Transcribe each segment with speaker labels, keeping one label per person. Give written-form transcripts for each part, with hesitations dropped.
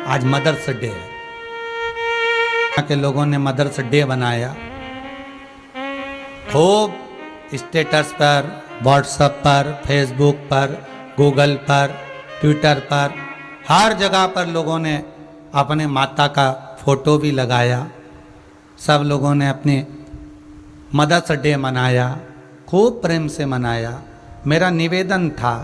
Speaker 1: आज mother's day है। यहाँ के लोगों ने मदर्स डे बनाया, खूब स्टेटस पर, व्हाट्सएप पर, फेसबुक पर, गूगल पर, ट्विटर पर, हर जगह पर लोगों ने अपने माता का फोटो भी लगाया। सब लोगों ने अपने मदर्स डे मनाया, खूब प्रेम से मनाया। मेरा निवेदन था,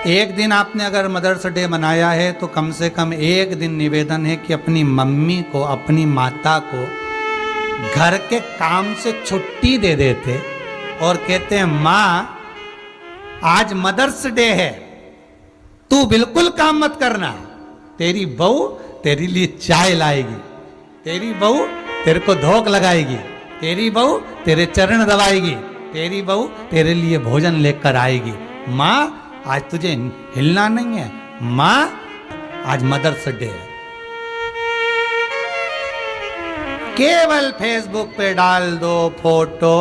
Speaker 1: एक दिन आपने अगर मदर्स डे मनाया है तो कम से कम एक दिन निवेदन है कि अपनी मम्मी को, अपनी माता को घर के काम से छुट्टी दे देते और कहते हैं माँ आज मदर्स डे है, तू बिल्कुल काम मत करना, तेरी बहू तेरे लिए चाय लाएगी, तेरी बहू तेरे को धोख लगाएगी, तेरी बहू तेरे चरण दबाएगी, तेरी बहू तेरे लिए भोजन लेकर आएगी। माँ आज तुझे हिलना नहीं है, माँ आज मदर्स डे है। केवल फेसबुक पे डाल दो फोटो,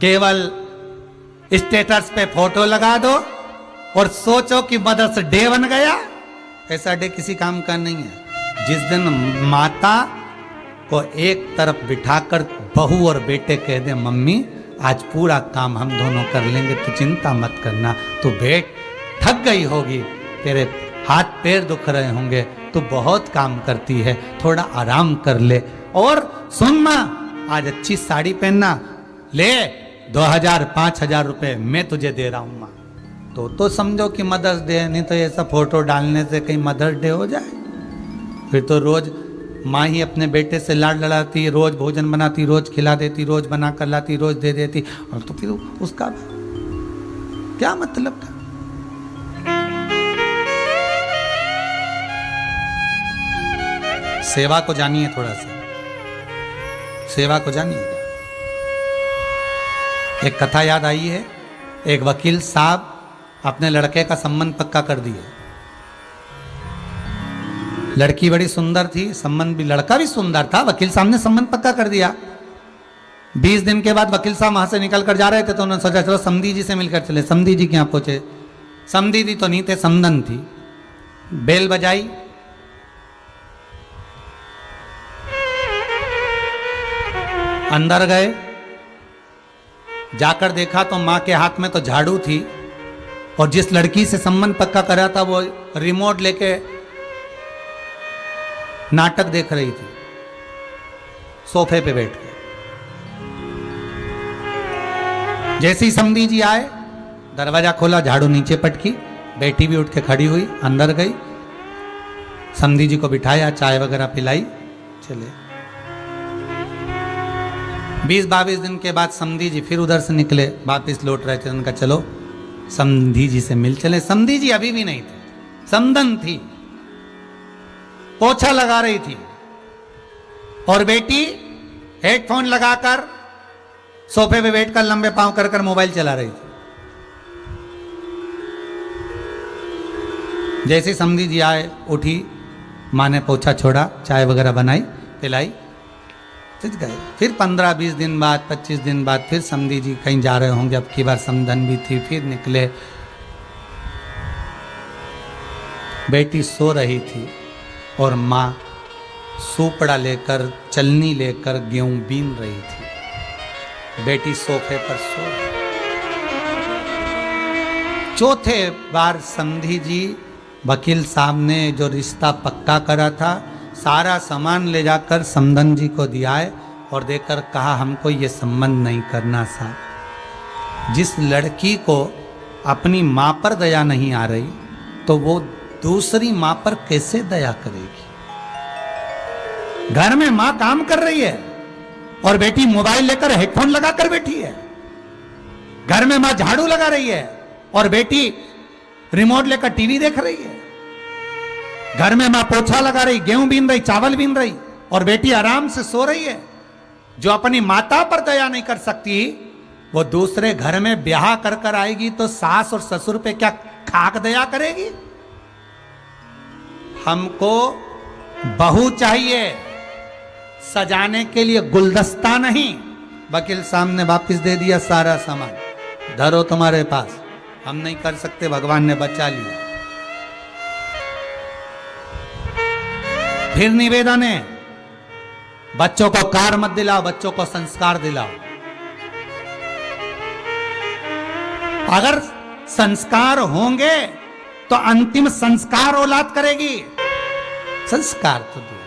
Speaker 1: केवल स्टेटस पे फोटो लगा दो और सोचो कि मदर्स डे बन गया। ऐसा डे किसी काम का नहीं है। जिस दिन माता को एक तरफ बिठाकर बहू और बेटे कह दे मम्मी आज पूरा काम हम दोनों कर लेंगे, तू चिंता मत करना, तू बैठ, थक गई होगी, तेरे हाथ पैर दुख रहे होंगे, तू बहुत काम करती है, थोड़ा आराम कर ले। और सुन माँ आज अच्छी साड़ी पहनना, ले 2000-5000 रुपए मैं तुझे दे रहा हूँ माँ। तो समझो कि मदर्स डे है, नहीं तो ऐसा फोटो डालने से कहीं मदर्स डे हो जाए। फिर तो रोज माँ ही अपने बेटे से लाड लड़ाती, रोज भोजन बनाती, रोज खिला देती, रोज बना कर लाती, रोज दे देती, और तो फिर उसका क्या मतलब था। सेवा को जानिए, थोड़ा सा सेवा को जानिए। एक कथा याद आई है, एक वकील साहब अपने लड़के का संबंध पक्का कर दिए। लड़की बड़ी सुंदर थी, संबंध भी, लड़का भी सुंदर था, वकील साहब ने संबंध पक्का कर दिया। 20 दिन के बाद वकील साहब वहां से निकल कर जा रहे थे तो उन्होंने सोचा चलो समधी जी से मिलकर चले। समधी जी के यहाँ पहुंचे, समधी जी तो नहीं थे, समधन थी। बेल बजाई, अंदर गए, जाकर देखा तो मां के हाथ में तो झाड़ू थी और जिस लड़की से संबंध पक्का करा था वो रिमोट लेके नाटक देख रही थी सोफे पे बैठ के। जैसे ही समधी जी आए, दरवाजा खोला, झाड़ू नीचे पटकी, बेटी भी उठ के खड़ी हुई, अंदर गई, समधी जी को बिठाया, चाय वगैरह पिलाई, चले। 20-22 दिन के बाद समधी जी फिर उधर से निकले, वापिस लौट रहे थे, उनका चलो समधी जी से मिल चले। समधी जी अभी भी नहीं थे, समधन थी, पोछा लगा रही थी और बेटी हेडफोन लगाकर सोफे पे बैठकर लंबे पांव कर कर मोबाइल चला रही थी। जैसे ही समधी जी आए, उठी, माँ ने पोछा छोड़ा, चाय वगैरह बनाई, पिलाई, गए। फिर 15-20 दिन बाद, 25 दिन बाद फिर समधी जी कहीं जा रहे होंगे, अब की बार समधन भी थी, फिर निकले। बेटी सो रही थी और माँ सूपड़ा लेकर, चलनी लेकर गेहूं बीन रही थी। बेटी सोफे पर सो रही। चौथे बार समधी जी, वकील साहब ने जो रिश्ता पक्का करा था, सारा सामान ले जाकर समधन जी को दिया है और देकर कहा हमको ये संबंध नहीं करना साहब। जिस लड़की को अपनी माँ पर दया नहीं आ रही तो वो दूसरी माँ पर कैसे दया करेगी। घर में माँ काम कर रही है और बेटी मोबाइल लेकर हेडफोन लगाकर बैठी है। घर में माँ झाड़ू लगा रही है और बेटी रिमोट लेकर टीवी देख रही है। घर में माँ पोछा लगा रही, गेहूं बीन रही, चावल बीन रही और बेटी आराम से सो रही है। जो अपनी माता पर दया नहीं कर सकती वो दूसरे घर में ब्याह कर कर आएगी तो सास और ससुर पे क्या खाक दया करेगी। हमको बहू चाहिए, सजाने के लिए गुलदस्ता नहीं। वकील साहब ने वापिस दे दिया सारा सामान, धरो तुम्हारे पास, हम नहीं कर सकते, भगवान ने बचा लिया। फिर निवेदन है, बच्चों को कार मत दिलाओ, बच्चों को संस्कार दिलाओ। अगर संस्कार होंगे तो अंतिम संस्कार औलाद करेगी। संस्कार तो दो,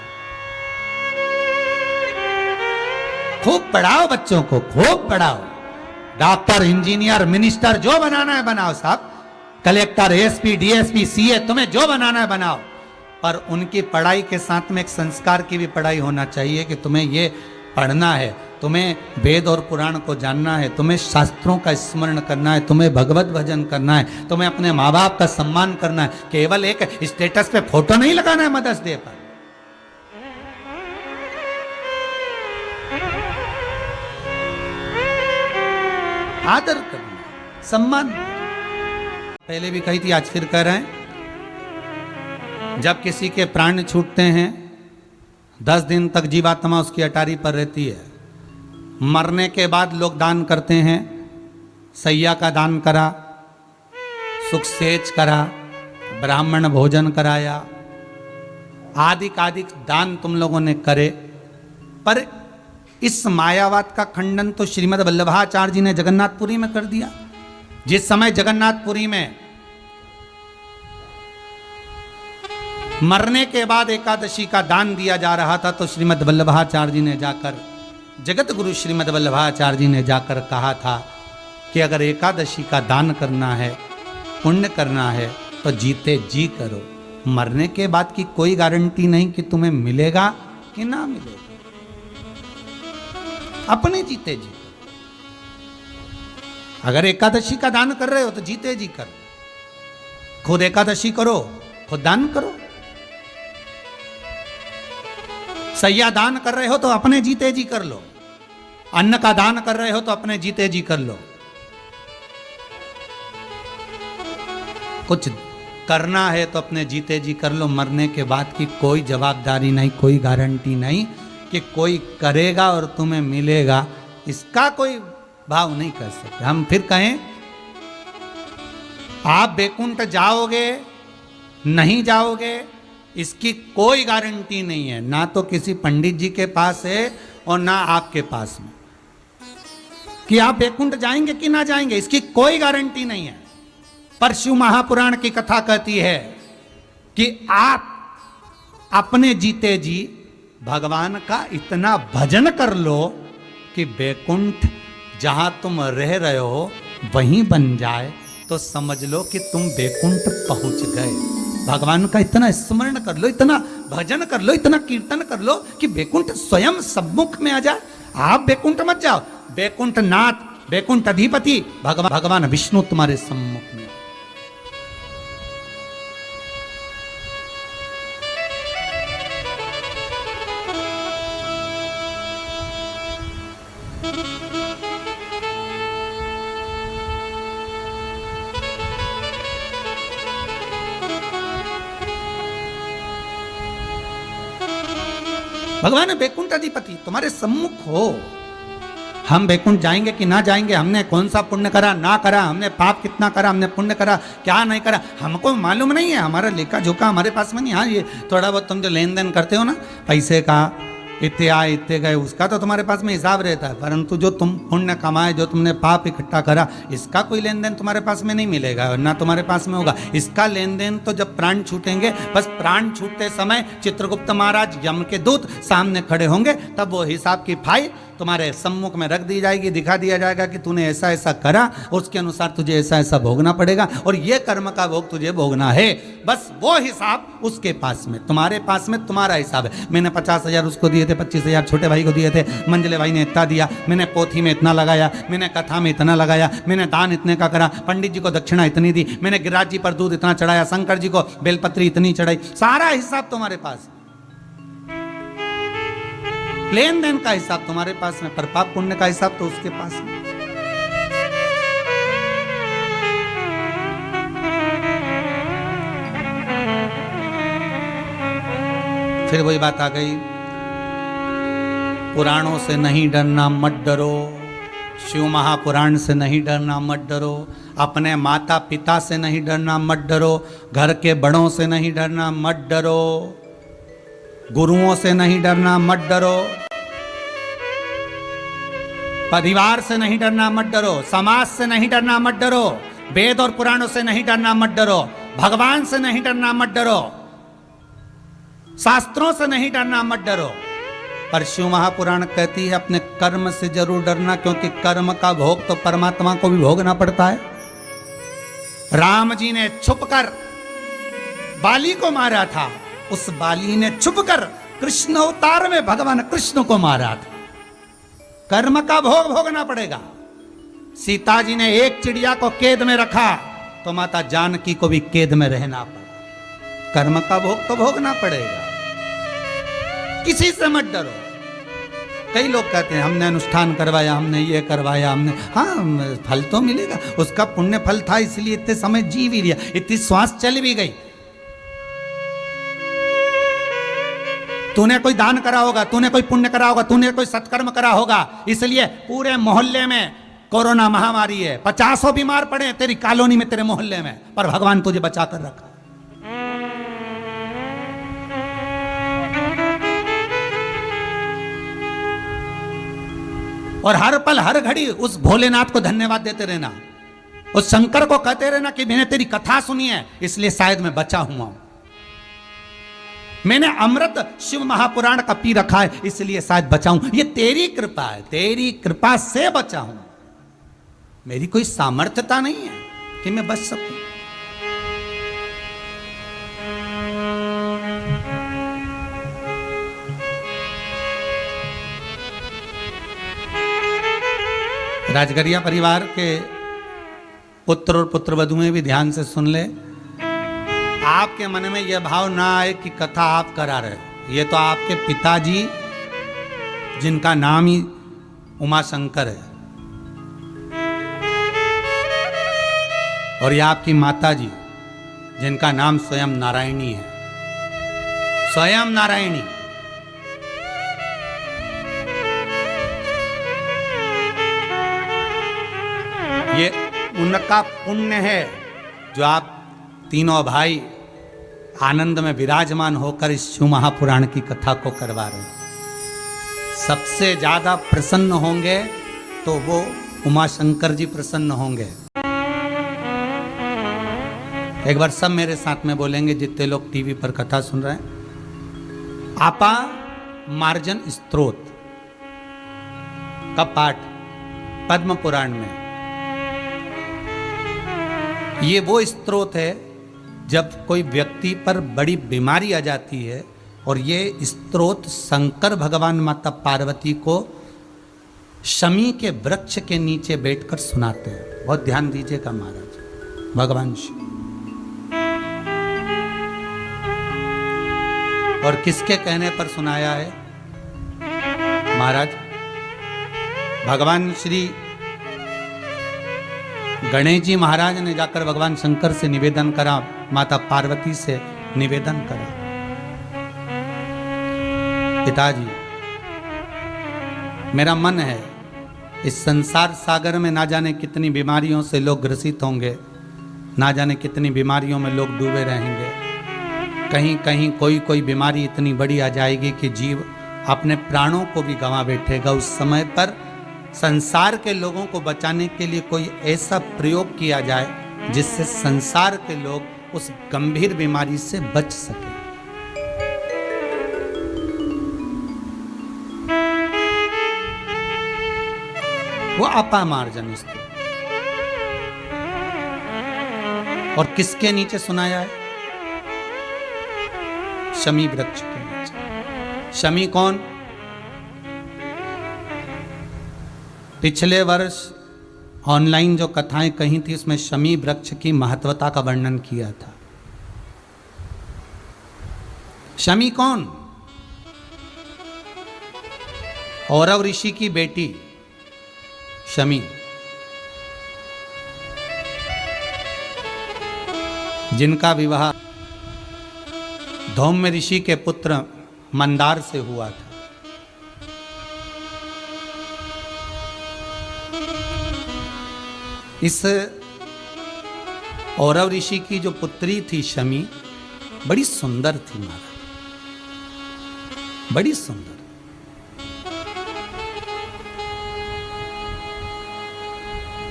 Speaker 1: खूब पढ़ाओ बच्चों को, खूब पढ़ाओ। डॉक्टर, इंजीनियर, मिनिस्टर जो बनाना है बनाओ साहब, कलेक्टर, एसपी, डीएसपी, सीए, तुम्हें जो बनाना है बनाओ। पर उनकी पढ़ाई के साथ में एक संस्कार की भी पढ़ाई होना चाहिए कि तुम्हें ये पढ़ना है, तुम्हें वेद और पुराण को जानना है, तुम्हें शास्त्रों का स्मरण करना है, तुम्हें भगवत भजन करना है, तुम्हें अपने माँ बाप का सम्मान करना है। केवल एक स्टेटस पे फोटो नहीं लगाना है मदर्स डे पर। आदर करना, सम्मान। पहले भी कही थी, आज फिर कह रहे हैं, जब किसी के प्राण छूटते हैं 10 दिन तक जीवात्मा उसकी अटारी पर रहती है। मरने के बाद लोग दान करते हैं, सैया का दान करा, सुख सेच करा, ब्राह्मण भोजन कराया, आदिक दान तुम लोगों ने करे। पर इस मायावाद का खंडन तो श्रीमद् वल्लभाचार्य जी ने जगन्नाथपुरी में कर दिया। जिस समय जगन्नाथपुरी में मरने के बाद एकादशी का दान दिया जा रहा था, तो श्रीमद् वल्लभाचार्य जी ने जाकर, जगत गुरु श्रीमद् वल्लभाचार्य जी ने जाकर कहा था कि अगर एकादशी का दान करना है, पुण्य करना है, तो जीते जी करो। मरने के बाद की कोई गारंटी नहीं कि तुम्हें मिलेगा कि ना मिलेगा। अपने जीते जी, अगर एकादशी का दान कर रहे हो तो जीते जी करो। खुद एकादशी करो, खुद दान करो। सैया दान कर रहे हो तो अपने जीते जी कर लो। अन्न का दान कर रहे हो तो अपने जीते जी कर लो। कुछ करना है तो अपने जीते जी कर लो। मरने के बाद की कोई जवाबदारी नहीं, कोई गारंटी नहीं कि कोई करेगा और तुम्हें मिलेगा, इसका कोई भाव नहीं कर सकते। हम फिर कहें, आप बैकुंठ जाओगे नहीं जाओगे इसकी कोई गारंटी नहीं है, ना तो किसी पंडित जी के पास है और ना आपके पास में, कि आप बैकुंठ जाएंगे कि ना जाएंगे इसकी कोई गारंटी नहीं है। पर शिव महापुराण की कथा कहती है कि आप अपने जीते जी भगवान का इतना भजन कर लो कि बैकुंठ जहां तुम रह रहे हो वहीं बन जाए, तो समझ लो कि तुम बैकुंठ पहुंच गए। भगवान का इतना स्मरण कर लो, इतना भजन कर लो, इतना कीर्तन कर लो कि बैकुंठ स्वयं सम्मुख में आ जाए। आप बैकुंठ मत जाओ, बैकुंठ नाथ, बैकुंठ अधिपति भगवान विष्णु तुम्हारे सम्मुख में। भगवान बैकुंठ अधिपति तुम्हारे सम्मुख हो। हम बैकुंठ जाएंगे कि ना जाएंगे, हमने कौन सा पुण्य करा ना करा, हमने पाप कितना करा, हमने पुण्य करा क्या नहीं करा, हमको मालूम नहीं है। हमारा लेखा जोखा हमारे पास में नहीं। हाँ, ये थोड़ा बहुत तुम जो लेन देन करते हो ना, पैसे का, इतने आए इतने गए, उसका तो तुम्हारे पास में हिसाब रहता है। परंतु जो तुम पुण्य कमाए, जो तुमने पाप इकट्ठा करा, इसका कोई लेन देन तुम्हारे पास में नहीं मिलेगा और ना तुम्हारे पास में होगा। इसका लेन देन तो जब प्राण छूटेंगे, बस प्राण छूटते समय चित्रगुप्त महाराज यम के दूत सामने खड़े होंगे, तब वो हिसाब की फाइल तुम्हारे सम्मुख में रख दी जाएगी, दिखा दिया जाएगा कि तूने ऐसा ऐसा करा, उसके अनुसार तुझे ऐसा ऐसा भोगना पड़ेगा और ये कर्म का भोग तुझे भोगना है। बस वो हिसाब उसके पास में, तुम्हारे पास में तुम्हारा हिसाब है। मैंने 50,000 उसको दिए थे, 25,000 छोटे भाई को दिए थे, मंजले भाई ने इतना दिया, मैंने पोथी में इतना लगाया, मैंने कथा में इतना लगाया, मैंने दान इतने का करा, पंडित जी को दक्षिणा इतनी दी, मैंने गिरिराज जी पर दूध इतना चढ़ाया, शंकर जी को बेलपत्री इतनी चढ़ाई। सारा हिसाब तुम्हारे पास, लेन देन का हिसाब तुम्हारे पास में, पर पाप पुण्य का हिसाब तो उसके पास में। फिर वही बात आ गई, पुराणों से नहीं डरना मत डरो, शिव महापुराण से नहीं डरना मत डरो, अपने माता पिता से नहीं डरना मत डरो, घर के बड़ों से नहीं डरना मत डरो। गुरुओं से नहीं डरना, मत डरो। परिवार से नहीं डरना, मत डरो। समाज से नहीं डरना, मत डरो। वेद और पुराणों से नहीं डरना, मत डरो। भगवान से नहीं डरना, मत डरो। शास्त्रों से नहीं डरना, मत डरो। पर शिव महापुराण कहती है अपने कर्म से जरूर डरना, क्योंकि कर्म का भोग तो परमात्मा को भी भोगना पड़ता है। राम जी ने छुपकर बाली को मारा था, उस बाली ने छुपकर कृष्ण अवतार में भगवान कृष्ण को मारा था। कर्म का भोग भोगना पड़ेगा। सीता जी ने एक चिड़िया को कैद में रखा तो माता जानकी को भी कैद में रहना पड़ा। कर्म का भोग तो भोगना पड़ेगा। किसी से मत डरो। कई लोग कहते हैं हमने अनुष्ठान करवाया, हमने ये करवाया, हमने, हाँ फल तो मिलेगा, उसका पुण्य फल था इसलिए इतने समय जी भी लिया, इतनी श्वास चल भी गई। तूने कोई दान करा होगा, तूने कोई पुण्य करा होगा, तूने कोई सत्कर्म करा होगा, इसलिए पूरे मोहल्ले में कोरोना महामारी है, 50 बीमार पड़े तेरी कॉलोनी में, तेरे मोहल्ले में, पर भगवान तुझे बचा कर रखा। और हर पल हर घड़ी उस भोलेनाथ को धन्यवाद देते रहना, उस शंकर को कहते रहना कि मैंने तेरी कथा सुनी है इसलिए शायद मैं बचा हुआ हूं, मैंने अमृत शिव महापुराण का पी रखा है इसलिए शायद बचाऊं। ये तेरी कृपा है, तेरी कृपा से बचा हूं। मेरी कोई सामर्थ्यता नहीं है कि मैं बच सकूं। राजगरिया परिवार के पुत्र और पुत्रवधुएं भी ध्यान से सुन ले। आपके मन में यह भाव ना आए कि कथा आप करा रहे। ये तो आपके पिताजी जिनका नाम ही उमाशंकर है, और ये आपकी माताजी जिनका नाम स्वयं नारायणी है, स्वयं नारायणी। ये उनका पुण्य है जो आप तीनों भाई आनंद में विराजमान होकर इस शिव महापुराण की कथा को करवा रहे हैं। सबसे ज्यादा प्रसन्न होंगे तो वो उमाशंकर जी प्रसन्न होंगे। एक बार सब मेरे साथ में बोलेंगे, जितने लोग टीवी पर कथा सुन रहे हैं। आपा मार्जन स्तोत्र का पाठ पद्म पुराण में, ये वो स्तोत्र है जब कोई व्यक्ति पर बड़ी बीमारी आ जाती है, और ये स्तोत्र शंकर भगवान माता पार्वती को शमी के वृक्ष के नीचे बैठकर सुनाते हैं। बहुत ध्यान दीजिएगा महाराज। भगवान शिव और किसके कहने पर सुनाया है महाराज? भगवान श्री गणेश जी महाराज ने जाकर भगवान शंकर से निवेदन करा, माता पार्वती से निवेदन करा, पिताजी मेरा मन है इस संसार सागर में ना जाने कितनी बीमारियों से लोग ग्रसित होंगे, ना जाने कितनी बीमारियों में लोग डूबे रहेंगे। कहीं कहीं कोई कोई बीमारी इतनी बड़ी आ जाएगी कि जीव अपने प्राणों को भी गंवा बैठेगा। उस समय पर संसार के लोगों को बचाने के लिए कोई ऐसा प्रयोग किया जाए जिससे संसार के लोग उस गंभीर बीमारी से बच सके। वो अपामार्जन स्तोत्र। और किसके नीचे सुनाया है? शमी वृक्ष के नीचे। शमी कौन? पिछले वर्ष ऑनलाइन जो कथाएं कही थी उसमें शमी वृक्ष की महत्वता का वर्णन किया था। शमी कौन? औरव ऋषि की बेटी शमी, जिनका विवाह धौम्य ऋषि के पुत्र मंदार से हुआ था। इस औरव ऋषि की जो पुत्री थी शमी, बड़ी सुंदर थी महाराज। बड़ी सुंदर।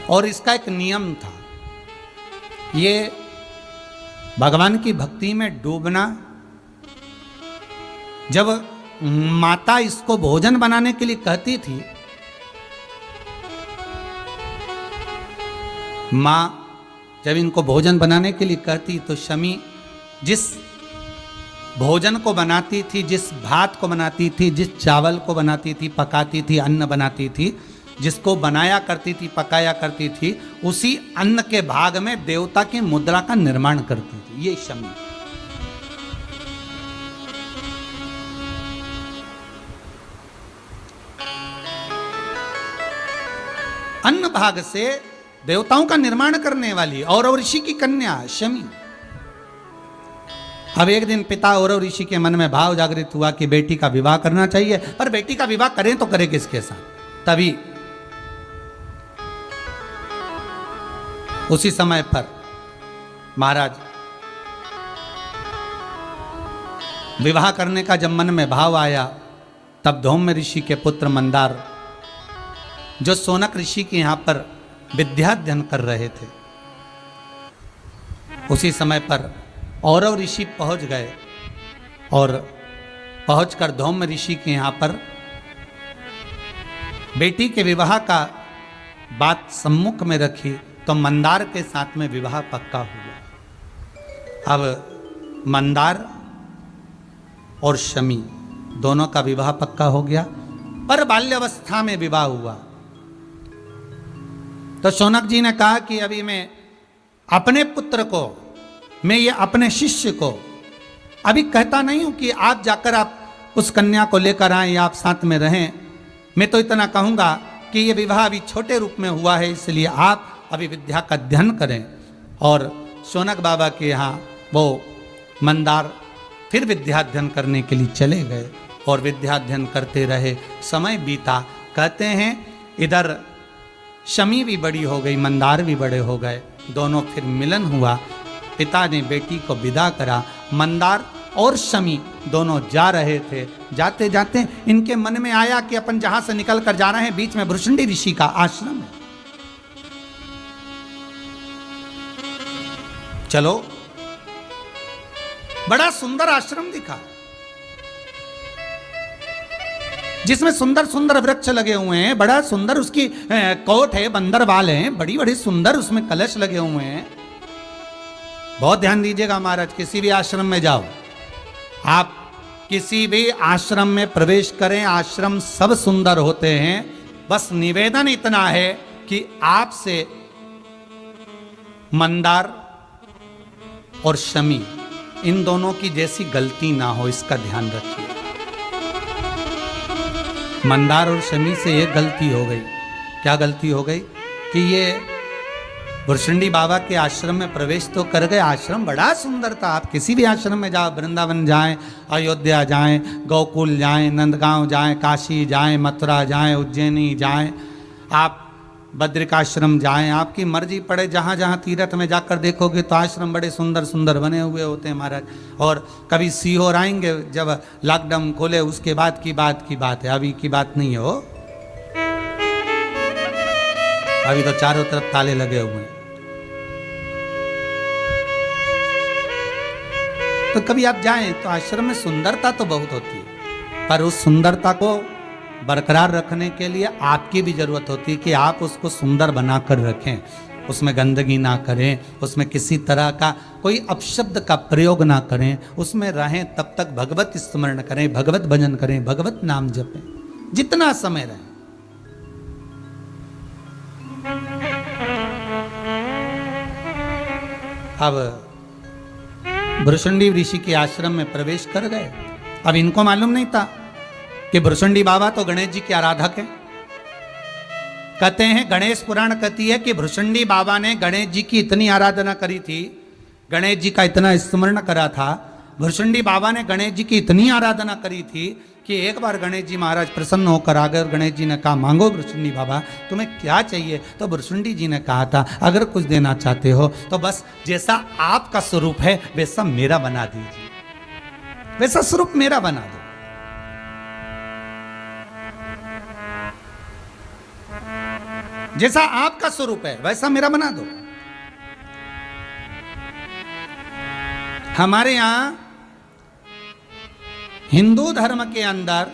Speaker 1: और इसका एक नियम था, ये भगवान की भक्ति में डूबना। जब माता इसको भोजन बनाने के लिए कहती थी, माँ जब इनको भोजन बनाने के लिए कहती तो शमी जिस भोजन को बनाती थी, जिस भात को बनाती थी, जिस चावल को बनाती थी, पकाती थी, अन्न बनाती थी, जिसको बनाया करती थी, पकाया करती थी, उसी अन्न के भाग में देवता की मुद्रा का निर्माण करती थी। ये शमी। अन्न भाग से देवताओं का निर्माण करने वाली औरव ऋषि की कन्या शमी। अब एक दिन पिता औरव ऋषि के मन में भाव जागृत हुआ कि बेटी का विवाह करना चाहिए, पर बेटी का विवाह करें तो करें किसके साथ। तभी उसी समय पर महाराज विवाह करने का जब मन में भाव आया, तब धौम्य ऋषि के पुत्र मंदार जो शौनक ऋषि के यहां पर विद्याध्ययन कर रहे थे, उसी समय पर औरव ऋषि पहुंच गए और पहुंचकर धौम्य ऋषि के यहां पर बेटी के विवाह का बात सम्मुख में रखी, तो मंदार के साथ में विवाह पक्का हुआ। अब मंदार और शमी दोनों का विवाह पक्का हो गया, पर बाल्यावस्था में विवाह हुआ। तो शौनक जी ने कहा कि अभी मैं अपने पुत्र को, मैं ये अपने शिष्य को अभी कहता नहीं हूं कि आप जाकर आप उस कन्या को लेकर आए या आप साथ में रहें। मैं तो इतना कहूंगा कि ये विवाह अभी छोटे रूप में हुआ है, इसलिए आप अभी विद्या का अध्ययन करें। और शौनक बाबा के यहाँ वो मंदार फिर विद्याध्ययन करने के लिए चले गए और विद्याध्ययन करते रहे। समय बीता। कहते हैं इधर शमी भी बड़ी हो गई, मंदार भी बड़े हो गए, दोनों फिर मिलन हुआ। पिता ने बेटी को विदा करा। मंदार और शमी दोनों जा रहे थे। जाते जाते इनके मन में आया कि अपन जहां से निकल कर जा रहे हैं, बीच में भृशुंडी ऋषि का आश्रम है, चलो। बड़ा सुंदर आश्रम दिखा, जिसमें सुंदर सुंदर वृक्ष लगे हुए हैं, बड़ा सुंदर उसकी कोट है, बंदर वाल हैं, बड़ी बड़ी सुंदर उसमें कलश लगे हुए हैं। बहुत ध्यान दीजिएगा महाराज, किसी भी आश्रम में जाओ, आप किसी भी आश्रम में प्रवेश करें, आश्रम सब सुंदर होते हैं। बस निवेदन इतना है कि आपसे मंदार और शमी इन दोनों की जैसी गलती ना हो, इसका ध्यान रखिए। मंदार और शमी से एक गलती हो गई। क्या गलती हो गई कि ये भृशुंडी बाबा के आश्रम में प्रवेश तो कर गए। आश्रम बड़ा सुंदर था, आप किसी भी आश्रम में जाओ, वृंदावन जाएं, अयोध्या जाएं, गोकुल जाएं, नंदगांव जाएं, काशी जाएं, मथुरा जाएं, उज्जैनी जाएं, आप बद्रिकाश्रम जाएं, आपकी मर्जी पड़े। जहाँ जहाँ तीर्थ में जाकर देखोगे तो आश्रम बड़े सुंदर सुंदर बने हुए होते हैं महाराज। और कभी सीहोर आएंगे, जब लॉकडाउन खोले उसके बाद की बात है, अभी की बात नहीं हो। अभी तो चारों तरफ ताले लगे हुए हैं। तो कभी आप जाएं तो आश्रम में सुंदरता तो बहुत होती है, पर उस सुंदरता को बरकरार रखने के लिए आपकी भी जरूरत होती है कि आप उसको सुंदर बनाकर रखें, उसमें गंदगी ना करें, उसमें किसी तरह का कोई अपशब्द का प्रयोग ना करें, उसमें रहें तब तक भगवत स्मरण करें, भगवत भजन करें, भगवत नाम जपें, जितना समय रहें। अब भृशुंडी ऋषि के आश्रम में प्रवेश कर गए। अब इनको मालूम नहीं था कि भृशुंडी बाबा तो गणेश जी के आराधक हैं। कहते हैं, गणेश पुराण कहती है कि भृशुंडी बाबा ने गणेश जी की इतनी आराधना करी थी, गणेश जी का इतना स्मरण करा था, भृशुंडी बाबा ने गणेश जी की इतनी आराधना करी थी कि एक बार गणेश जी महाराज प्रसन्न होकर आ गए। गणेश जी ने कहा, मांगो भृशुंडी बाबा, तुम्हें क्या चाहिए? तो भृशुंडी जी ने कहा था, अगर कुछ देना चाहते हो तो बस जैसा आपका स्वरूप है वैसा मेरा बना दीजिए, वैसा स्वरूप मेरा बना दो। जैसा आपका स्वरूप है वैसा मेरा बना दो। हमारे यहां हिंदू धर्म के अंदर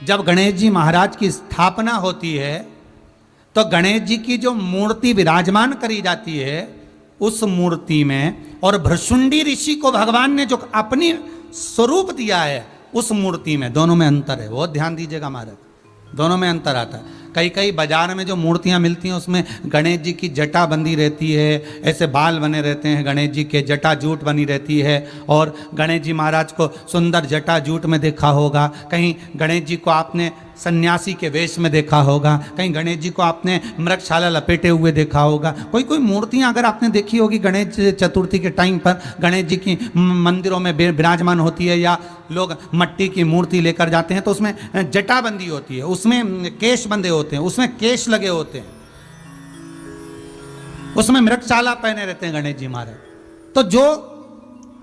Speaker 1: जब गणेश जी महाराज की स्थापना होती है तो गणेश जी की जो मूर्ति विराजमान करी जाती है उस मूर्ति में और भृशुंडी ऋषि को भगवान ने जो अपनी स्वरूप दिया है उस मूर्ति में, दोनों में अंतर है। बहुत ध्यान दीजिएगा महाराज, दोनों में अंतर आता है। कई कई बाजार में जो मूर्तियां मिलती हैं उसमें गणेश जी की जटा बंधी रहती है, ऐसे बाल बने रहते हैं गणेश जी के, जटा जूट बनी रहती है। और गणेश जी महाराज को सुंदर जटा जूट में देखा होगा, कहीं गणेश जी को आपने सन्यासी के वेश में देखा होगा, कहीं गणेश जी को आपने मृगशाला लपेटे हुए देखा होगा। कोई कोई मूर्तियां अगर आपने देखी होगी गणेश चतुर्थी के टाइम पर गणेश जी की मंदिरों में विराजमान होती है, या लोग मट्टी की मूर्ति लेकर जाते हैं तो उसमें जटा बंदी होती है, उसमें केश बंधे होते हैं, उसमें केश लगे होते हैं, उसमें मृगशाला पहने रहते हैं गणेश जी महाराज। तो जो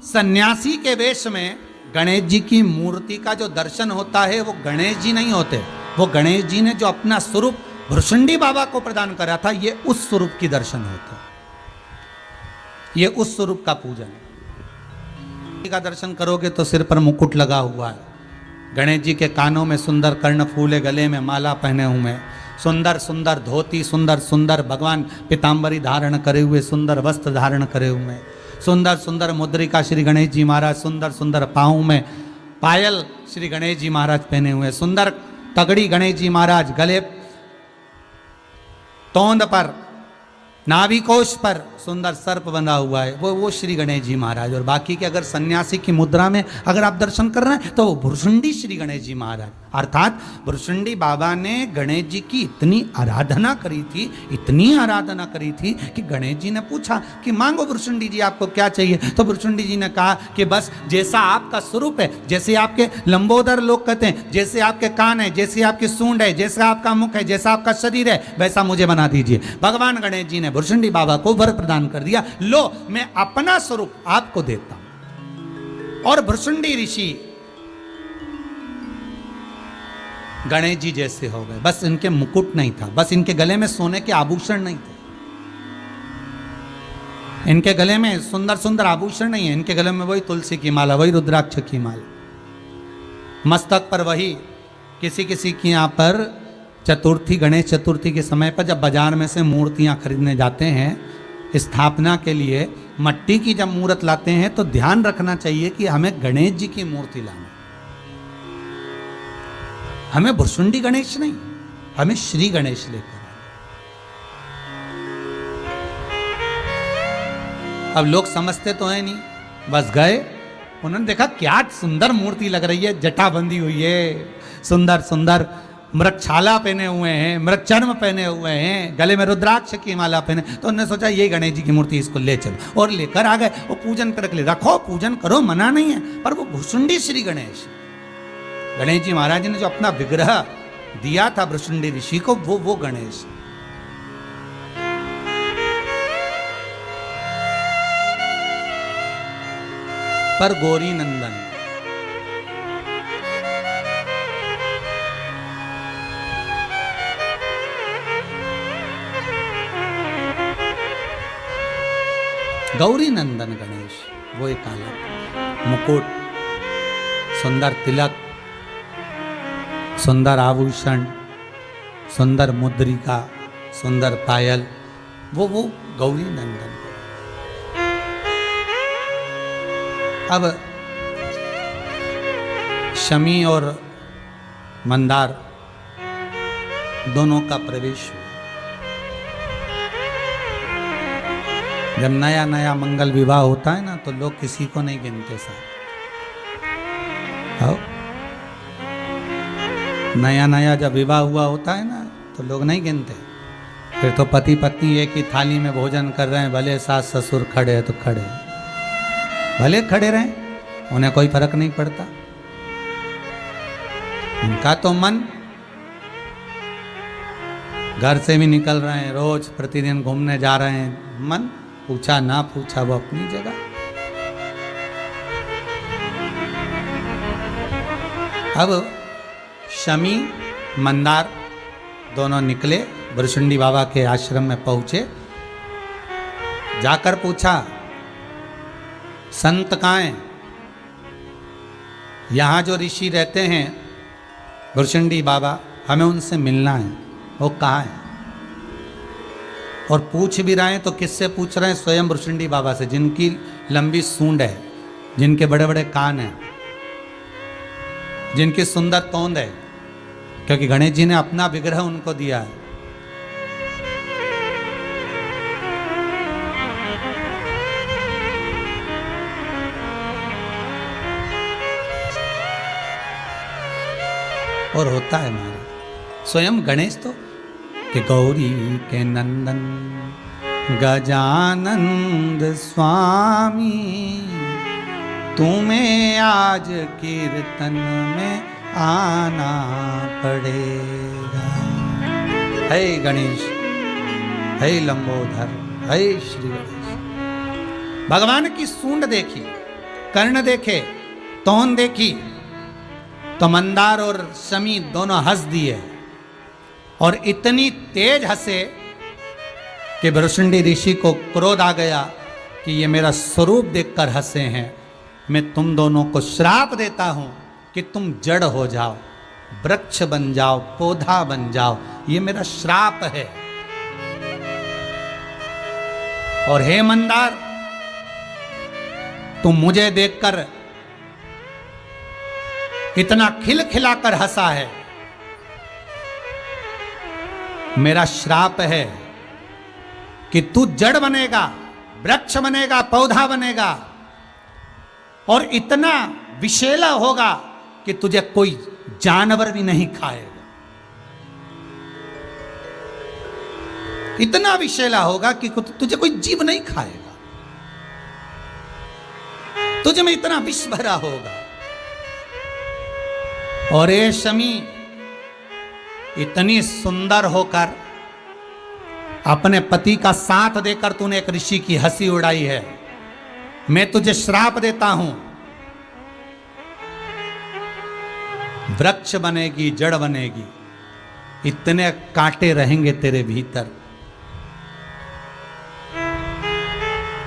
Speaker 1: सन्यासी के वेश में गणेश जी की मूर्ति का जो दर्शन होता है वो गणेश जी नहीं होते, वो गणेश जी ने जो अपना स्वरूप भृशुंडी बाबा को प्रदान करा था, ये उस स्वरूप की दर्शन होता है, ये उस स्वरूप का पूजन का दर्शन करोगे तो सिर पर मुकुट लगा हुआ है, गणेश जी के कानों में सुंदर कर्ण फूले, गले में माला पहने हुए, सुंदर सुंदर धोती, सुंदर सुंदर भगवान पीताम्बरी धारण करे हुए, सुंदर वस्त्र धारण करे हुए, सुंदर सुंदर मुद्रिका श्री गणेश जी महाराज, सुंदर सुंदर पाँव में पायल श्री गणेश जी महाराज पहने हुए, सुंदर तगड़ी गणेश जी महाराज, गले तोंद पर नाभिकोश पर सुंदर सर्प बंधा हुआ है, वो श्री गणेश जी महाराज। और बाकी के अगर सन्यासी की मुद्रा में अगर आप दर्शन कर रहे हैं तो वो भृशुंडी श्री गणेश जी महाराज, अर्थात भृशुंडी बाबा ने गणेश जी की इतनी आराधना करी थी, इतनी आराधना करी थी कि गणेश जी ने पूछा कि मांगो भृशुंडी जी आपको क्या चाहिए। तो भृशुंडी जी ने कहा कि बस जैसा आपका स्वरूप है, जैसे आपके लंबोदर लोग कहते हैं, जैसे आपके कान है, जैसे आपकी सूंड है, जैसा आपका मुख है, जैसा आपका शरीर है, वैसा मुझे बना दीजिए। भगवान गणेश जी ने भृशुंडी बाबा को वर प्रदान कर दिया, लो मैं अपना स्वरूप आपको देता हूं। और भृशुंडी ऋषि गणेश जी जैसे हो गए, बस इनके मुकुट नहीं था, बस इनके गले में सोने के आभूषण नहीं थे, इनके गले में सुंदर सुंदर आभूषण नहीं है, इनके गले में वही तुलसी की माला, वही रुद्राक्ष की माला, मस्तक पर वही। किसी किसी की यहाँ पर चतुर्थी, गणेश चतुर्थी के समय पर जब बाजार में से मूर्तियां खरीदने जाते हैं स्थापना के लिए, मट्टी की जब मूर्त लाते हैं तो ध्यान रखना चाहिए कि हमें गणेश जी की मूर्ति लाना, हमें भृशुंडी गणेश नहीं, हमें श्री गणेश लेकर। अब लोग समझते तो है नहीं, बस गए, उन्होंने देखा क्या सुंदर मूर्ति लग रही है, जटा बंधी हुई है, सुंदर सुंदर मृगछाला पहने हुए हैं, मृगचर्म पहने हुए हैं, गले में रुद्राक्ष की माला पहने, तो उन्होंने सोचा ये गणेश जी की मूर्ति, इसको ले चलो, और लेकर आ गए। वो पूजन कर ले, रखो पूजन करो, मना नहीं है, पर वो भृशुंडी श्री गणेश, गणेश जी महाराज ने जो अपना विग्रह दिया था भृशुंडी ऋषि को, वो गणेश। पर गौरी नंदन, गौरी नंदन गणेश, वो एक अलग मुकुट, सुंदर तिलक, सुंदर आभूषण, सुंदर मुद्रिका, सुंदर पायल, वो गौरी नंदन। अब शमी और मंदार दोनों का प्रवेश हुआ। जब नया नया मंगल विवाह होता है ना तो लोग किसी को नहीं गिनते साहब, नया नया जब विवाह हुआ होता है ना तो लोग नहीं गिनते, फिर तो पति पत्नी एक ही थाली में भोजन कर रहे हैं, भले सास ससुर खड़े हैं तो खड़े, भले खड़े रहें, उन्हें कोई फर्क नहीं पड़ता, उनका तो मन, घर से भी निकल रहे हैं, रोज प्रतिदिन घूमने जा रहे हैं, मन पूछा ना पूछा वो अपनी जगह। अब शमी मंदार दोनों निकले भुरशुंडी बाबा के आश्रम में पहुंचे, जाकर पूछा संत कहाँ हैं? यहाँ जो ऋषि रहते हैं भुरशुंडी बाबा, हमें उनसे मिलना है, वो कहाँ है? और पूछ भी रहे हैं तो किससे पूछ रहे हैं? स्वयं भुरशुंडी बाबा से, जिनकी लंबी सूंड है, जिनके बड़े बड़े कान हैं, जिनकी सुंदर तोंद है, क्योंकि गणेश जी ने अपना विग्रह उनको दिया है। और होता है महाराज स्वयं गणेश तो कि गौरी के नंदन गजानंद स्वामी, तुम्हें आज कीर्तन में आना पड़ेगा। हे गणेश, हे लंबोधर, हे श्री गणेश। भगवान की सूंड देखी, कर्ण देखे, तोन देखी, तो मंदार और शमी दोनों हंस दिए, और इतनी तेज हंसे कि भुरशुंडी ऋषि को क्रोध आ गया कि ये मेरा स्वरूप देखकर हंसे हैं, मैं तुम दोनों को श्राप देता हूं कि तुम जड़ हो जाओ, वृक्ष बन जाओ, पौधा बन जाओ, ये मेरा श्राप है। और हे मंदार, तुम मुझे देखकर इतना खिलखिलाकर हंसा है, मेरा श्राप है कि तू जड़ बनेगा, वृक्ष बनेगा, पौधा बनेगा, और इतना विषैला होगा कि तुझे कोई जानवर भी नहीं खाएगा। इतना विषैला होगा कि तुझे कोई जीव नहीं खाएगा, तुझे में इतना विष भरा होगा। और ये शमी, इतनी सुंदर होकर अपने पति का साथ देकर तूने एक ऋषि की हंसी उड़ाई है, मैं तुझे श्राप देता हूं, वृक्ष बनेगी, जड़ बनेगी, इतने कांटे रहेंगे तेरे भीतर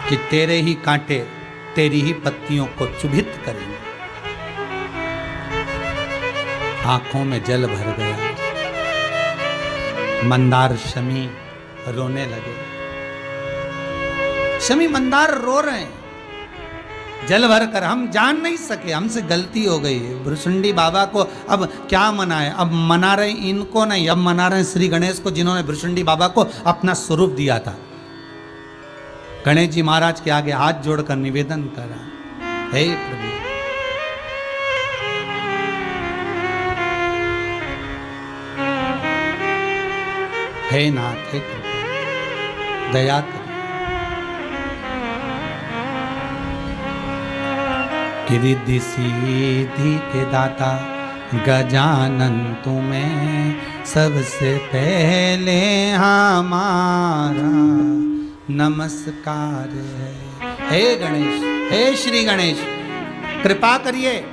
Speaker 1: कि तेरे ही कांटे तेरी ही पत्तियों को चुभित करेंगे। आंखों में जल भर गया, मंदार शमी रोने लगे। शमी मंदार रो रहे हैं जल भर कर, हम जान नहीं सके, हमसे गलती हो गई है। भुरशुंडी बाबा को अब क्या मनाए? अब मना रहे इनको नहीं, अब मना रहे श्री गणेश को, जिन्होंने भुरशुंडी बाबा को अपना स्वरूप दिया था। गणेश जी महाराज के आगे हाथ जोड़कर निवेदन करा, हे प्रभु, हे नाथ, हे कृपा दया कर, कि रिद्धि सीधी के दाता गजानन तुम्हें सबसे पहले हमारा नमस्कार है। हे गणेश, हे श्री गणेश, कृपा करिए,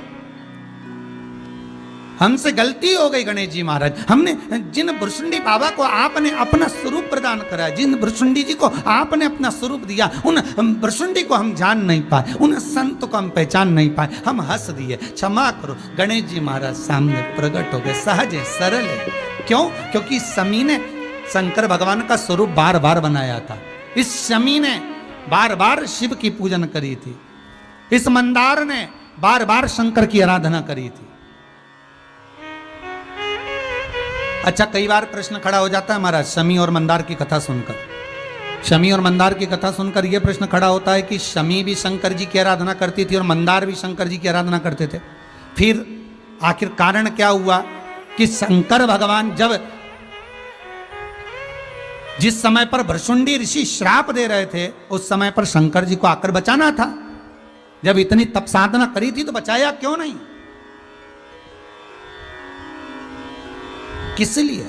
Speaker 1: हमसे गलती हो गई गणेश जी महाराज। हमने जिन भुरशुंडी बाबा को आपने अपना स्वरूप प्रदान करा, जिन भुरशुंडी जी को आपने अपना स्वरूप दिया, उन भुरशुंडी को हम जान नहीं पाए, उन संत को हम पहचान नहीं पाए, हम हंस दिए, क्षमा करो। गणेश जी महाराज सामने प्रकट हो गए, सहज है, सरल है। क्यों? क्योंकि शमी ने शंकर भगवान का स्वरूप बार बार बनाया था। इस शमी ने बार बार शिव की पूजन करी थी, इस मंदार ने बार बार शंकर की आराधना करी थी। अच्छा, कई बार प्रश्न खड़ा हो जाता है हमारा शमी और मंदार की कथा सुनकर। शमी और मंदार की कथा सुनकर यह प्रश्न खड़ा होता है कि शमी भी शंकर जी की आराधना करती थी और मंदार भी शंकर जी की आराधना करते थे। फिर आखिर कारण क्या हुआ कि शंकर भगवान जब जिस समय पर भुरशुंडी ऋषि श्राप दे रहे थे, उस समय पर शंकर जी को आकर बचाना था। जब इतनी तप साधना करी थी तो बचाया क्यों नहीं? किस लिए?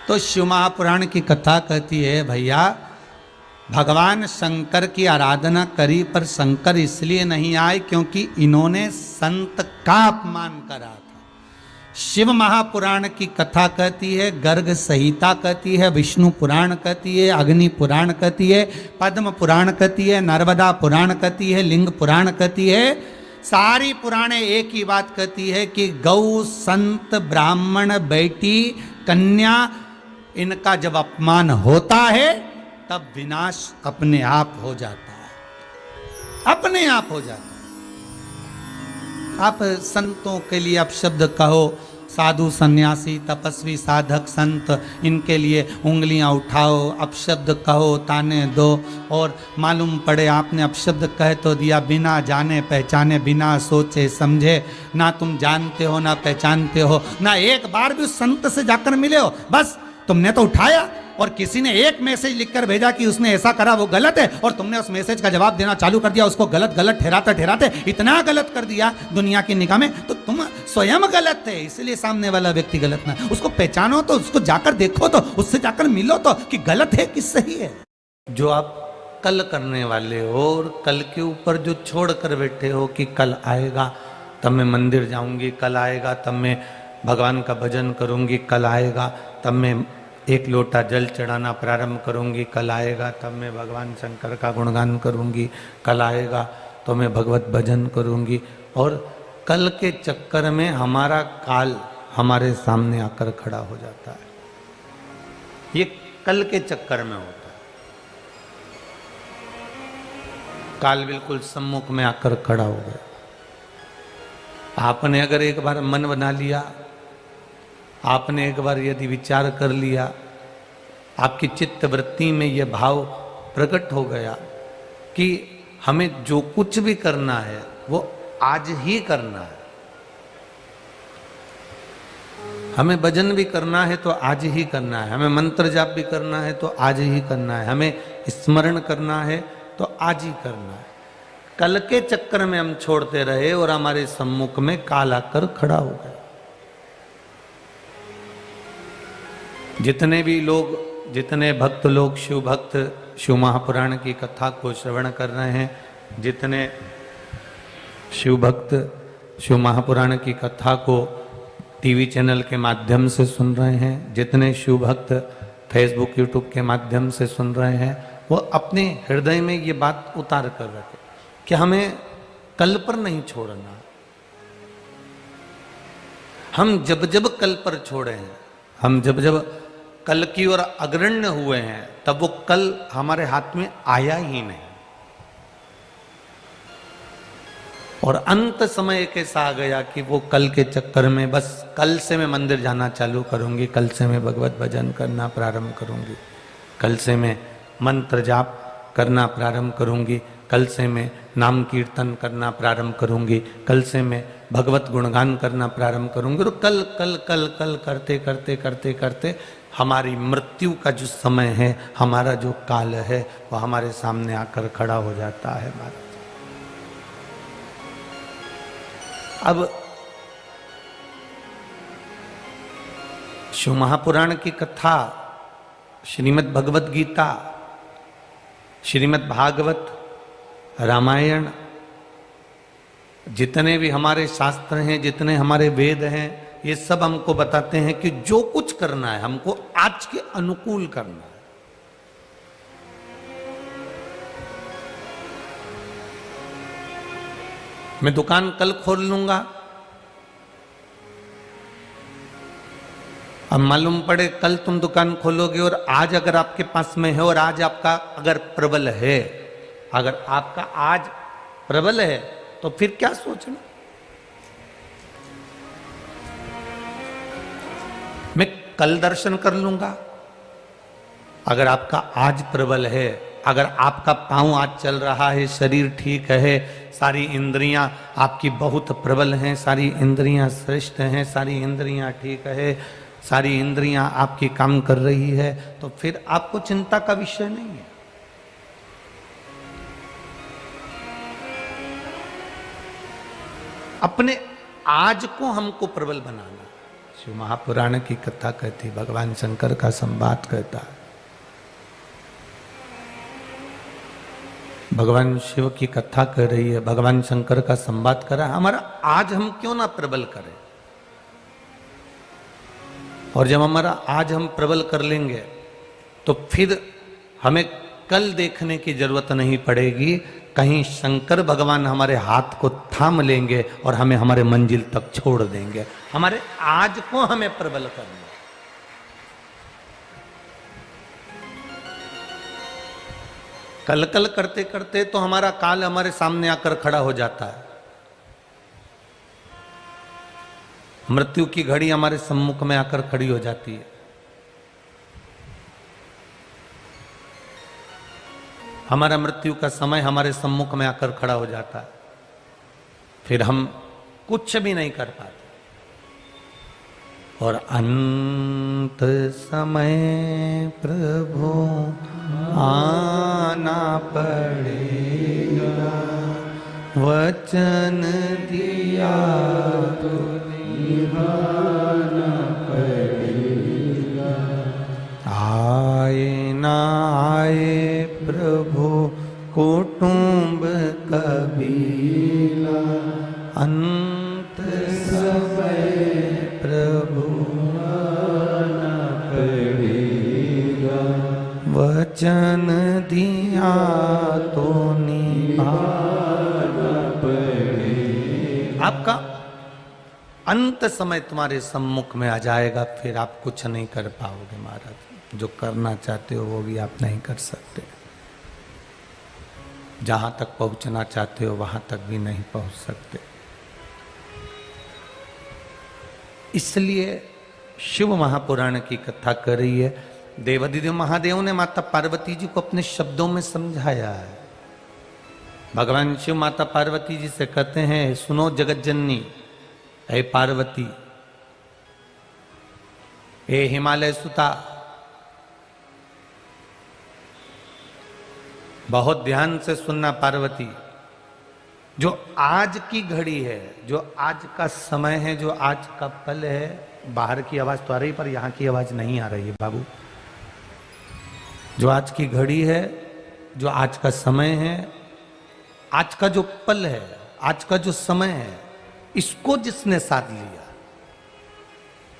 Speaker 1: तो शिव महापुराण की कथा कहती है, भैया भगवान शंकर की आराधना करी, पर शंकर इसलिए नहीं आए क्योंकि इन्होंने संत का अपमान करा था। शिव महापुराण की कथा कहती है, गर्ग संहिता कहती है, विष्णु पुराण कहती है, अग्नि पुराण कहती है, पद्म पुराण कहती है, नर्मदा पुराण कहती है, लिंग पुराण कहती है। सारी पुराणे एक ही बात कहती है कि गौ, संत, ब्राह्मण, बेटी, कन्या, इनका जब अपमान होता है तब विनाश अपने आप हो जाता है, अपने आप हो जाता है। आप संतों के लिए अपशब्द कहो, साधु, सन्यासी, तपस्वी, साधक, संत, इनके लिए उंगलियां उठाओ, अपशब्द कहो, ताने दो, और मालूम पड़े आपने अपशब्द कह तो दिया बिना जाने पहचाने, बिना सोचे समझे, ना तुम जानते हो ना पहचानते हो, ना एक बार भी उस संत से जाकर मिले हो, बस तुमने तो उठाया और किसी ने एक मैसेज लिखकर भेजा कि उसने ऐसा करा वो गलत है, और तुमने उस मैसेज का जवाब देना चालू कर दिया, उसको गलत गलत ठहराते ठहराते इतना गलत कर दिया दुनिया की निगाह में, तो तुम स्वयं गलत थे, इसलिए सामने वाला व्यक्ति गलत ना। उसको पहचानो तो, उसको जाकर देखो तो, उससे जाकर मिलो तो कि गलत है कि सही है। जो आप कल करने वाले हो और कल के ऊपर जो छोड़ कर बैठे हो कि कल आएगा तब मैं मंदिर जाऊंगी, कल आएगा तब मैं भगवान का भजन करूंगी, कल आएगा तब मैं एक लोटा जल चढ़ाना प्रारंभ करूंगी, कल आएगा तब मैं भगवान शंकर का गुणगान करूंगी, कल आएगा तो मैं भगवत भजन करूंगी, और कल के चक्कर में हमारा काल हमारे सामने आकर खड़ा हो जाता है। ये कल के चक्कर में होता है, काल बिल्कुल सम्मुख में आकर खड़ा हो गया। आपने अगर एक बार मन बना लिया, आपने एक बार यदि विचार कर लिया, आपकी चित्त वृत्ति में यह भाव प्रकट हो गया कि हमें जो कुछ भी करना है वो आज ही करना है, हमें भजन भी करना है तो आज ही करना है, हमें मंत्र जाप भी करना है तो आज ही करना है, हमें स्मरण करना है तो आज ही करना है। कल के चक्कर में हम छोड़ते रहे और हमारे सम्मुख में काल आकर खड़ा हो गया। जितने भी लोग, जितने भक्त लोग शिव भक्त शिव महापुराण की कथा को श्रवण कर रहे हैं, जितने शिव भक्त शिव महापुराण की कथा को टीवी चैनल के माध्यम से सुन रहे हैं, जितने शिव भक्त फेसबुक यूट्यूब के माध्यम से सुन रहे हैं, वो अपने हृदय में ये बात उतार कर रखे कि हमें कल पर नहीं छोड़ना। हम जब जब कल पर छोड़े हैं, हम जब जब कल की ओर अग्रण्य हुए हैं, तब वो कल हमारे हाथ में आया ही नहीं, और अंत समय एक ऐसा आ गया कि वो कल के चक्कर में बस कल से मैं मंदिर जाना चालू करूंगी, कल से मैं भगवत भजन करना प्रारंभ करूंगी, कल से मैं मंत्र जाप करना प्रारंभ करूंगी, कल से मैं नाम कीर्तन करना प्रारंभ करूंगी, कल से मैं भगवत गुणगान करना प्रारंभ करूंगी, और कल कल कल कल करते करते करते करते हमारी मृत्यु का जो समय है, हमारा जो काल है, वो हमारे सामने आकर खड़ा हो जाता है महाराज। अब शिव महापुराण की कथा, श्रीमद् भगवत गीता, श्रीमद् भागवत, रामायण, जितने भी हमारे शास्त्र हैं, जितने हमारे वेद हैं, ये सब हमको बताते हैं कि जो कुछ करना है हमको आज के अनुकूल करना है। मैं दुकान कल खोल लूंगा, अब मालूम पड़े कल तुम दुकान खोलोगे और आज अगर आपके पास में है और आज आपका अगर प्रबल है, अगर आपका आज प्रबल है तो फिर क्या सोचना। मैं कल दर्शन कर लूंगा, अगर आपका आज प्रबल है, अगर आपका पांव आज चल रहा है, शरीर ठीक है, सारी इंद्रियां आपकी बहुत प्रबल हैं, सारी इंद्रियां श्रेष्ठ हैं, सारी इंद्रियां ठीक है, सारी इंद्रियां आपकी काम कर रही है, तो फिर आपको चिंता का विषय नहीं है। अपने आज को हमको प्रबल बनाना। शिव महापुराण की कथा कहती, भगवान शंकर का संवाद कहता है, भगवान शिव की कथा कर रही है, भगवान शंकर का संवाद कर रहा है, हमारा आज हम क्यों ना प्रबल करें। और जब हमारा आज हम प्रबल कर लेंगे तो फिर हमें कल देखने की जरूरत नहीं पड़ेगी, कहीं शंकर भगवान हमारे हाथ को थाम लेंगे और हमें हमारे मंजिल तक छोड़ देंगे। हमारे आज को हमें प्रबल करना। कल कल करते करते तो हमारा काल हमारे सामने आकर खड़ा हो जाता है। मृत्यु की घड़ी हमारे सम्मुख में आकर खड़ी हो जाती है। हमारा मृत्यु का समय हमारे सम्मुख में आकर खड़ा हो जाता है, फिर हम कुछ भी नहीं कर पाते। और अंत समय प्रभु आना पड़ेगा, वचन दिया तो निभाना पड़ेगा। आए ना आए प्रभु कुटुंब कबीला, अंत समय प्रभु आना पड़ेगा, वचन दिया तो निभाना पड़ेगा। आपका अंत समय तुम्हारे सम्मुख में आ जाएगा, फिर आप कुछ नहीं कर पाओगे महाराज। जो करना चाहते हो वो भी आप नहीं कर सकते, जहां तक पहुंचना चाहते हो वहां तक भी नहीं पहुंच सकते। इसलिए शिव महापुराण की कथा कर रही है। देवादिदेव महादेव ने माता पार्वती जी को अपने शब्दों में समझाया है। भगवान शिव माता पार्वती जी से कहते हैं, सुनो जगत जननी, हे पार्वती, हे हिमालय सुता, बहुत ध्यान से सुनना पार्वती। जो आज की घड़ी है, जो आज का समय है, जो आज का पल है, बाहर की आवाज तो आ रही पर यहां की आवाज नहीं आ रही है बाबू। जो आज की घड़ी है, जो आज का समय है, आज का जो पल है, आज का जो समय है, इसको जिसने साध लिया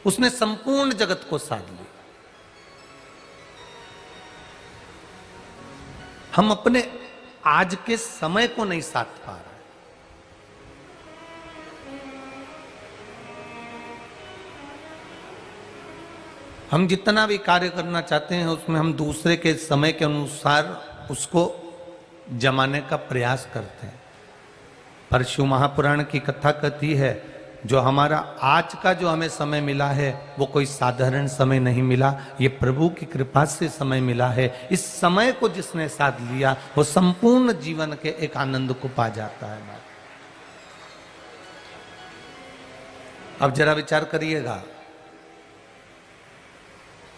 Speaker 1: उसने संपूर्ण जगत को साध लिया। हम अपने आज के समय को नहीं साध पा रहे। हम जितना भी कार्य करना चाहते हैं उसमें हम दूसरे के समय के अनुसार उसको जमाने का प्रयास करते हैं। पर शिव महापुराण की कथा कहती है, जो हमारा आज का जो हमें समय मिला है वो कोई साधारण समय नहीं मिला, ये प्रभु की कृपा से समय मिला है। इस समय को जिसने साध लिया वो संपूर्ण जीवन के एक आनंद को पा जाता है। अब जरा विचार करिएगा,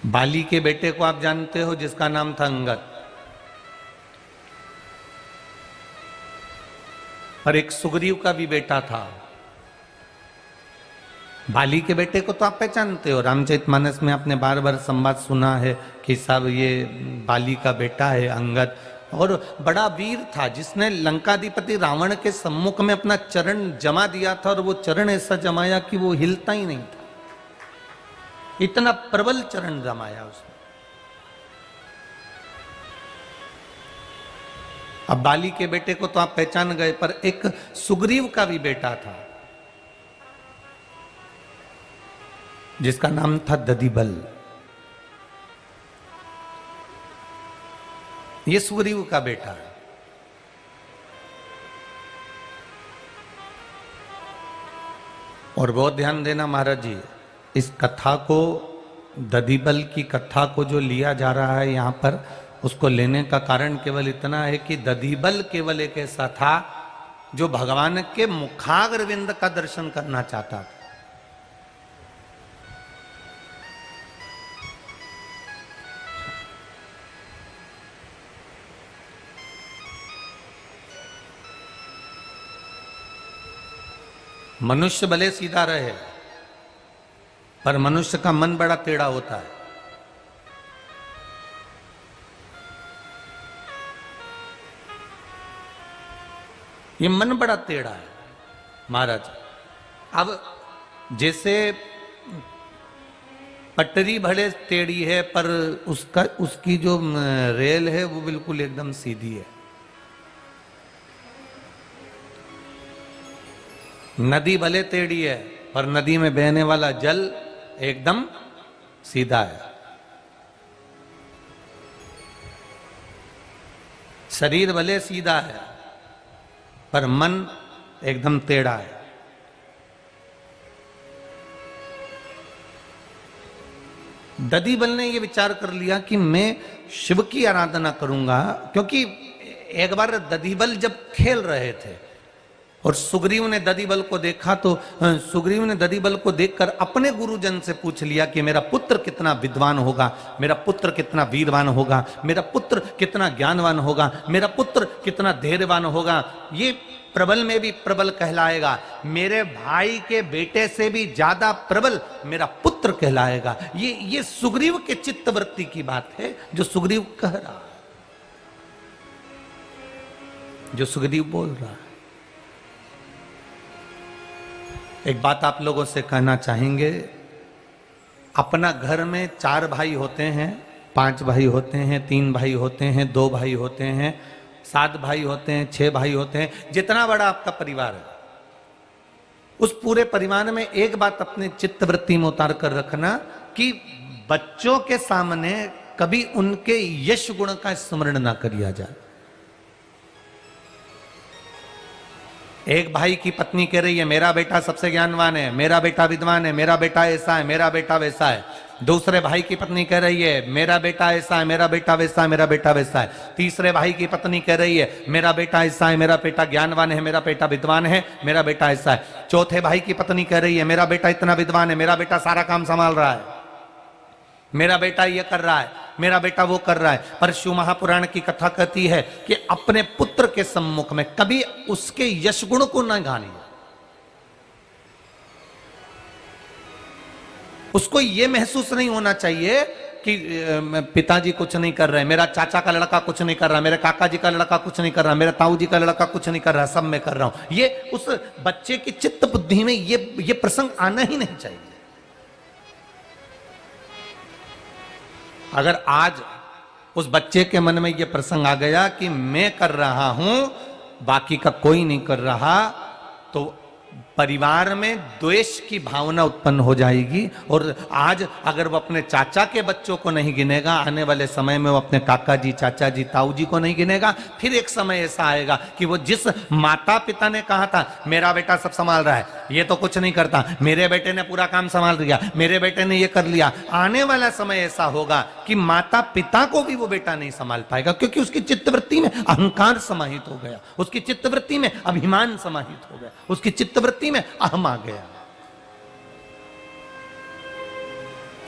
Speaker 1: बाली के बेटे को आप जानते हो जिसका नाम था अंगद, और एक सुग्रीव का भी बेटा था। बाली के बेटे को तो आप पहचानते हो, रामचरितमानस में आपने बार बार संवाद सुना है कि साहब ये बाली का बेटा है अंगद, और बड़ा वीर था जिसने लंकाधिपति रावण के सम्मुख में अपना चरण जमा दिया था, और वो चरण ऐसा जमाया कि वो हिलता ही नहीं था, इतना प्रबल चरण जमाया उसने। अब बाली के बेटे को तो आप पहचान गए, पर एक सुग्रीव का भी बेटा था जिसका नाम था दधिबल। ये सुग्रीव का बेटा है। और बहुत ध्यान देना महाराज जी, इस कथा को, दधिबल की कथा को जो लिया जा रहा है यहाँ पर, उसको लेने का कारण केवल इतना है कि दधिबल केवल एक ऐसा था जो भगवान के मुखाग्रविंद का दर्शन करना चाहता था। मनुष्य भले सीधा रहे, पर मनुष्य का मन बड़ा टेढ़ा होता है। ये मन बड़ा टेढ़ा है महाराज। अब जैसे पटरी भले टेढ़ी है पर उसकी जो रेल है वो बिल्कुल एकदम सीधी है। नदी भले टेढ़ी है पर नदी में बहने वाला जल एकदम सीधा है। शरीर भले सीधा है पर मन एकदम टेढ़ा है। ददीबल ने यह विचार कर लिया कि मैं शिव की आराधना करूंगा, क्योंकि एक बार ददीबल जब खेल रहे थे और सुग्रीव ने ददीबल को देखा तो सुग्रीव ने ददीबल को देखकर अपने गुरुजन से पूछ लिया कि मेरा पुत्र कितना विद्वान होगा, मेरा पुत्र कितना वीरवान होगा, मेरा पुत्र कितना ज्ञानवान होगा, मेरा पुत्र कितना धैर्यवान होगा, ये प्रबल में भी प्रबल कहलाएगा, मेरे भाई के बेटे से भी ज्यादा प्रबल मेरा पुत्र कहलाएगा। ये सुग्रीव के चित्तवृत्ति की बात है जो सुग्रीव कह रहा है, जो सुग्रीव बोल रहा है। एक बात आप लोगों से कहना चाहेंगे, अपना घर में 4 भाई होते हैं, 5 भाई होते हैं, 3 भाई होते हैं, 2 भाई होते हैं, 7 भाई होते हैं, 6 भाई होते हैं, जितना बड़ा आपका परिवार है, उस पूरे परिवार में एक बात अपने चित्तवृत्ति में उतार कर रखना कि बच्चों के सामने कभी उनके यश गुण का स्मरण ना किया जाए। एक भाई की पत्नी कह रही है मेरा बेटा सबसे ज्ञानवान है, मेरा बेटा विद्वान है, मेरा बेटा ऐसा है, मेरा बेटा वैसा है। दूसरे भाई की पत्नी कह रही है मेरा बेटा ऐसा है, मेरा बेटा वैसा है, मेरा बेटा वैसा है। तीसरे भाई की पत्नी कह रही है मेरा बेटा ऐसा है, मेरा बेटा ज्ञानवान है, मेरा बेटा विद्वान है, मेरा बेटा ऐसा है। चौथे भाई की पत्नी कह रही है मेरा बेटा इतना विद्वान है, मेरा बेटा सारा काम संभाल रहा है, मेरा बेटा ये कर रहा है, मेरा बेटा वो कर रहा है। पर शिव महापुराण की कथा कहती है कि अपने पुत्र के सम्मुख में कभी उसके यश गुण को न गानिए। उसको ये महसूस नहीं होना चाहिए कि पिताजी कुछ नहीं कर रहे, मेरा चाचा का लड़का कुछ नहीं कर रहा, मेरे काका जी का लड़का कुछ नहीं कर रहा, मेरे ताऊ जी का लड़का कुछ नहीं कर रहा, सब मैं कर रहा हूं। ये उस बच्चे की चित्त बुद्धि में ये प्रसंग आना ही नहीं चाहिए। अगर आज उस बच्चे के मन में यह प्रसंग आ गया कि मैं कर रहा हूं, बाकी का कोई नहीं कर रहा, तो परिवार में द्वेष की भावना उत्पन्न हो जाएगी। और आज अगर वो अपने चाचा के बच्चों को नहीं गिनेगा, आने वाले समय में वो अपने काका जी, चाचा जी, ताऊ जी को नहीं गिनेगा। फिर एक समय ऐसा आएगा कि वो जिस माता पिता ने कहा था मेरा बेटा सब संभाल रहा है, ये तो कुछ नहीं करता, मेरे बेटे ने पूरा काम संभाल लिया, मेरे बेटे ने ये कर लिया, आने वाला समय ऐसा होगा कि माता पिता को भी वो बेटा नहीं संभाल पाएगा, क्योंकि उसकी चित्तवृत्ति में अहंकार समाहित हो गया, उसकी चित्तवृत्ति में अभिमान समाहित हो गया, उसकी चित्तवृत्ति में अहम आ गया।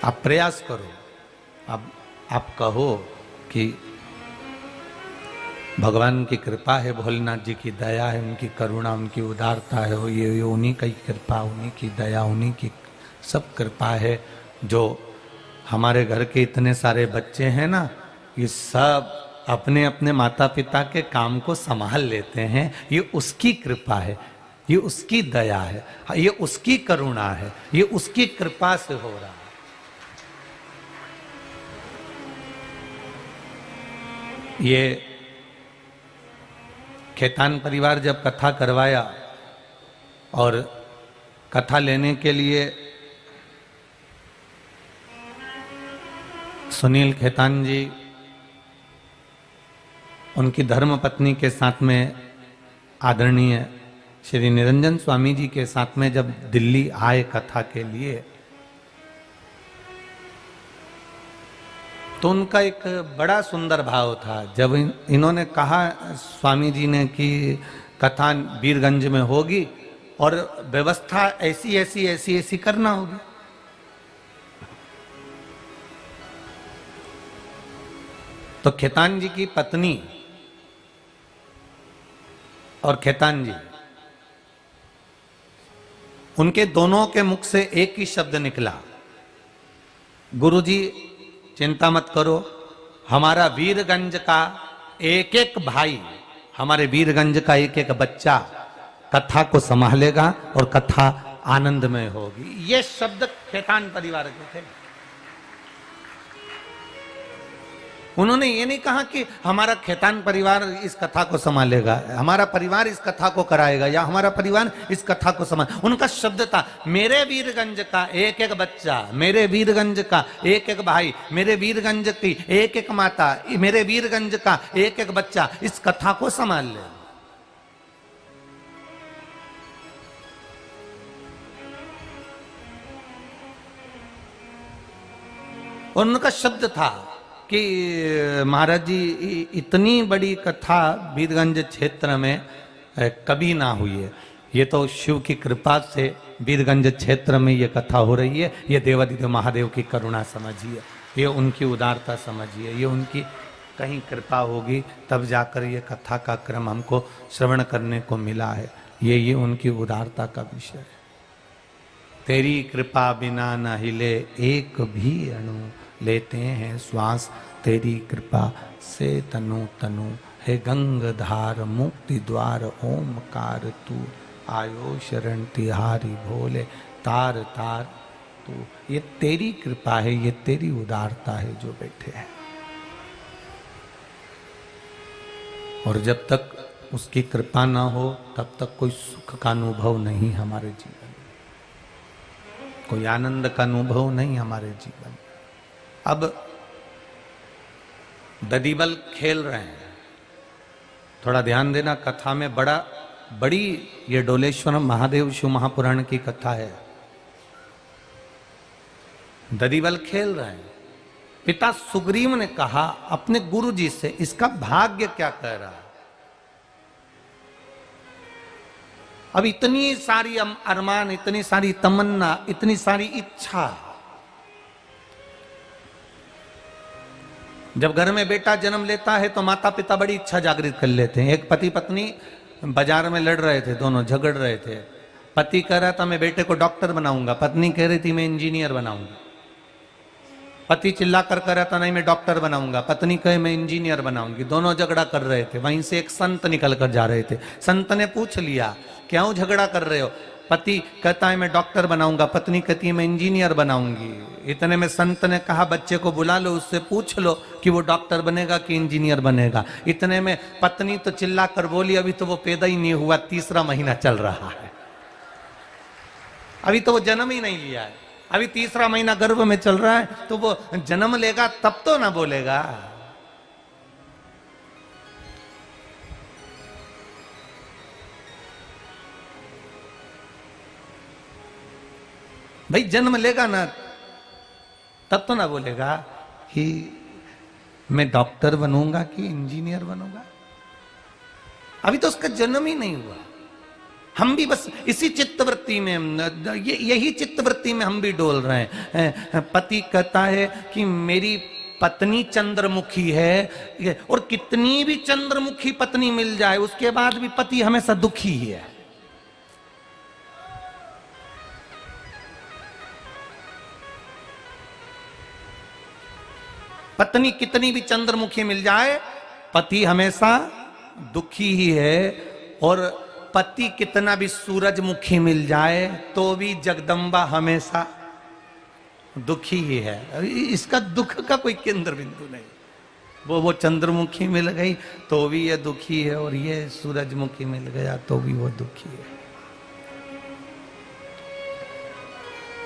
Speaker 1: आप प्रयास करो, आप कहो कि भगवान की कृपा है, भोलेनाथ जी की दया है, उनकी करुणा, उनकी उदारता है, ये उन्हीं की कृपा, उन्हीं की दया, उन्हीं की सब कृपा है जो हमारे घर के इतने सारे बच्चे हैं ना, ये सब अपने अपने माता पिता के काम को संभाल लेते हैं। ये उसकी कृपा है, ये उसकी दया है, ये उसकी करुणा है, ये उसकी कृपा से हो रहा है। ये खेतान परिवार जब कथा करवाया और कथा लेने के लिए सुनील खेतान जी उनकी धर्मपत्नी के साथ में आदरणीय श्री निरंजन स्वामी जी के साथ में जब दिल्ली आए कथा के लिए, तो उनका एक बड़ा सुंदर भाव था। जब इन्होंने कहा स्वामी जी ने कि कथा वीरगंज में होगी और व्यवस्था ऐसी ऐसी ऐसी ऐसी करना होगी, तो खेतान जी की पत्नी और खेतान जी, उनके दोनों के मुख से एक ही शब्द निकला, गुरुजी चिंता मत करो, हमारा वीरगंज का एक एक भाई, हमारे वीरगंज का एक एक बच्चा कथा को संभालेगा और कथा आनंदमय होगी। ये शब्द खेतान परिवार के थे। उन्होंने ये नहीं कहा कि हमारा खेतान परिवार इस कथा को संभालेगा, हमारा परिवार इस कथा को कराएगा, या हमारा परिवार इस कथा को संभाल। उनका शब्द था मेरे वीरगंज का एक एक बच्चा, मेरे वीरगंज का एक एक भाई, मेरे वीरगंज की एक एक माता, मेरे वीरगंज का एक एक बच्चा इस कथा को संभाल ले। और उनका शब्द था कि महाराज जी इतनी बड़ी कथा वीरगंज क्षेत्र में कभी ना हुई है, ये तो शिव की कृपा से वीरगंज क्षेत्र में ये कथा हो रही है। ये देवादिदेव महादेव की करुणा समझिए, ये उनकी उदारता समझिए, ये उनकी कहीं कृपा होगी तब जाकर ये कथा का क्रम हमको श्रवण करने को मिला है। ये उनकी उदारता का विषय है। तेरी कृपा बिना न हिले एक भी अणु, लेते हैं श्वास तेरी कृपा से तनु तनु। हे गंगधार मुक्ति द्वार ओमकार तू, आयो शरण तिहारी भोले तार तार तू। ये तेरी कृपा है, ये तेरी उदारता है जो बैठे हैं। और जब तक उसकी कृपा ना हो तब तक कोई सुख का अनुभव नहीं हमारे जीवन में, कोई आनंद का अनुभव नहीं हमारे जीवन में। अब ददीबल खेल रहे हैं, थोड़ा ध्यान देना। कथा में बड़ी ये डोलेश्वर महादेव शिव महापुराण की कथा है। ददीबल खेल रहे हैं। पिता सुग्रीव ने कहा अपने गुरु जी से, इसका भाग्य क्या कह रहा है। अब इतनी सारी अरमान, इतनी सारी तमन्ना, इतनी सारी इच्छा। जब घर में बेटा जन्म लेता है तो माता पिता बड़ी इच्छा जागृत कर लेते हैं। एक पति पत्नी बाजार में लड़ रहे थे, दोनों झगड़ रहे थे। पति कह रहा था मैं बेटे को डॉक्टर बनाऊंगा, पत्नी कह रही थी मैं इंजीनियर बनाऊंगा। पति चिल्ला कर कह रहा था नहीं मैं डॉक्टर बनाऊंगा, पत्नी कहे मैं इंजीनियर बनाऊंगी। दोनों झगड़ा कर रहे थे। वहीं से एक संत निकल कर जा रहे थे। संत ने पूछ लिया क्यों झगड़ा कर रहे हो। पति कहता है मैं डॉक्टर बनाऊंगा, पत्नी कहती है मैं इंजीनियर बनाऊंगी। इतने में संत ने कहा बच्चे को बुला लो, उससे पूछ लो कि वो डॉक्टर बनेगा कि इंजीनियर बनेगा। इतने में पत्नी तो चिल्ला कर बोली अभी तो वो पैदा ही नहीं हुआ, तीसरा महीना चल रहा है, अभी तो वो जन्म ही नहीं लिया है, अभी तीसरा महीना गर्भ में चल रहा है, तो वो जन्म लेगा तब तो ना बोलेगा। भाई जन्म लेगा ना तब तो ना बोलेगा कि मैं डॉक्टर बनूंगा कि इंजीनियर बनूंगा। अभी तो उसका जन्म ही नहीं हुआ। हम भी बस इसी चित्तवृत्ति में, यही चित्तवृत्ति में हम भी डोल रहे हैं। पति कहता है कि मेरी पत्नी चंद्रमुखी है, और कितनी भी चंद्रमुखी पत्नी मिल जाए उसके बाद भी पति हमेशा दुखी ही है। पत्नी कितनी भी चंद्रमुखी मिल जाए पति हमेशा दुखी ही है, और पति कितना भी सूरजमुखी मिल जाए तो भी जगदम्बा हमेशा दुखी ही है। इसका दुख का कोई केंद्र बिंदु नहीं। वो चंद्रमुखी मिल गई तो भी ये दुखी है, और ये सूरजमुखी मिल गया तो भी वो दुखी है।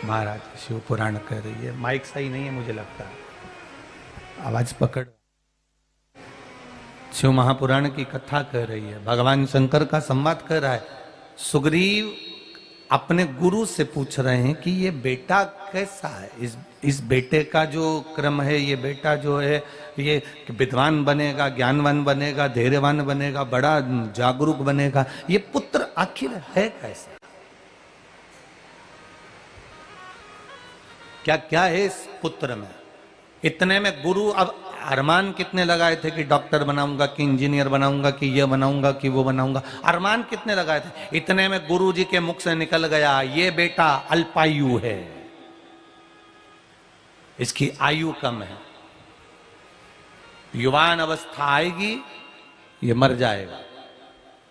Speaker 1: महाराज शिव पुराण कह रही है, माइक सही नहीं है मुझे लगता है, आवाज पकड़। शिव महापुराण की कथा कह रही है, भगवान शंकर का संवाद कर रहा है। सुग्रीव अपने गुरु से पूछ रहे हैं कि ये बेटा कैसा है, इस बेटे का जो क्रम है, ये बेटा जो है ये विद्वान बनेगा, ज्ञानवान बनेगा, धैर्यवान बनेगा, बड़ा जागरूक बनेगा, ये पुत्र आखिर है कैसा, क्या क्या है इस पुत्र में। इतने में गुरु अब अरमान कितने लगाए थे कि डॉक्टर बनाऊंगा कि इंजीनियर बनाऊंगा कि ये बनाऊंगा कि वो बनाऊंगा, अरमान कितने लगाए थे। इतने में गुरु जी के मुख से निकल गया ये बेटा अल्पायु है, इसकी आयु कम है, युवान अवस्था आएगी ये मर जाएगा,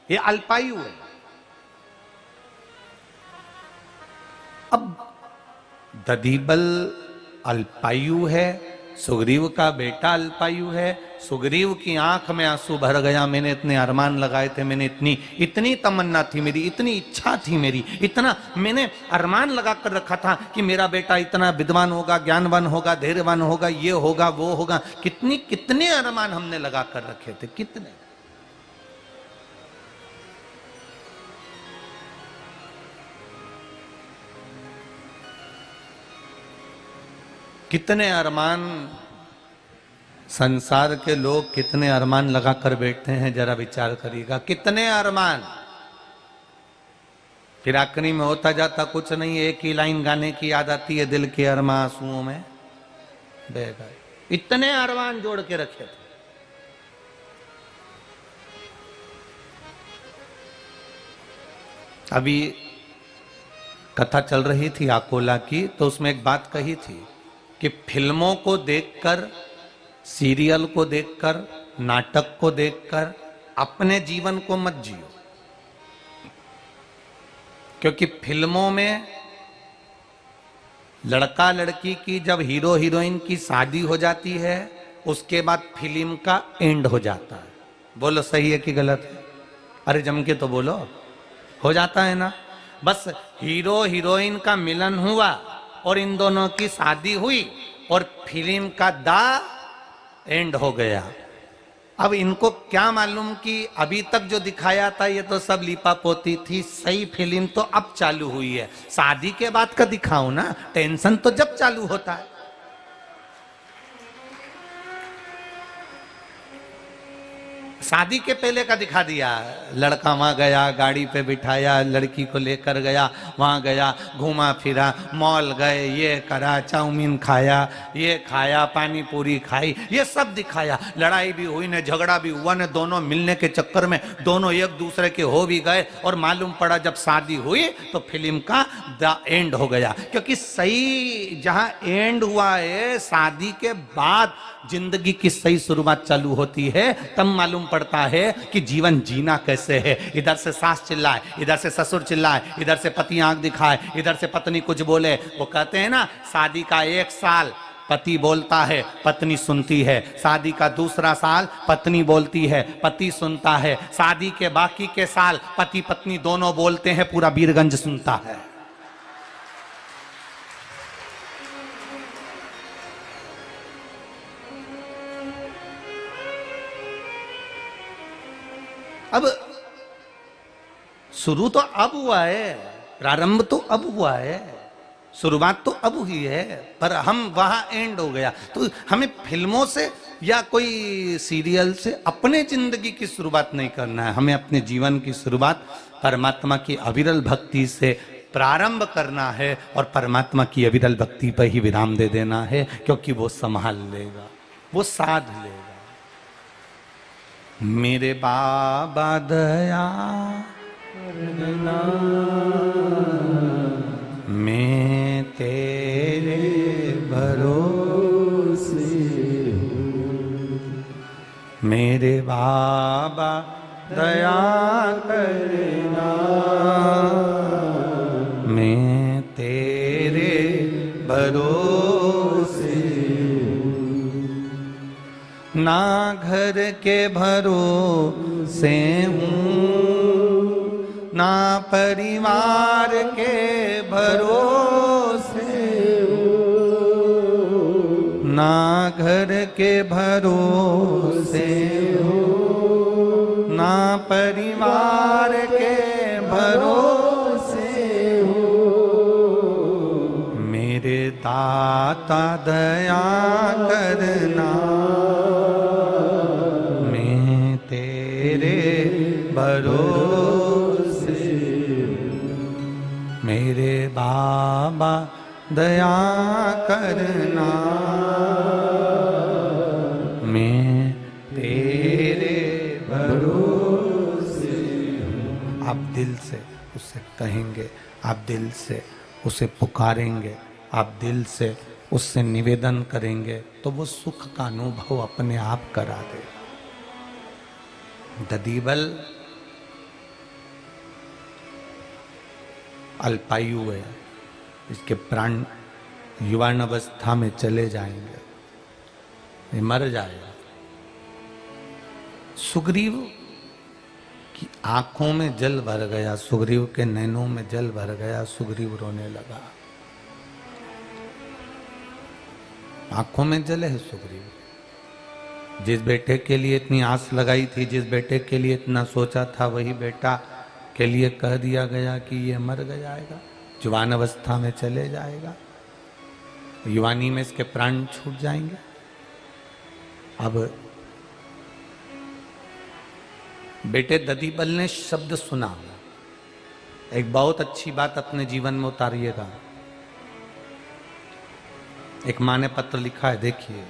Speaker 1: ये अल्पायु है। अब ददीबल अल्पायु है, सुग्रीव का बेटा अल्पायु है। सुग्रीव की आंख में आंसू भर गया, मैंने इतने अरमान लगाए थे, मैंने इतनी तमन्ना थी मेरी, इतनी इच्छा थी मेरी, इतना मैंने अरमान लगा कर रखा था कि मेरा बेटा इतना विद्वान होगा, ज्ञानवान होगा, धैर्यवान होगा, ये होगा वो होगा। कितने अरमान हमने लगा कर रखे थे, कितने। कितने अरमान संसार के लोग कितने अरमान लगा कर बैठते हैं, जरा विचार करिएगा, कितने अरमान। फिर आखिरी में होता जाता कुछ नहीं, एक ही लाइन गाने की याद आती है, दिल के अरमा आंसुओं में बह गए। इतने अरमान जोड़ के रखे थे। अभी कथा चल रही थी अकोला की, तो उसमें एक बात कही थी कि फिल्मों को देखकर, सीरियल को देखकर, नाटक को देखकर अपने जीवन को मत जियो। क्योंकि फिल्मों में लड़का लड़की की जब हीरो हीरोइन की शादी हो जाती है, उसके बाद फिल्म का एंड हो जाता है। बोलो सही है कि गलत है? अरे जम के तो बोलो, हो जाता है ना। बस हीरो हीरोइन का मिलन हुआ और इन दोनों की शादी हुई और फिल्म का दा एंड हो गया। अब इनको क्या मालूम कि अभी तक जो दिखाया था ये तो सब लीपा पोती थी, सही फिल्म तो अब चालू हुई है। शादी के बाद का दिखाओ ना, टेंशन तो जब चालू होता है। शादी के पहले का दिखा दिया, लड़का वहां गया, गाड़ी पे बिठाया, लड़की को लेकर गया, वहां गया, घूमा फिरा, मॉल गए, ये करा, चाउमीन खाया, ये खाया, पानी पूरी खाई, ये सब दिखाया। लड़ाई भी हुई ने, झगड़ा भी हुआ ने, दोनों मिलने के चक्कर में दोनों एक दूसरे के हो भी गए और मालूम पड़ा जब शादी हुई तो फिल्म का द एंड हो गया। क्योंकि सही जहां एंड हुआ है, शादी के बाद जिंदगी की सही शुरुआत चालू होती है, तब मालूम पड़ता है कि जीवन जीना कैसे है। इधर से सास चिल्लाए, इधर से ससुर चिल्लाए, इधर से पति आंख दिखाए, इधर से पत्नी कुछ बोले। वो कहते हैं ना, शादी का 1 साल पति बोलता है, पत्नी सुनती है। शादी का दूसरा साल पत्नी बोलती है, पति सुनता है। शादी के बाकी के साल पति पत्नी दोनों बोलते हैं, पूरा वीरगंज सुनता है। अब शुरू तो अब हुआ है, प्रारंभ तो अब हुआ है, शुरुआत तो अब हुई है, पर हम वहां एंड हो गया। तो हमें फिल्मों से या कोई सीरियल से अपने जिंदगी की शुरुआत नहीं करना है। हमें अपने जीवन की शुरुआत परमात्मा की अविरल भक्ति से प्रारंभ करना है और परमात्मा की अविरल भक्ति पर ही विराम दे देना है, क्योंकि वो संभाल लेगा, वो साध लेगा। मेरे बाबा दया करना, मैं तेरे भरोसे हूँ। मेरे बाबा दया करना, मैं तेरे भरोसे हूँ। ना घर के भरोसे हूँ, ना परिवार के भरोसे हूँ। ना घर के भरोसे हूँ, ना परिवार के भरोसे हूँ। मेरे दाता दया करना, मैं तेरे भरोसे। मेरे बाबा दया करना, मैं तेरे भरोसे। आप दिल से उससे कहेंगे, आप दिल से उसे पुकारेंगे, आप दिल से उससे निवेदन करेंगे, तो वो सुख का अनुभव अपने आप करा देगा। ददीबल अल्पायु है, इसके प्राण युवान अवस्था में चले जाएंगे। ये मर जाएगा। सुग्रीव की आंखों में जल भर गया, सुग्रीव के नैनों में जल भर गया, सुग्रीव रोने लगा। आंखों में जल है सुग्रीव। जिस बेटे के लिए इतनी आस लगाई थी, जिस बेटे के लिए इतना सोचा था, वही बेटा के लिए कह दिया गया कि ये मर जाएगा, जवान अवस्था में चले जाएगा, युवानी में इसके प्राण छूट जाएंगे। अब बेटे ददीबल ने शब्द सुना, एक बहुत अच्छी बात अपने जीवन में उतारिएगा। एक माँ ने पत्र लिखा है, देखिए।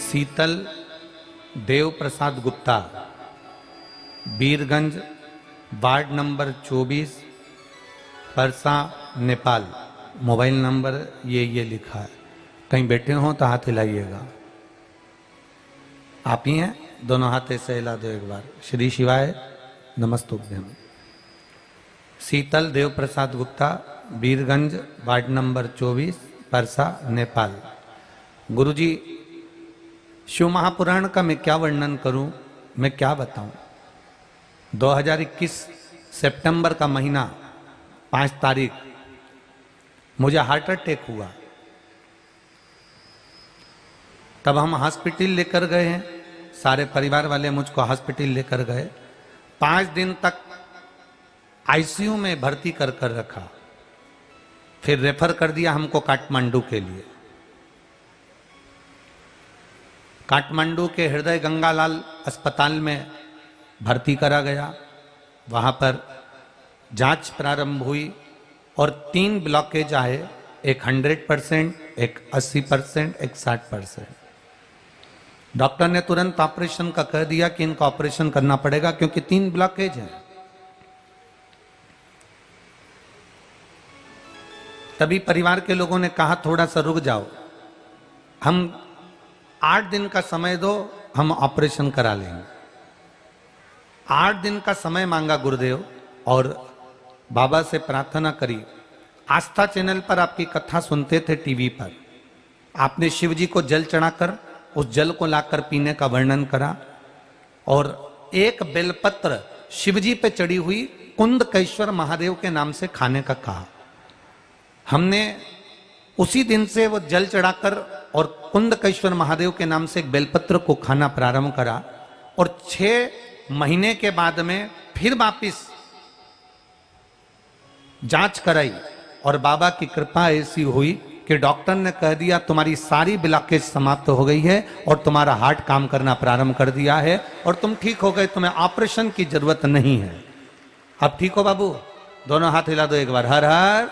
Speaker 1: Sheetal Dev Prasad Gupta, Birganj, ward number 24, Parsa, Nepal. Mobile number ये लिखा है। कहीं बैठे हो तो हाथ हिलाइएगा। आप ही हैं? दोनों हाथ ऐसे हिला दो एक बार। श्री शिवाय नमस्तुभ्यम। शीतल देव प्रसाद गुप्ता, बीरगंज, वार्ड नंबर 24, परसा, नेपाल। गुरुजी, शिव महापुराण का मैं क्या वर्णन करूं, मैं क्या बताऊं। 2021 सितंबर का महीना 5 तारीख मुझे हार्ट अटैक हुआ। तब हम हॉस्पिटल लेकर गए हैं, सारे परिवार वाले मुझको हॉस्पिटल लेकर गए। 5 दिन तक आईसीयू में भर्ती कर रखा, फिर रेफर कर दिया हमको काठमांडू के लिए। काठमांडू के हृदय गंगालाल अस्पताल में भर्ती करा गया। वहाँ पर जांच प्रारंभ हुई और 3 ब्लॉकेज आए, एक 100%, एक 80%, एक 60%। डॉक्टर ने तुरंत ऑपरेशन का कह दिया कि इनका ऑपरेशन करना पड़ेगा क्योंकि 3 ब्लॉकेज हैं। तभी परिवार के लोगों ने कहा थोड़ा सा रुक जाओ, हम 8 दिन का समय दो, हम ऑपरेशन करा लेंगे। 8 दिन का समय मांगा गुरुदेव और बाबा से प्रार्थना करी। आस्था चैनल पर आपकी कथा सुनते थे टीवी पर। आपने शिव जी को जल चढ़ाकर उस जल को लाकर पीने का वर्णन करा और एक बेलपत्र शिवजी पे चढ़ी हुई कुंदकेश्वर महादेव के नाम से खाने का कहा। हमने उसी दिन से वो जल चढ़ाकर और कुंदकेश्वर महादेव के नाम से एक बेलपत्र को खाना प्रारंभ करा और 6 महीने के बाद में फिर वापिस जांच कराई और बाबा की कृपा ऐसी हुई कि डॉक्टर ने कह दिया तुम्हारी सारी ब्लॉकेज समाप्त हो गई है और तुम्हारा हार्ट काम करना प्रारंभ कर दिया है और तुम ठीक हो गए, तुम्हें ऑपरेशन की जरूरत नहीं है। अब ठीक हो बाबू? दोनों हाथ हिला दो एक बार। हर हर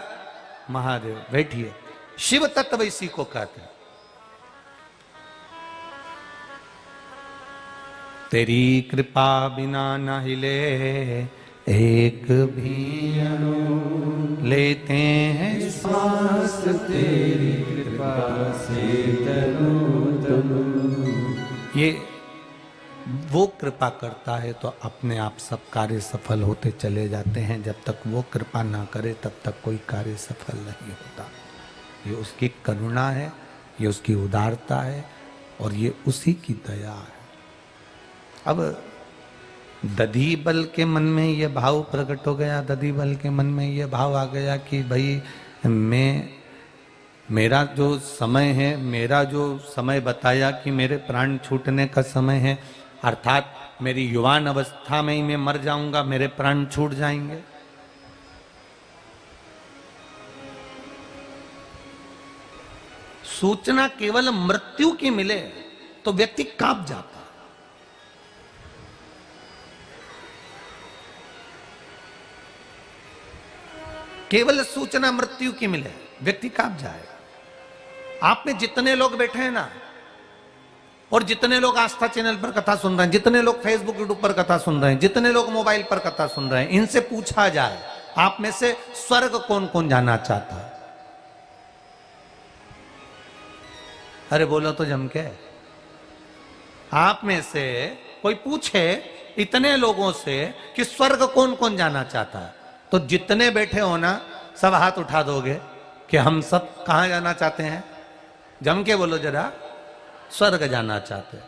Speaker 1: महादेव। बैठिए। शिव तत्व इसी को कहते हैं। तेरी कृपा बिना न हिले एक भी अणु, लेते हैं सांस तेरी कृपा से तनु तनु। ये वो कृपा करता है तो अपने आप सब कार्य सफल होते चले जाते हैं। जब तक वो कृपा ना करे तब तक कोई कार्य सफल नहीं होता। ये उसकी करुणा है, ये उसकी उदारता है और ये उसी की दया है। अब ददीबल के मन में ये भाव प्रकट हो गया, ददीबल के मन में ये भाव आ गया कि भाई मेरा जो समय है, मेरा जो समय बताया कि मेरे प्राण छूटने का समय है, अर्थात मेरी युवान अवस्था में ही मैं मर जाऊंगा, मेरे प्राण छूट जाएंगे। सूचना केवल मृत्यु की मिले तो व्यक्ति कांप जाता। केवल सूचना मृत्यु की मिले व्यक्ति कांप जाएगा। आप में जितने लोग बैठे हैं ना, और जितने लोग आस्था चैनल पर कथा सुन रहे हैं, जितने लोग फेसबुक यूट्यूब पर कथा सुन रहे हैं, जितने लोग मोबाइल पर कथा सुन रहे हैं, इनसे पूछा जाए आप में से स्वर्ग कौन कौन जाना चाहता है? अरे बोलो तो जम के। आप में से कोई पूछे इतने लोगों से कि स्वर्ग कौन कौन जाना चाहता है, तो जितने बैठे हो ना सब हाथ उठा दोगे कि हम सब कहां जाना चाहते हैं? जम के बोलो जरा, स्वर्ग जाना चाहते हैं।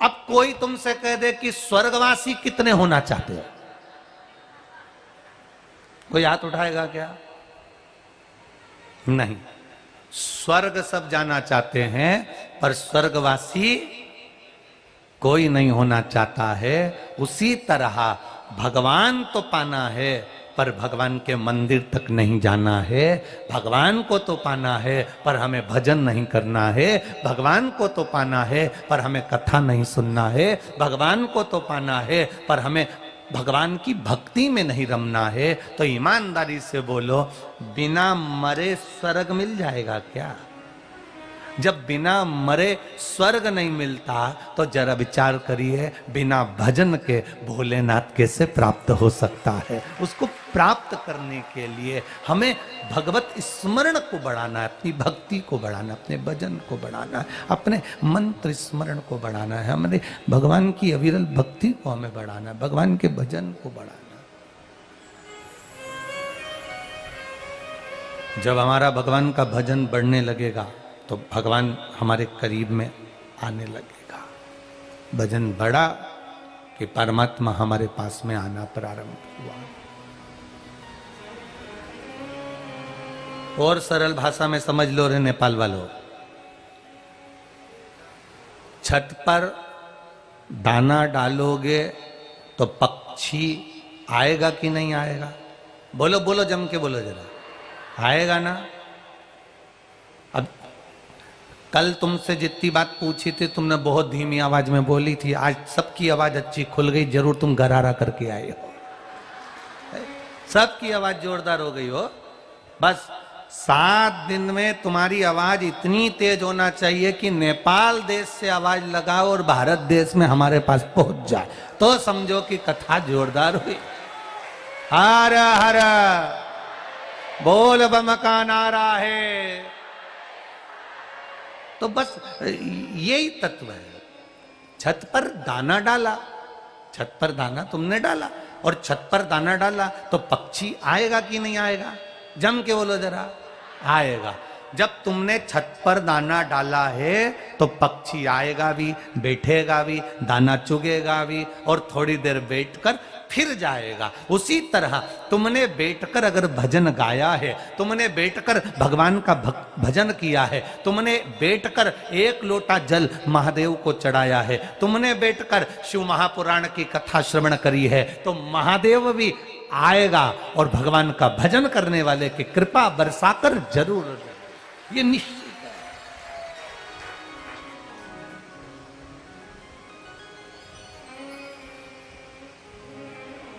Speaker 1: अब कोई तुमसे कह दे कि स्वर्गवासी कितने होना चाहते हो, कोई हाथ उठाएगा क्या? नहीं। स्वर्ग सब जाना चाहते हैं पर स्वर्गवासी कोई नहीं होना चाहता है। उसी तरह भगवान तो पाना है पर भगवान के मंदिर तक नहीं जाना है। भगवान को तो पाना है पर हमें भजन नहीं करना है। भगवान को तो पाना है पर हमें कथा नहीं सुनना है। भगवान को तो पाना है पर हमें भगवान की भक्ति में नहीं रमना है। तो ईमानदारी से बोलो, बिना मरे स्वर्ग मिल जाएगा क्या? जब बिना मरे स्वर्ग नहीं मिलता तो जरा विचार करिए, बिना भजन के भोलेनाथ कैसे प्राप्त हो सकता है? उसको प्राप्त करने के लिए हमें भगवत स्मरण को बढ़ाना है, अपनी भक्ति को बढ़ाना, अपने भजन को बढ़ाना है, अपने मंत्र स्मरण को बढ़ाना है, हमारे भगवान की अविरल भक्ति को हमें बढ़ाना है, भगवान के भजन को बढ़ाना है। जब हमारा भगवान का भजन बढ़ने लगेगा तो भगवान हमारे करीब में आने लगेगा। भजन बढ़ा कि परमात्मा हमारे पास में आना प्रारंभ हुआ। और सरल भाषा में समझ लो रे नेपाल वालों, छत पर दाना डालोगे तो पक्षी आएगा कि नहीं आएगा? बोलो बोलो, जम के बोलो जरा, आएगा ना? अब कल तुमसे जितनी बात पूछी थी तुमने बहुत धीमी आवाज में बोली थी, आज सबकी आवाज अच्छी खुल गई, जरूर तुम गरारा करके आए हो, सबकी आवाज जोरदार हो गई हो। बस 7 दिन में तुम्हारी आवाज इतनी तेज होना चाहिए कि नेपाल देश से आवाज लगाओ और भारत देश में हमारे पास पहुंच जाए, तो समझो कि कथा जोरदार हुई। हर हर बोल बम का नारा है। तो बस यही तत्व है। छत पर दाना डाला, छत पर दाना तुमने डाला और छत पर दाना डाला तो पक्षी आएगा कि नहीं आएगा? जम के बोलो जरा, आएगा। जब तुमने छत पर दाना डाला है तो पक्षी आएगा भी, बैठेगा भी, दाना चुगेगा भी और थोड़ी देर बैठकर फिर जाएगा। उसी तरह तुमने बैठकर अगर भजन गाया है, तुमने बैठकर भगवान का भजन किया है, तुमने बैठकर 1 लोटा जल महादेव को चढ़ाया है, तुमने बैठकर शिव महापुराण की कथा श्रवण करी है, तो महादेव भी आएगा और भगवान का भजन करने वाले की कृपा बरसाकर जरूर, ये निश्चित है।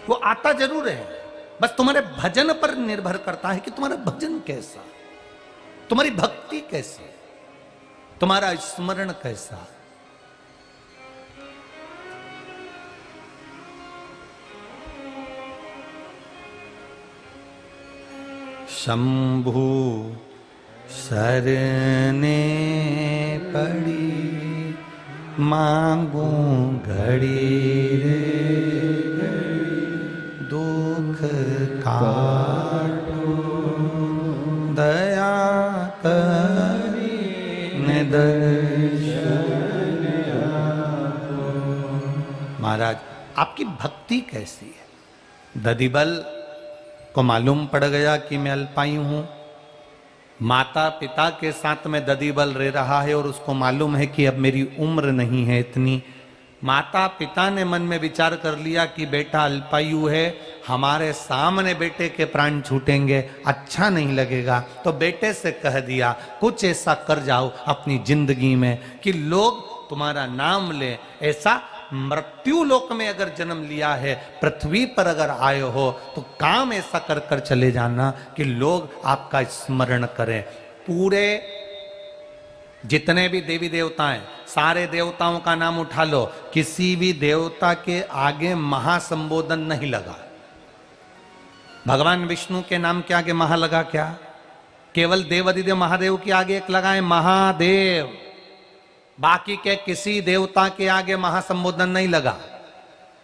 Speaker 1: वो आता जरूर है, बस तुम्हारे भजन पर निर्भर करता है कि तुम्हारा भजन कैसा, तुम्हारी भक्ति कैसी, तुम्हारा स्मरण कैसा। शंभु शरणे पड़ी मांगू घड़ी रे, दुख काटो दया करी दर्शन आपो। महाराज आपकी भक्ति कैसी है? ददीबल को मालूम पड़ गया कि मैं अल्पायु हूं, माता पिता के साथ में ददीबल रह रहा है और उसको मालूम है कि अब मेरी उम्र नहीं है इतनी। माता पिता ने मन में विचार कर लिया कि बेटा अल्पायु है, हमारे सामने बेटे के प्राण छूटेंगे, अच्छा नहीं लगेगा, तो बेटे से कह दिया कुछ ऐसा कर जाओ अपनी जिंदगी में कि लोग तुम्हारा नाम ले। ऐसा मृत्यु लोक में अगर जन्म लिया है, पृथ्वी पर अगर आए हो तो काम ऐसा कर कर चले जाना कि लोग आपका स्मरण करें। पूरे जितने भी देवी देवता हैं सारे देवताओं का नाम उठा लो, किसी भी देवता के आगे महासंबोधन नहीं लगा। भगवान विष्णु के नाम के आगे महा लगा क्या? केवल देवाधिदेव महादेव के आगे एक लगा है महादेव, बाकी के किसी देवता के आगे महासंबोधन नहीं लगा।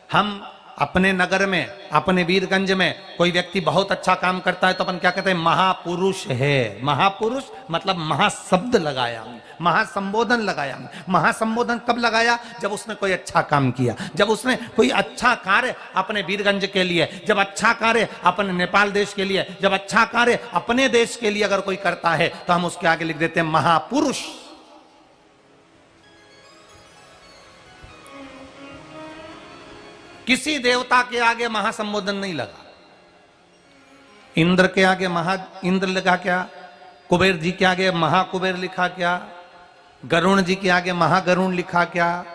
Speaker 1: हम अपने नगर में, अपने वीरगंज में कोई व्यक्ति बहुत अच्छा काम करता है तो अपन क्या कहते हैं? महापुरुष है। महापुरुष मतलब महाशब्द लगाया, महासंबोधन लगाया। महासंबोधन कब लगाया? जब उसने कोई अच्छा काम किया, जब उसने कोई अच्छा कार्य अपने वीरगंज के लिए, जब अच्छा कार्य अपने नेपाल देश के लिए, जब अच्छा कार्य अपने देश के लिए अगर कोई करता है तो हम उसके आगे लिख देते हैं महापुरुष। किसी देवता के आगे महासंबोधन नहीं लगा। इंद्र के आगे महा इंद्र लिखा क्या? कुबेर जी के आगे महाकुबेर लिखा क्या? गरुण जी के आगे महागरुण लिखा क्या?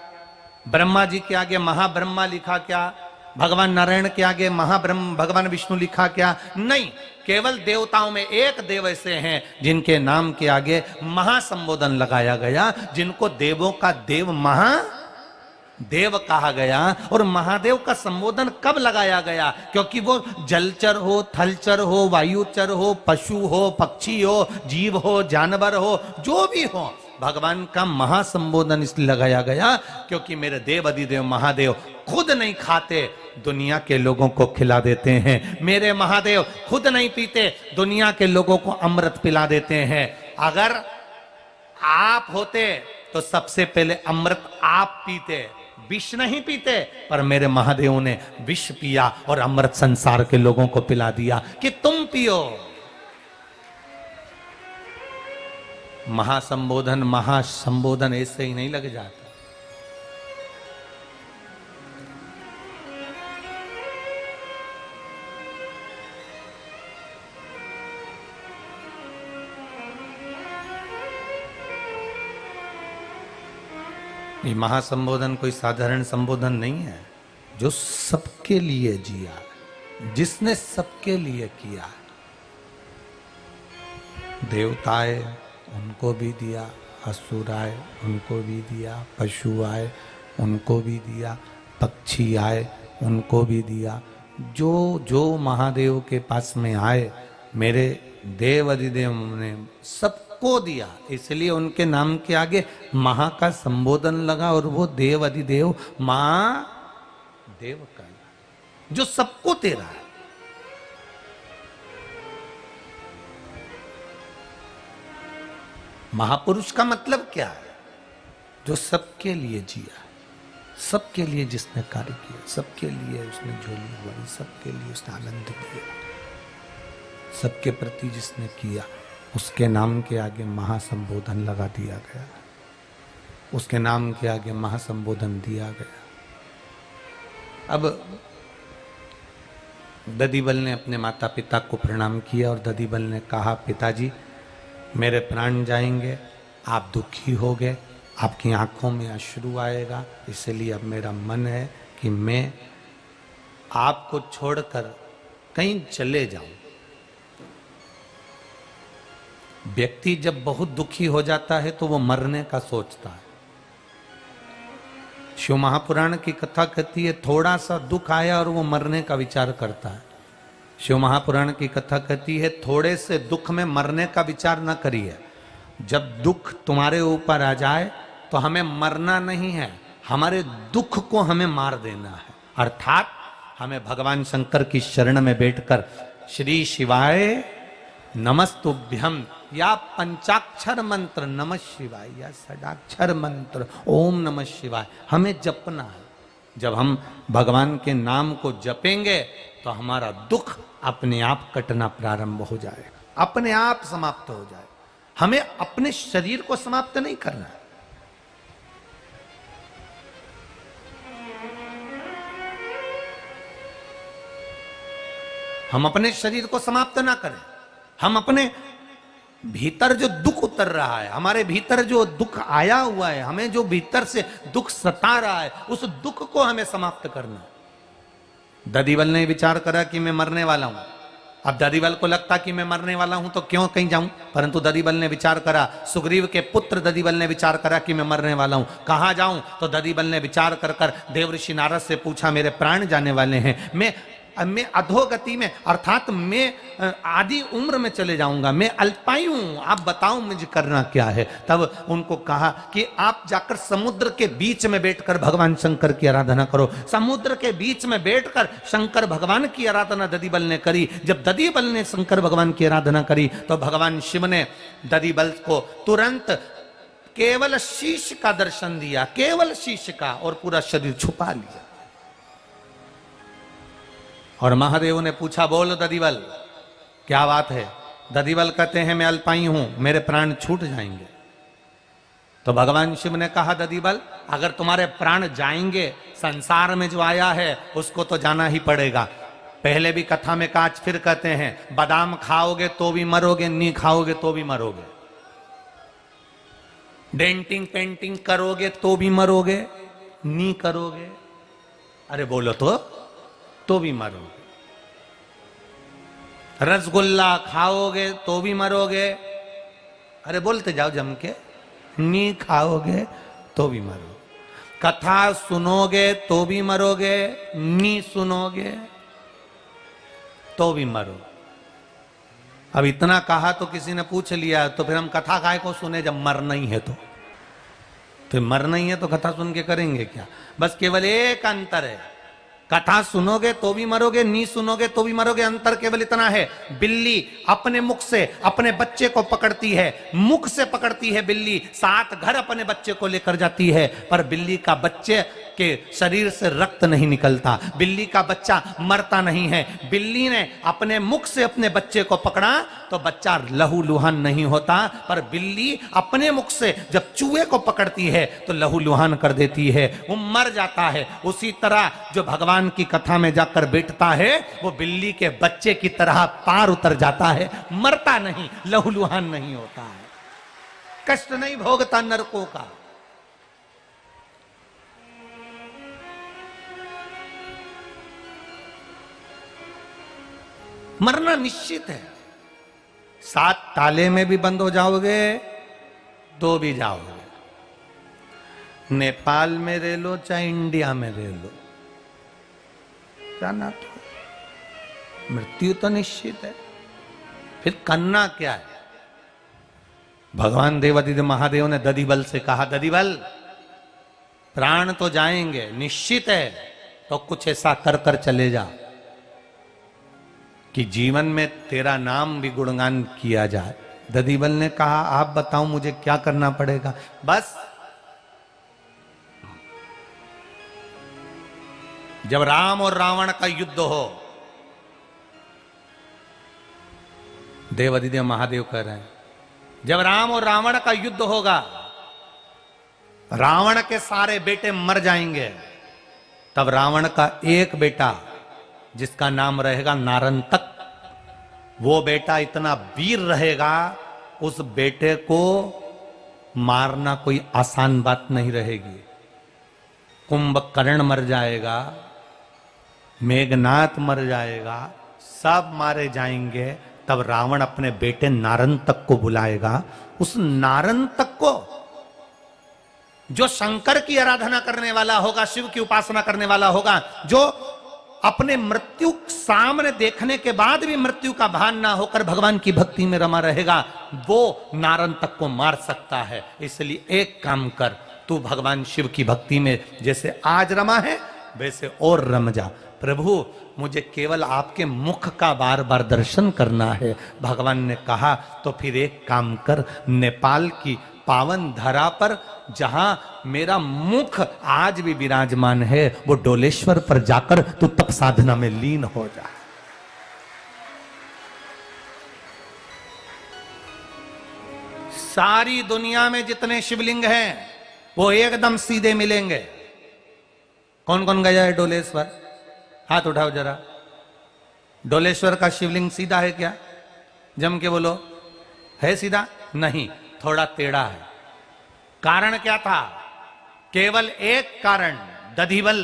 Speaker 1: ब्रह्मा जी के आगे महाब्रह्मा लिखा क्या? भगवान नारायण के आगे महाब्रह्म, भगवान विष्णु लिखा क्या? नहीं, केवल देवताओं में एक देव ऐसे हैं जिनके नाम के आगे महासंबोधन लगाया गया, जिनको देवों का देव महादेव कहा गया। और महादेव का संबोधन कब लगाया गया? क्योंकि वो जलचर हो, थलचर हो, वायुचर हो, पशु हो, पक्षी हो, जीव हो, जानवर हो, जो भी हो, भगवान का महासंबोधन इसलिए लगाया गया क्योंकि मेरे देव अधिदेव महादेव खुद नहीं खाते, दुनिया के लोगों को खिला देते हैं। मेरे महादेव खुद नहीं पीते, दुनिया के लोगों को अमृत पिला देते हैं। अगर आप होते तो सबसे पहले अमृत आप पीते, विष नहीं पीते। पर मेरे महादेव ने विष पिया और अमृत संसार के लोगों को पिला दिया कि तुम पियो। महासंबोधन ऐसे ही नहीं लग जाता। ये महासंबोधन कोई साधारण संबोधन नहीं है, जो सबके लिए जिया, जिसने सबके लिए किया। देवता आए उनको भी दिया, असुर आए उनको भी दिया, पशु आए उनको भी दिया, पक्षी आए उनको भी दिया। जो जो महादेव के पास में आए, मेरे देव अधिदेव ने सबको दिया, इसलिए उनके नाम के आगे महा का संबोधन लगा और वो देव अधिदेव महादेव का, जो सबको दे रहा है। महापुरुष का मतलब क्या है? जो सबके लिए जिया, सबके लिए जिसने कार्य किया, सबके लिए उसने झोली भरी, सबके लिए उसने आनंद दिया, सबके प्रति जिसने किया, उसके नाम के आगे महासंबोधन लगा दिया गया, उसके नाम के आगे महासंबोधन दिया गया। अब ददीबल ने अपने माता पिता को प्रणाम किया और ददीबल ने कहा, पिताजी मेरे प्राण जाएंगे, आप दुखी हो गए, आपकी आंखों में अश्रु आएगा, इसलिए अब मेरा मन है कि मैं आपको छोड़कर कहीं चले जाऊं। व्यक्ति जब बहुत दुखी हो जाता है तो वो मरने का सोचता है। शिव महापुराण की कथा कहती है, थोड़ा सा दुख आया और वो मरने का विचार करता है। शिव महापुराण की कथा कहती है, थोड़े से दुख में मरने का विचार न करिए। जब दुख तुम्हारे ऊपर आ जाए तो हमें मरना नहीं है, हमारे दुख को हमें मार देना है। अर्थात हमें भगवान शंकर की शरण में बैठकर श्री शिवाय नमस्तुभ्यम या पंचाक्षर मंत्र नमः शिवाय या षडाक्षर मंत्र ओम नमः शिवाय हमें जपना है। जब हम भगवान के नाम को जपेंगे तो हमारा दुख अपने आप कटना प्रारंभ हो जाएगा, अपने आप समाप्त हो जाएगा। हमें अपने शरीर को समाप्त नहीं करना है। हम अपने शरीर को समाप्त ना करें। हम अपने भीतर जो दुख उतर रहा है, हमारे भीतर जो दुख आया हुआ है, हमें जो भीतर से दुख सता रहा है, उस दुख को हमें समाप्त करना है। ददीबल ने विचार करा कि मैं मरने वाला हूं, अब दधिबल को लगता कि मैं मरने वाला हूं तो क्यों कहीं जाऊं, परंतु दधिबल ने विचार करा, सुग्रीव के पुत्र दधिबल ने विचार करा कि मैं मरने वाला हूं, कहां जाऊं। तो दधिबल ने विचार कर देवर्षि नारद से पूछा, मेरे प्राण जाने वाले हैं, मैं अधोगति में अर्थात मैं आधी उम्र में चले जाऊंगा, मैं अल्पायु हूं, आप बताओ मुझे करना क्या है। तब उनको कहा कि आप जाकर समुद्र के बीच में बैठकर भगवान शंकर की आराधना करो। समुद्र के बीच में बैठकर शंकर भगवान की आराधना दधिबल ने करी। जब दधिबल ने शंकर भगवान की आराधना करी तो भगवान शिव ने दधिबल को तुरंत केवल शीश का दर्शन दिया, केवल शीश का, और पूरा शरीर छुपा लिया। और महादेव ने पूछा, बोल दधिबल क्या बात है। दधिबल कहते हैं, मैं अल्पायु हूं, मेरे प्राण छूट जाएंगे। तो भगवान शिव ने कहा, दधिबल अगर तुम्हारे प्राण जाएंगे, संसार में जो आया है उसको तो जाना ही पड़ेगा। पहले भी कथा में कहा, आज फिर कहते हैं, बादाम खाओगे तो भी मरोगे, नहीं खाओगे तो भी मरोगे, डेंटिंग पेंटिंग करोगे तो भी मरोगे, नहीं करोगे, अरे बोलो तो भी मरोगे, रसगुल्ला खाओगे तो भी मरोगे, अरे बोलते जाओ जम के, नहीं खाओगे तो भी मरोगे, कथा सुनोगे तो भी मरोगे, नहीं सुनोगे तो भी मरोगे। अब इतना कहा तो किसी ने पूछ लिया, तो फिर हम कथा काय को सुने जब मरना ही है तो मरना ही है तो कथा सुन के करेंगे क्या। बस केवल एक अंतर है, कथा सुनोगे तो भी मरोगे, नहीं सुनोगे तो भी मरोगे। अंतर केवल इतना है, बिल्ली अपने मुख से अपने बच्चे को पकड़ती है, मुख से पकड़ती है बिल्ली, साथ घर अपने बच्चे को लेकर जाती है, पर बिल्ली का बच्चे के शरीर से रक्त नहीं निकलता, बिल्ली का बच्चा मरता नहीं है। बिल्ली ने अपने मुख से अपने बच्चे को पकड़ा तो बच्चा लहूलुहान नहीं होता, पर बिल्ली अपने मुख से जब चूहे को पकड़ती है तो लहूलुहान कर देती है, वो मर जाता है। उसी तरह जो भगवान की कथा में जाकर बैठता है वो बिल्ली के बच्चे की तरह पार उतर जाता है, मरता नहीं, लहूलुहान नहीं होता है, कष्ट नहीं भोगता नरकों का। मरना निश्चित है। 7 ताले में भी बंद हो जाओगे तो भी जाओगे, नेपाल में रह लो चाहे इंडिया में रह लो, जाना तो मृत्यु तो निश्चित है। फिर करना क्या है। भगवान देवादिदेव महादेव ने दधिबल से कहा, दधिबल प्राण तो जाएंगे निश्चित है, तो कुछ ऐसा कर कर चले जा कि जीवन में तेरा नाम भी गुणगान किया जाए। दधिबल ने कहा, आप बताओ मुझे क्या करना पड़ेगा। बस जब राम और रावण का युद्ध हो, देवादिदेव महादेव कह रहे हैं, जब राम और रावण का युद्ध होगा, रावण के सारे बेटे मर जाएंगे, तब रावण का एक बेटा जिसका नाम रहेगा नारंतक, वो बेटा इतना वीर रहेगा, उस बेटे को मारना कोई आसान बात नहीं रहेगी। कुंभकर्ण मर जाएगा, मेघनाथ मर जाएगा, सब मारे जाएंगे, तब रावण अपने बेटे नारंतक को बुलाएगा। उस नारंतक को जो शंकर की आराधना करने वाला होगा, शिव की उपासना करने वाला होगा, जो अपने मृत्यु सामने देखने के बाद भी मृत्यु का भान ना होकर भगवान की भक्ति में रमा रहेगा, वो नारंतक को मार सकता है। इसलिए एक काम कर, तू भगवान शिव की भक्ति में जैसे आज रमा है वैसे और रम जा। प्रभु मुझे केवल आपके मुख का बार बार दर्शन करना है। भगवान ने कहा, तो फिर एक काम कर, नेपाल की पावन धरा पर जहां मेरा मुख आज भी विराजमान है, वो डोलेश्वर पर जाकर तू तप साधना में लीन हो जा। सारी दुनिया में जितने शिवलिंग हैं वो एकदम सीधे मिलेंगे। कौन कौन गया है डोलेश्वर? हाथ उठाओ जरा। डोलेश्वर का शिवलिंग सीधा है क्या? जम के बोलो, है सीधा? नहीं, थोड़ा टेढ़ा है। कारण क्या था? केवल एक कारण, दधिबल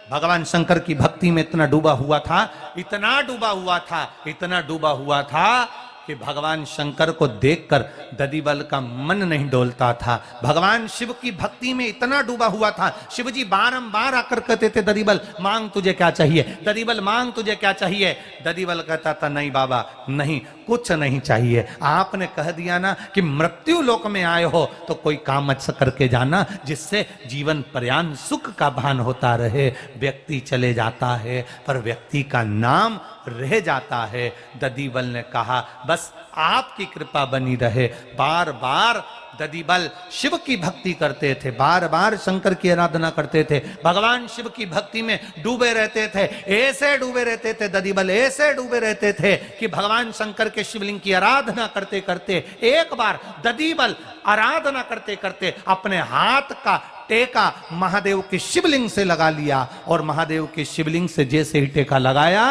Speaker 1: भगवान शंकर की भक्ति में इतना डूबा हुआ था, इतना डूबा हुआ था, इतना डूबा हुआ था कि भगवान शंकर को देखकर ददीबल का मन नहीं डोलता था। भगवान शिव की भक्ति में इतना डूबा हुआ था। शिव जी बारंबार आकर कहते थे, ददीबल मांग तुझे क्या चाहिए, ददीबल मांग तुझे क्या चाहिए। ददीबल कहता था, नहीं बाबा नहीं, कुछ नहीं चाहिए। आपने कह दिया ना कि मृत्यु लोक में आए हो तो कोई काम अच्छा करके जाना जिससे जीवन पर्यंत सुख का भान होता रहे। व्यक्ति चले जाता है पर व्यक्ति का नाम रह जाता है। ददीबल ने कहा, बस आपकी कृपा बनी रहे। बार बार ददीबल शिव की भक्ति करते थे, बार बार शंकर की आराधना करते थे, भगवान शिव की भक्ति में डूबे रहते थे। ऐसे डूबे रहते थे ददीबल, ऐसे डूबे रहते थे कि भगवान शंकर के शिवलिंग की आराधना करते करते एक बार ददीबल आराधना करते करते अपने हाथ का टेका महादेव के शिवलिंग से लगा लिया, और महादेव के शिवलिंग से जैसे ही टेका लगाया,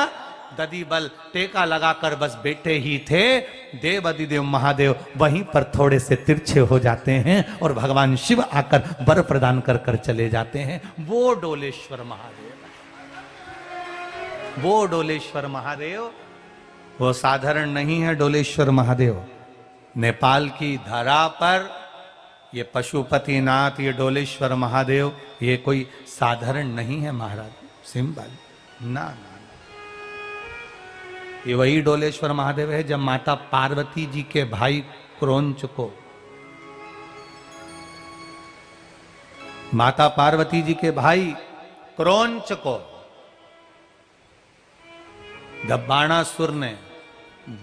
Speaker 1: ददीबल टेका लगाकर बस बैठे ही थे, देव अधिदेव महादेव वहीं पर थोड़े से तिरछे हो जाते हैं और भगवान शिव आकर वर प्रदान कर कर चले जाते हैं। वो डोलेश्वर महादेव, वो डोलेश्वर महादेव, वो साधारण नहीं है। डोलेश्वर महादेव नेपाल की धरा पर ये पशुपतिनाथ, ये डोलेश्वर महादेव, ये कोई साधारण नहीं है महाराज, सिंपल ना। ये वही डोलेश्वर महादेव है जब माता पार्वती जी के भाई क्रोंच को, माता पार्वती जी के भाई क्रोंच को जब बाणासुर ने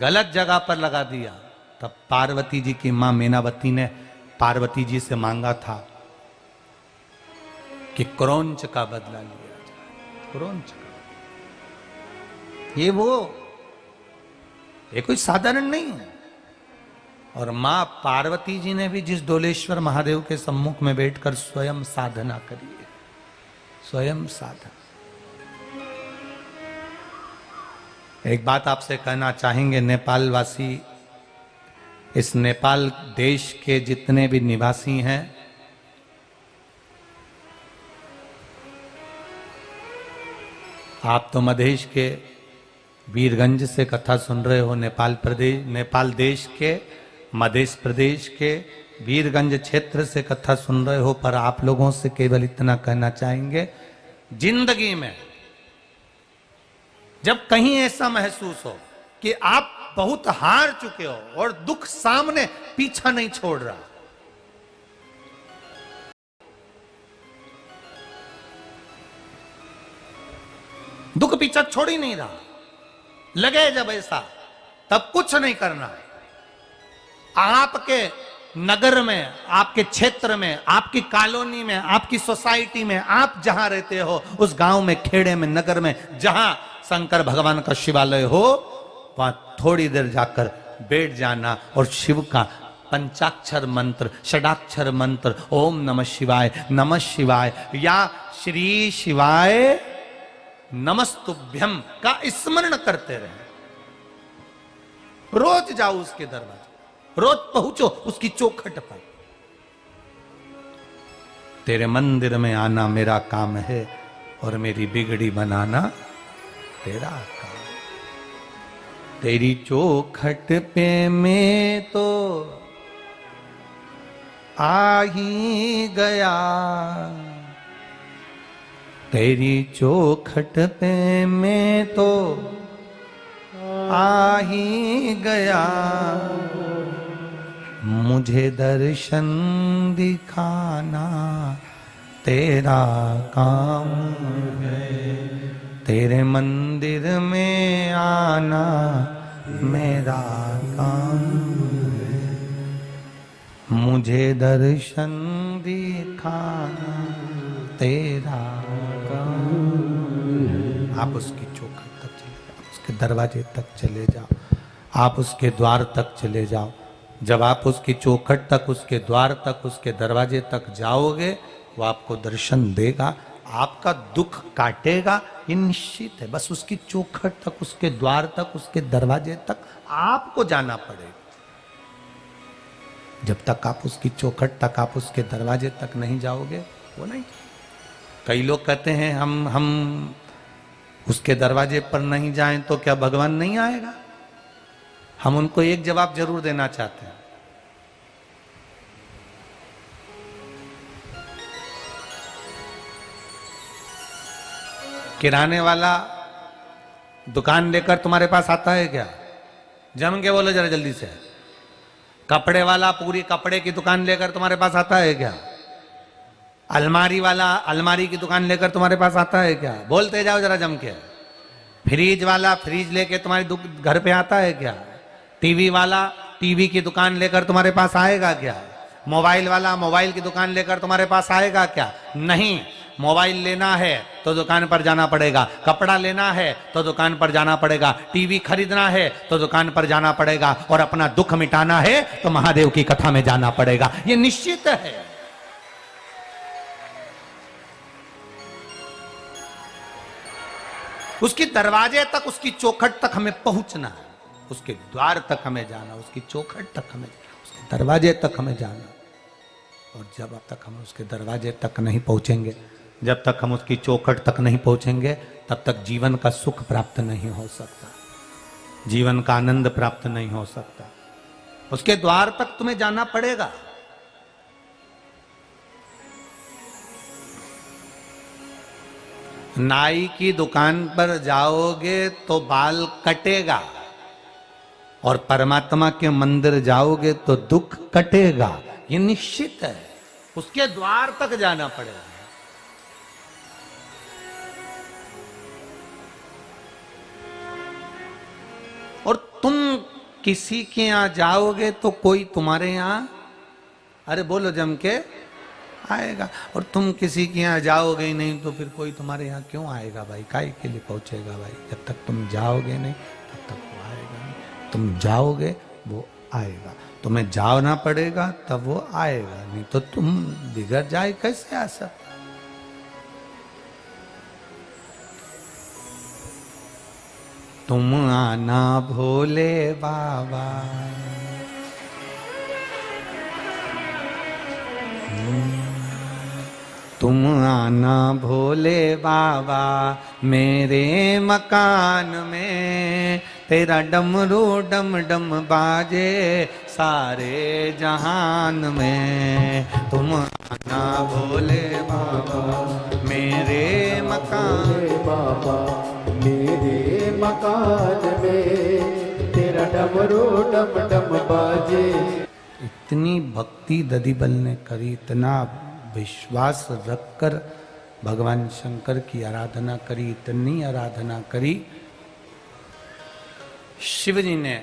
Speaker 1: गलत जगह पर लगा दिया, तब पार्वती जी की मां मीनावती ने पार्वती जी से मांगा था कि क्रोंच का बदला लिया जाए। क्रोंच का, ये कोई साधारण नहीं है। और मां पार्वती जी ने भी जिस डोलेश्वर महादेव के सम्मुख में बैठकर स्वयं साधना करी है, स्वयं साधना। एक बात आपसे कहना चाहेंगे, नेपाल वासी, इस नेपाल देश के जितने भी निवासी हैं, आप तो मधेश के वीरगंज से कथा सुन रहे हो, नेपाल देश के मध्य प्रदेश के वीरगंज क्षेत्र से कथा सुन रहे हो, पर आप लोगों से केवल इतना कहना चाहेंगे, जिंदगी में जब कहीं ऐसा महसूस हो कि आप बहुत हार चुके हो और दुख सामने पीछा नहीं छोड़ रहा, दुख पीछा छोड़ ही नहीं रहा, लगे जब ऐसा, तब कुछ नहीं करना है। आपके नगर में, आपके क्षेत्र में, आपकी कॉलोनी में, आपकी सोसाइटी में, आप जहां रहते हो, उस गांव में, खेड़े में, नगर में, जहां शंकर भगवान का शिवालय हो, वहां थोड़ी देर जाकर बैठ जाना और शिव का पंचाक्षर मंत्र, षडाक्षर मंत्र, ओम नमः शिवाय, नमः शिवाय या श्री शिवाय नमस्तुभ्यम का स्मरण करते रहे। रोज जाओ उसके दरवाजे, रोज पहुंचो उसकी चौखट पर। तेरे मंदिर में आना मेरा काम है और मेरी बिगड़ी बनाना तेरा काम। तेरी चौखट पे मैं तो आ ही गया, तेरी चौखट पे मैं तो आ ही गया, मुझे दर्शन दिखाना तेरा काम है, तेरे मंदिर में आना मेरा काम है, मुझे दर्शन दिखाना तेरा काम है। आप उसकी चौखट तक चले जाओ, उसके दरवाजे तक चले जाओ, आप उसके द्वार तक चले जाओ। जब आप उसकी चौखट तक, उसके द्वार तक, उसके दरवाजे तक जाओगे, वो आपको दर्शन देगा, आपका दुख काटेगा, ये निश्चित है। बस उसकी चौखट तक, उसके द्वार तक, उसके दरवाजे तक आपको जाना पड़ेगा। जब तक आप उसकी चौखट तक, आप उसके दरवाजे तक नहीं जाओगे, वो नहीं। कई लोग कहते हैं हम उसके दरवाजे पर नहीं जाएं तो क्या भगवान नहीं आएगा? हम उनको एक जवाब जरूर देना चाहते हैं। किराने वाला दुकान लेकर तुम्हारे पास आता है क्या? जम के बोलो जरा जल्दी से। कपड़े वाला पूरी कपड़े की दुकान लेकर तुम्हारे पास आता है क्या? अलमारी वाला अलमारी की दुकान लेकर तुम्हारे पास आता है क्या? बोलते जाओ जरा जम के। फ्रिज वाला फ्रिज लेकर तुम्हारे घर पे आता है क्या? टीवी वाला टीवी की दुकान लेकर तुम्हारे पास आएगा क्या? मोबाइल वाला मोबाइल की दुकान लेकर तुम्हारे पास आएगा क्या? नहीं। मोबाइल लेना है तो दुकान पर जाना पड़ेगा, कपड़ा लेना है तो दुकान पर जाना पड़ेगा, टीवी खरीदना है तो दुकान पर जाना पड़ेगा, और अपना दुख मिटाना है तो महादेव की कथा में जाना पड़ेगा। यह निश्चित है। उसके दरवाजे तक, उसकी चौखट तक हमें पहुंचना है, उसके द्वार तक हमें जाना, उसकी चौखट तक हमें जाना, उसके दरवाजे तक हमें जाना। और जब तक हम उसके दरवाजे तक नहीं पहुंचेंगे, जब तक हम उसकी चौखट तक नहीं पहुंचेंगे, तब तक जीवन का सुख प्राप्त नहीं हो सकता, जीवन का आनंद प्राप्त नहीं हो सकता। उसके द्वार तक तुम्हें जाना पड़ेगा। नाई की दुकान पर जाओगे तो बाल कटेगा, और परमात्मा के मंदिर जाओगे तो दुख कटेगा। ये निश्चित है। उसके द्वार तक जाना पड़ेगा। और तुम किसी के यहां जाओगे तो कोई तुम्हारे यहां, अरे बोलो जम के, आएगा। और तुम किसी के यहाँ जाओगे ही नहीं तो फिर कोई तुम्हारे यहाँ क्यों आएगा भाई? काहे के लिए पहुंचेगा भाई? जब तक तुम जाओगे नहीं तब तक वो आएगा नहीं। तुम जाओगे वो आएगा, तुम्हें जाना पड़ेगा तब वो आएगा, नहीं तो तुम बिगड़ जाए कैसे आ सकते? तुम आना भोले बाबा, तुम आना भोले बाबा मेरे मकान में, तेरा डमरू डम डम बाजे सारे जहान में। तुम आना भोले बाबा मेरे मकान,
Speaker 2: बाबा मेरे मकान में, तेरा डमरू डम डम बाजे।
Speaker 1: इतनी भक्ति ददीबल ने करी, इतना विश्वास रखकर भगवान शंकर की आराधना करी, इतनी आराधना करी। शिव जी ने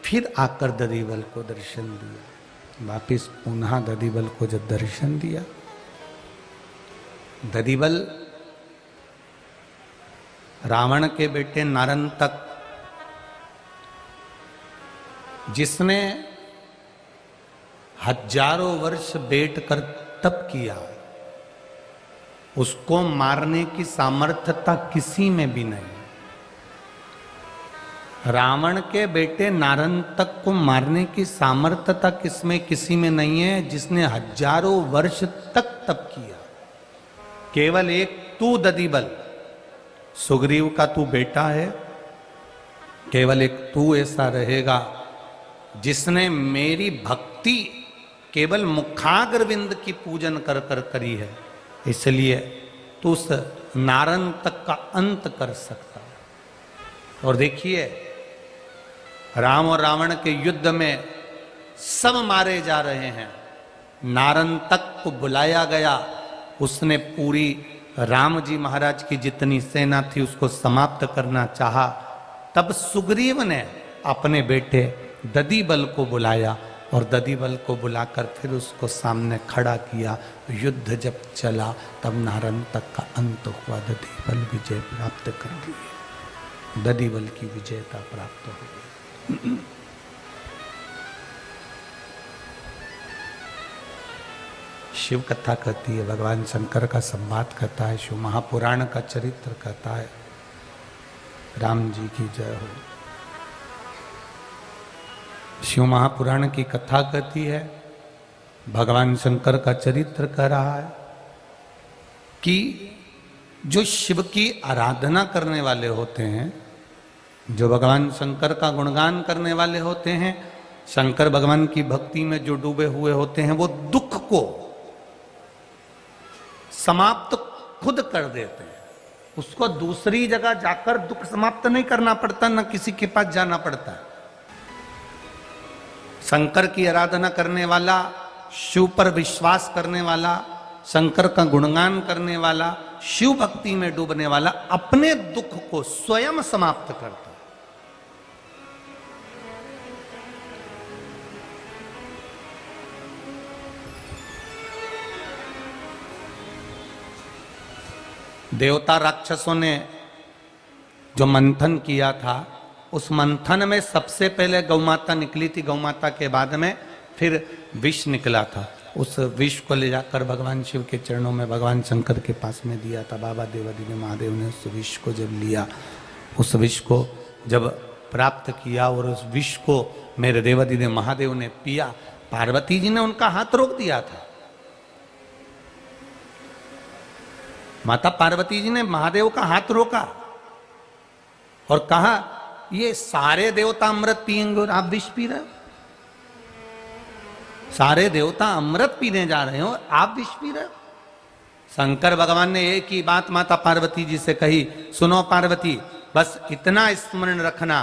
Speaker 1: फिर आकर ददीबल को दर्शन दिया। वापिस पुनः ददीबल को जब दर्शन दिया, ददीबल रावण के बेटे नारंतक, जिसने हजारों वर्ष बैठकर तप किया, उसको मारने की सामर्थ्यता किसी में भी नहीं। रावण के बेटे नारंतक को मारने की सामर्थ्यता किसमें किसी में नहीं है, जिसने हजारों वर्ष तक तप किया। केवल एक तू ददीबल, सुग्रीव का तू बेटा है, केवल एक तू ऐसा रहेगा जिसने मेरी भक्ति केवल मुखाग्रविंद की पूजन कर कर करी है, इसलिए तू उस नारंतक का अंत कर सकता है। और देखिए, राम और रावण के युद्ध में सब मारे जा रहे हैं, नारंतक को बुलाया गया, उसने पूरी राम जी महाराज की जितनी सेना थी उसको समाप्त करना चाहा। तब सुग्रीव ने अपने बेटे ददीबल को बुलाया, और ददीबल को बुलाकर फिर उसको सामने खड़ा किया। युद्ध जब चला तब नारंतक का अंत हुआ, ददीबल विजय प्राप्त कर लिए, ददीबल की विजयता प्राप्त हो गई। शिव कथा कहती है, भगवान शंकर का संवाद कहता है, शिव महापुराण का चरित्र कहता है। राम जी की जय हो। शिव महापुराण की कथा कहती है, भगवान शंकर का चरित्र कह रहा है कि जो शिव की आराधना करने वाले होते हैं, जो भगवान शंकर का गुणगान करने वाले होते हैं, शंकर भगवान की भक्ति में जो डूबे हुए होते हैं, वो दुख को समाप्त खुद कर देते हैं। उसको दूसरी जगह जाकर दुख समाप्त नहीं करना पड़ता, न किसी के पास जाना पड़ता। शंकर की आराधना करने वाला, शिव पर विश्वास करने वाला, शंकर का गुणगान करने वाला, शिव भक्ति में डूबने वाला अपने दुख को स्वयं समाप्त करता है। देवता राक्षसों ने जो मंथन किया था, उस मंथन में सबसे पहले गौमाता निकली थी, गौमाता के बाद में फिर विष निकला था। उस विष को ले जाकर भगवान शिव के चरणों में भगवान शंकर के पास में दिया था। बाबा देवादिदेव महादेव ने उस विष को जब लिया, उस विष को जब प्राप्त किया और उस विष को मेरे देवादिदेव महादेव ने पिया, पार्वती जी ने उनका हाथ रोक दिया था। माता पार्वती जी ने महादेव का हाथ रोका और कहा, ये सारे देवता अमृत पिएंगे और आप विष पी रहे हो। सारे देवता अमृत पीने जा रहे हो और आप विष पी रहे हो। शंकर भगवान ने एक ही बात माता पार्वती जी से कही, सुनो पार्वती, बस इतना स्मरण रखना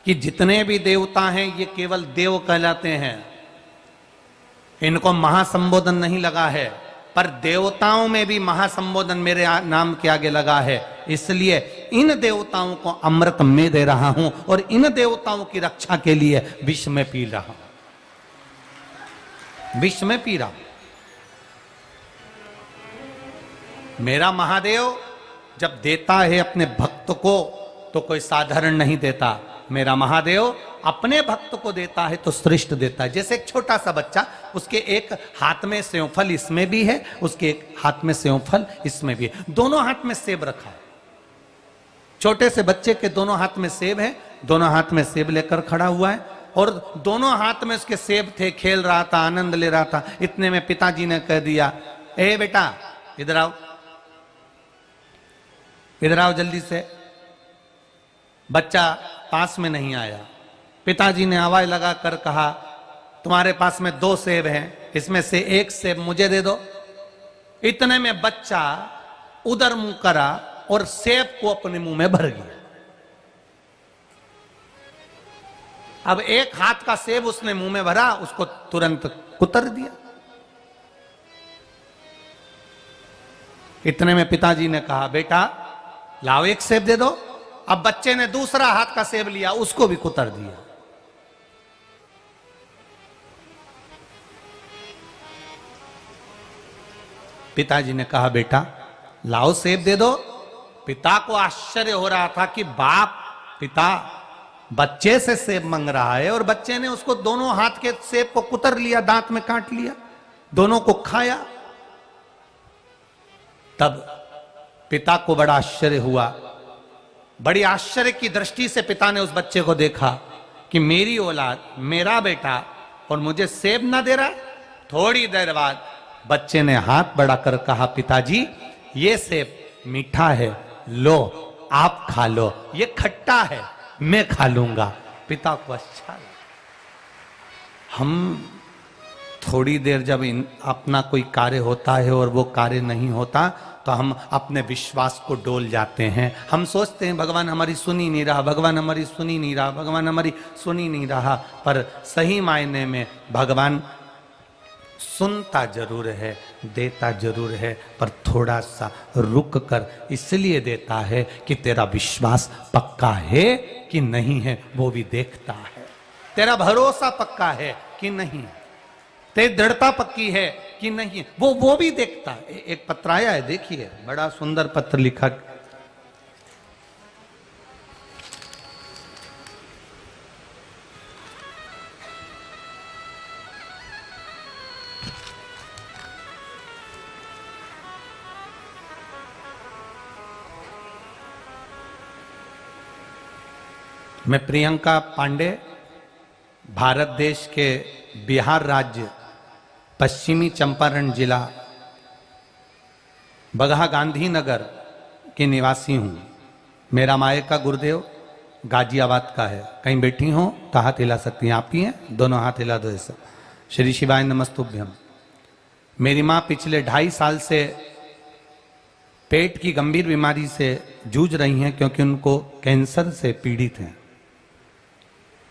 Speaker 1: कि जितने भी देवता हैं ये केवल देव कहलाते हैं, इनको महासंबोधन नहीं लगा है, पर देवताओं में भी महासंबोधन मेरे नाम के आगे लगा है। इसलिए इन देवताओं को अमृत में दे रहा हूं और इन देवताओं की रक्षा के लिए विष में पी रहा हूं, विष में पी रहा हूं। मेरा महादेव जब देता है अपने भक्त को तो कोई साधारण नहीं देता। मेरा महादेव अपने भक्त को देता है तो श्रेष्ठ देता है। जैसे एक छोटा सा बच्चा, उसके एक हाथ में सेवफल इसमें भी है, उसके एक हाथ में सेवफल इसमें भी है, दोनों हाथ में सेब रखा है। छोटे से बच्चे के दोनों हाथ में सेब है, दोनों हाथ में सेब लेकर खड़ा हुआ है और दोनों हाथ में उसके सेब थे, खेल रहा था, आनंद ले रहा था। इतने में पिताजी ने कह दिया, ए बेटा इधर आओ, इधर आओ जल्दी से। बच्चा पास में नहीं आया। पिताजी ने आवाज लगाकर कहा, तुम्हारे पास में 2 सेब हैं, इसमें से एक सेब मुझे दे दो। इतने में बच्चा उधर मुंह करा और सेब को अपने मुंह में भर गया। अब एक हाथ का सेब उसने मुंह में भरा, उसको तुरंत कुतर दिया। इतने में पिताजी ने कहा, बेटा लाओ एक सेब दे दो। अब बच्चे ने दूसरा हाथ का सेब लिया, उसको भी कुतर दिया। पिताजी ने कहा, बेटा लाओ सेब दे दो। पिता को आश्चर्य हो रहा था कि पिता बच्चे से सेब मांग रहा है और बच्चे ने उसको दोनों हाथ के सेब को कुतर लिया, दांत में काट लिया, दोनों को खाया। तब पिता को बड़ा आश्चर्य हुआ। बड़ी आश्चर्य की दृष्टि से पिता ने उस बच्चे को देखा कि मेरी औलाद, मेरा बेटा, और मुझे सेब ना दे रहा। थोड़ी देर बाद बच्चे ने हाथ बढ़ाकर कहा, पिताजी ये सेब मीठा है, लो आप खा लो, ये खट्टा है, मैं खा लूंगा। पिता को अच्छा लगा। हम थोड़ी देर जब अपना कोई कार्य होता है और वो कार्य नहीं होता तो हम अपने विश्वास को डोल जाते हैं। हम सोचते हैं भगवान हमारी सुन ही नहीं रहा, भगवान हमारी सुन ही नहीं रहा, भगवान हमारी सुन ही नहीं रहा। पर सही मायने में भगवान सुनता जरूर है, देता जरूर है, पर थोड़ा सा रुक कर इसलिए देता है कि तेरा विश्वास पक्का है कि नहीं है वो भी देखता है। तेरा भरोसा पक्का है कि नहीं, तेरी दृढ़ता पक्की है कि नहीं, वो भी देखता है। एक पत्र आया है, देखिए, बड़ा सुंदर पत्र लिखा। मैं प्रियंका पांडे, भारत देश के बिहार राज्य पश्चिमी चंपारण जिला बगहा गांधीनगर की निवासी हूँ। मेरा मायका गुरुदेव गाजियाबाद का है। कहीं बैठी हो तो हाथ हिला सकती हैं, आप ही हैं, दोनों हाथ हिला दो ऐसा। श्री शिवाय नमस्तुभ्यम। मेरी माँ पिछले 2.5 साल से पेट की गंभीर बीमारी से जूझ रही हैं, क्योंकि उनको कैंसर से पीड़ित हैं।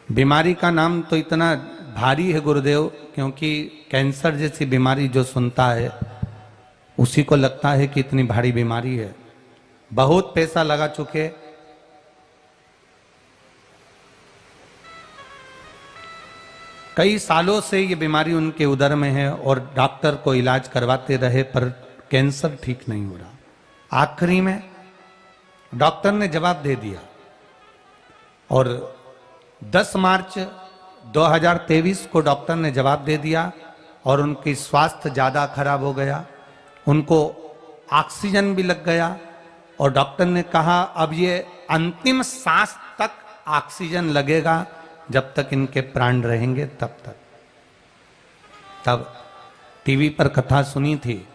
Speaker 1: बीमारी का नाम तो इतना भारी है गुरुदेव, क्योंकि कैंसर जैसी बीमारी जो सुनता है उसी को लगता है कि इतनी भारी बीमारी है। बहुत पैसा लगा चुके, कई सालों से ये बीमारी उनके उदर में है और डॉक्टर को इलाज करवाते रहे पर कैंसर ठीक नहीं हो रहा। आखिरी में डॉक्टर ने जवाब दे दिया और 10 मार्च 2023 को डॉक्टर ने जवाब दे दिया और उनकी स्वास्थ्य ज़्यादा खराब हो गया। उनको ऑक्सीजन भी लग गया और डॉक्टर ने कहा अब ये अंतिम सांस तक ऑक्सीजन लगेगा, जब तक इनके प्राण रहेंगे तब तक। तब टीवी पर कथा सुनी थी।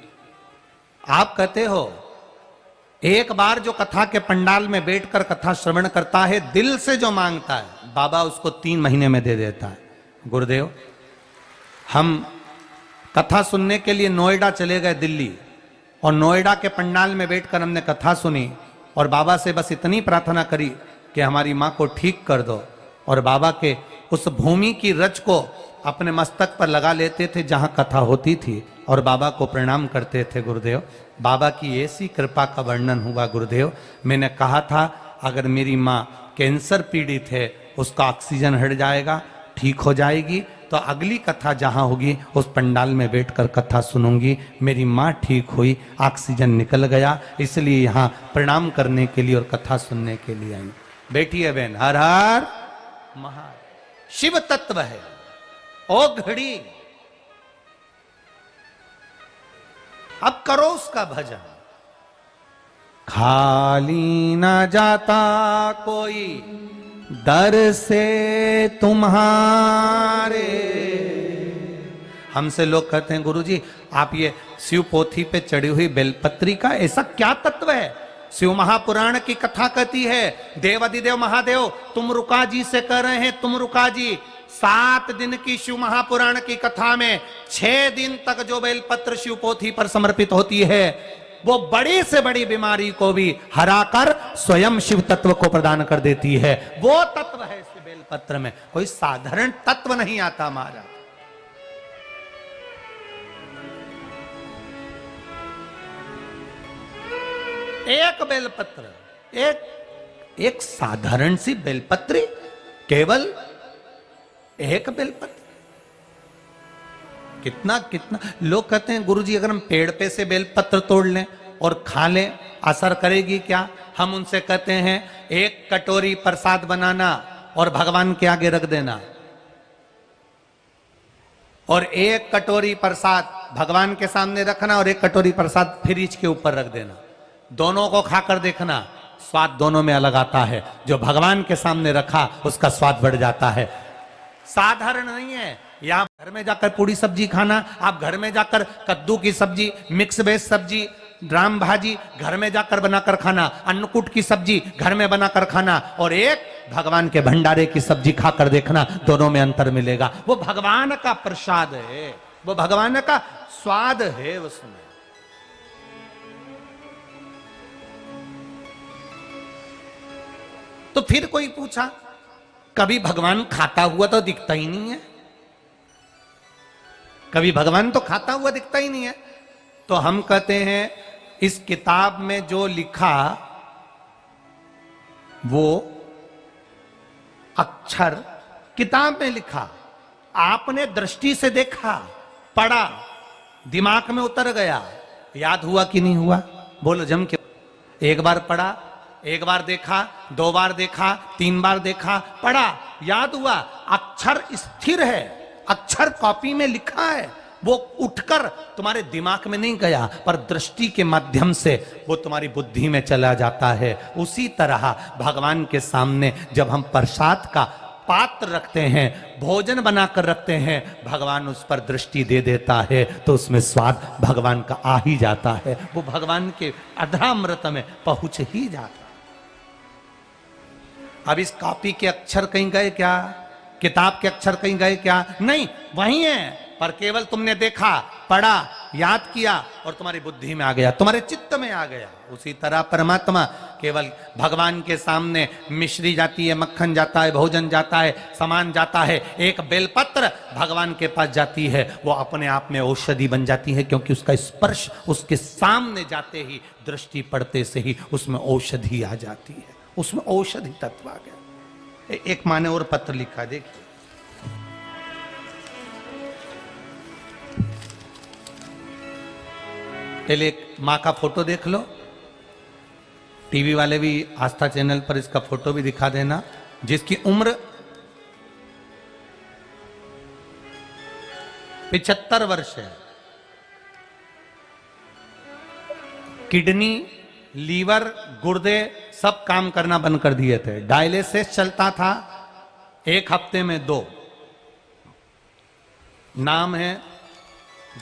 Speaker 1: आप कहते हो एक बार जो कथा के पंडाल में बैठकर कथा श्रवण करता है, दिल से जो मांगता है, बाबा उसको 3 महीने में दे देता है। गुरुदेव, हम कथा सुनने के लिए नोएडा चले गए, दिल्ली, और नोएडा के पंडाल में बैठकर हमने कथा सुनी और बाबा से बस इतनी प्रार्थना करी कि हमारी माँ को ठीक कर दो। और बाबा के उस भूमि की रज को अपने मस्तक पर लगा लेते थे जहां कथा होती थी और बाबा को प्रणाम करते थे। गुरुदेव, बाबा की ऐसी कृपा का वर्णन हुआ। गुरुदेव, मैंने कहा था अगर मेरी माँ कैंसर पीड़ित है, उसका ऑक्सीजन हट जाएगा, ठीक हो जाएगी, तो अगली कथा जहां होगी उस पंडाल में बैठकर कथा सुनूंगी। मेरी माँ ठीक हुई, ऑक्सीजन निकल गया, इसलिए यहाँ प्रणाम करने के लिए और कथा सुनने के लिए आई। बेटी है बहन, हर हर महा शिव तत्व है। ओ घड़ी, अब करो उसका भजन। खाली ना जाता कोई दर से तुम्हारे। हमसे लोग कहते हैं गुरुजी आप ये शिव पोथी पे चढ़ी हुई बेलपत्री का ऐसा क्या तत्व है? शिव महापुराण की कथा कहती है देवाधिदेव महादेव तुम रुका जी से कह रहे हैं, तुम रुका जी। 7 दिन की शिव महापुराण की कथा में 6 दिन तक जो बेलपत्र शिव पोथी पर समर्पित होती है वो बड़ी से बड़ी बीमारी को भी हराकर स्वयं शिव तत्व को प्रदान कर देती है। वो तत्व है इस बेलपत्र में, कोई साधारण तत्व नहीं आता हमारा। एक बेलपत्र, एक साधारण सी बेलपत्री, केवल एक बेलपत्र। कितना कितना लोग कहते हैं गुरुजी अगर हम पेड़ पे से बेलपत्र तोड़ लें और खा लें असर करेगी क्या? हम उनसे कहते हैं 1 कटोरी प्रसाद बनाना और भगवान के आगे रख देना, और 1 कटोरी प्रसाद भगवान के सामने रखना और 1 कटोरी प्रसाद फ्रिज के ऊपर रख देना। दोनों को खाकर देखना, स्वाद दोनों में अलग आता है। जो भगवान के सामने रखा उसका स्वाद बढ़ जाता है। साधारण नहीं है। या घर में जाकर पूरी सब्जी खाना, आप घर में जाकर कद्दू की सब्जी, मिक्स वेज सब्जी, राम भाजी घर में जाकर बनाकर खाना, अन्नकूट की सब्जी घर में बनाकर खाना, और एक भगवान के भंडारे की सब्जी खाकर देखना, दोनों में अंतर मिलेगा। वो भगवान का प्रसाद है, वो भगवान का स्वाद है उसमें। तो फिर कोई पूछा कभी भगवान खाता हुआ तो दिखता ही नहीं है, कभी भगवान तो खाता हुआ दिखता ही नहीं है। तो हम कहते हैं इस किताब में जो लिखा वो अक्षर किताब में लिखा, आपने दृष्टि से देखा, पढ़ा, दिमाग में उतर गया, याद हुआ कि नहीं हुआ? बोलो जम के। एक बार पढ़ा, एक बार देखा, 2 बार देखा, 3 बार देखा, पढ़ा, याद हुआ, अक्षर स्थिर है, अक्षर कॉपी में लिखा है, वो उठकर तुम्हारे दिमाग में नहीं गया पर दृष्टि के माध्यम से वो तुम्हारी बुद्धि में चला जाता है। उसी तरह भगवान के सामने जब हम प्रसाद का पात्र रखते हैं, भोजन बनाकर रखते हैं, भगवान उस पर दृष्टि दे देता है तो उसमें स्वाद भगवान का आ ही जाता है, वो भगवान के अधरामृत में पहुंच ही जाता है। अब इस कॉपी के अक्षर कहीं गए क्या? किताब के अक्षर कहीं गए क्या? नहीं, वही है, पर केवल तुमने देखा, पढ़ा, याद किया और तुम्हारी बुद्धि में आ गया, तुम्हारे चित्त में आ गया। उसी तरह परमात्मा केवल भगवान के सामने मिश्री जाती है, मक्खन जाता है, भोजन जाता है, सामान जाता है, एक बेलपत्र भगवान के पास जाती है, वो अपने आप में औषधि बन जाती है, क्योंकि उसका स्पर्श उसके सामने जाते ही, दृष्टि पड़ते से ही उसमें औषधि आ जाती है, उसमें औषधि तत्व आ गया। एक माँ ने और पत्र लिखा, देखिए, पहले एक माँ का फोटो देख लो, टीवी वाले भी आस्था चैनल पर इसका फोटो भी दिखा देना, जिसकी उम्र 75 वर्ष है। किडनी, लीवर, गुर्दे सब काम करना बंद कर दिए थे, डायलिसिस चलता था, 1 हफ्ते में 2। नाम है,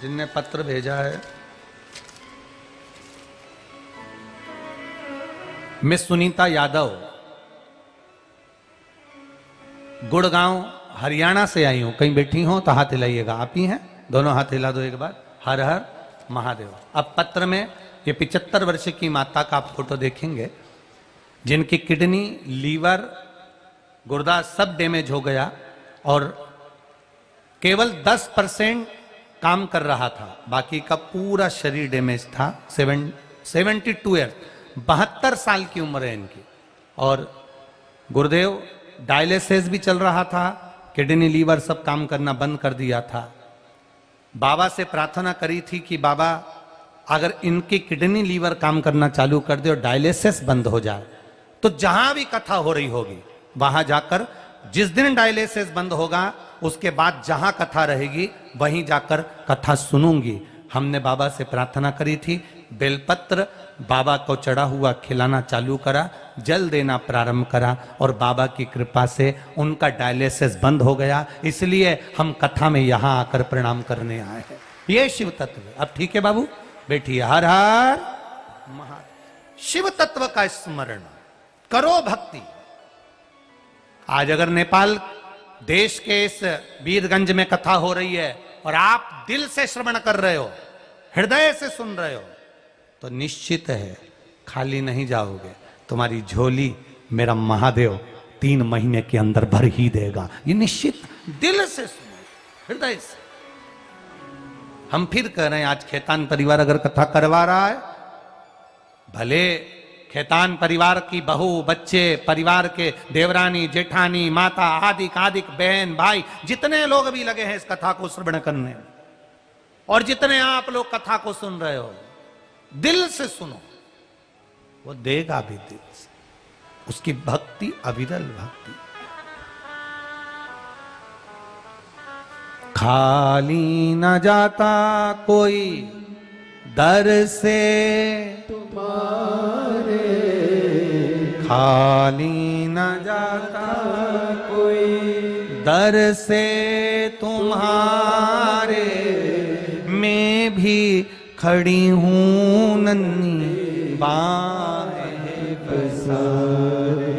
Speaker 1: जिनने पत्र भेजा है, मिस सुनीता यादव, गुड़गांव हरियाणा से आई हूं। कहीं बैठी हो तो हाथ हिलाइएगा, आप ही हैं, दोनों हाथ हिला दो एक बार, हर हर महादेव। अब पत्र में ये 75 वर्ष की माता का आप फोटो देखेंगे, जिनकी किडनी, लीवर, गुर्दा सब डैमेज हो गया और केवल 10% काम कर रहा था, बाकी का पूरा शरीर डैमेज था। 72 ईयर, 72 साल की उम्र है इनकी, और गुरुदेव डायलिसिस भी चल रहा था, किडनी, लीवर सब काम करना बंद कर दिया था। बाबा से प्रार्थना करी थी कि बाबा अगर इनकी किडनी, लीवर काम करना चालू कर दे और डायलिसिस बंद हो जाए, तो जहां भी कथा हो रही होगी वहां जाकर, जिस दिन डायलिसिस बंद होगा उसके बाद जहां कथा रहेगी वहीं जाकर कथा सुनूंगी। हमने बाबा से प्रार्थना करी थी, बेलपत्र बाबा को चढ़ा हुआ खिलाना चालू करा, जल देना प्रारंभ करा और बाबा की कृपा से उनका डायलिसिस बंद हो गया। इसलिए हम कथा में यहां आकर प्रणाम करने आए हैं। ये शिव तत्व है। अब ठीक है बाबू, बैठिए। हर हर महा। शिव तत्व का स्मरण करो, भक्ति। आज अगर नेपाल देश के इस वीरगंज में कथा हो रही है और आप दिल से श्रवण कर रहे हो, हृदय से सुन रहे हो, तो निश्चित है खाली नहीं जाओगे, तुम्हारी झोली मेरा महादेव 3 महीने के अंदर भर ही देगा। ये निश्चित, दिल से सुनो, हृदय से। हम फिर कह रहे हैं, आज खेतान परिवार अगर कथा करवा रहा है, भले खेतान परिवार की बहू, बच्चे, परिवार के देवरानी, जेठानी, माता, आदि बहन, भाई, जितने लोग भी लगे हैं इस कथा को श्रवण करने, और जितने आप लोग कथा को सुन रहे हो, दिल से सुनो, वो देगा भी दिल से। उसकी भक्ति अविरल भक्ति। खाली न जाता कोई दर से
Speaker 2: तुम्हारे,
Speaker 1: खाली न जाता
Speaker 2: कोई
Speaker 1: दर से तुम्हारे, मैं भी खड़ी हूं नन्ही बाहें पसारे,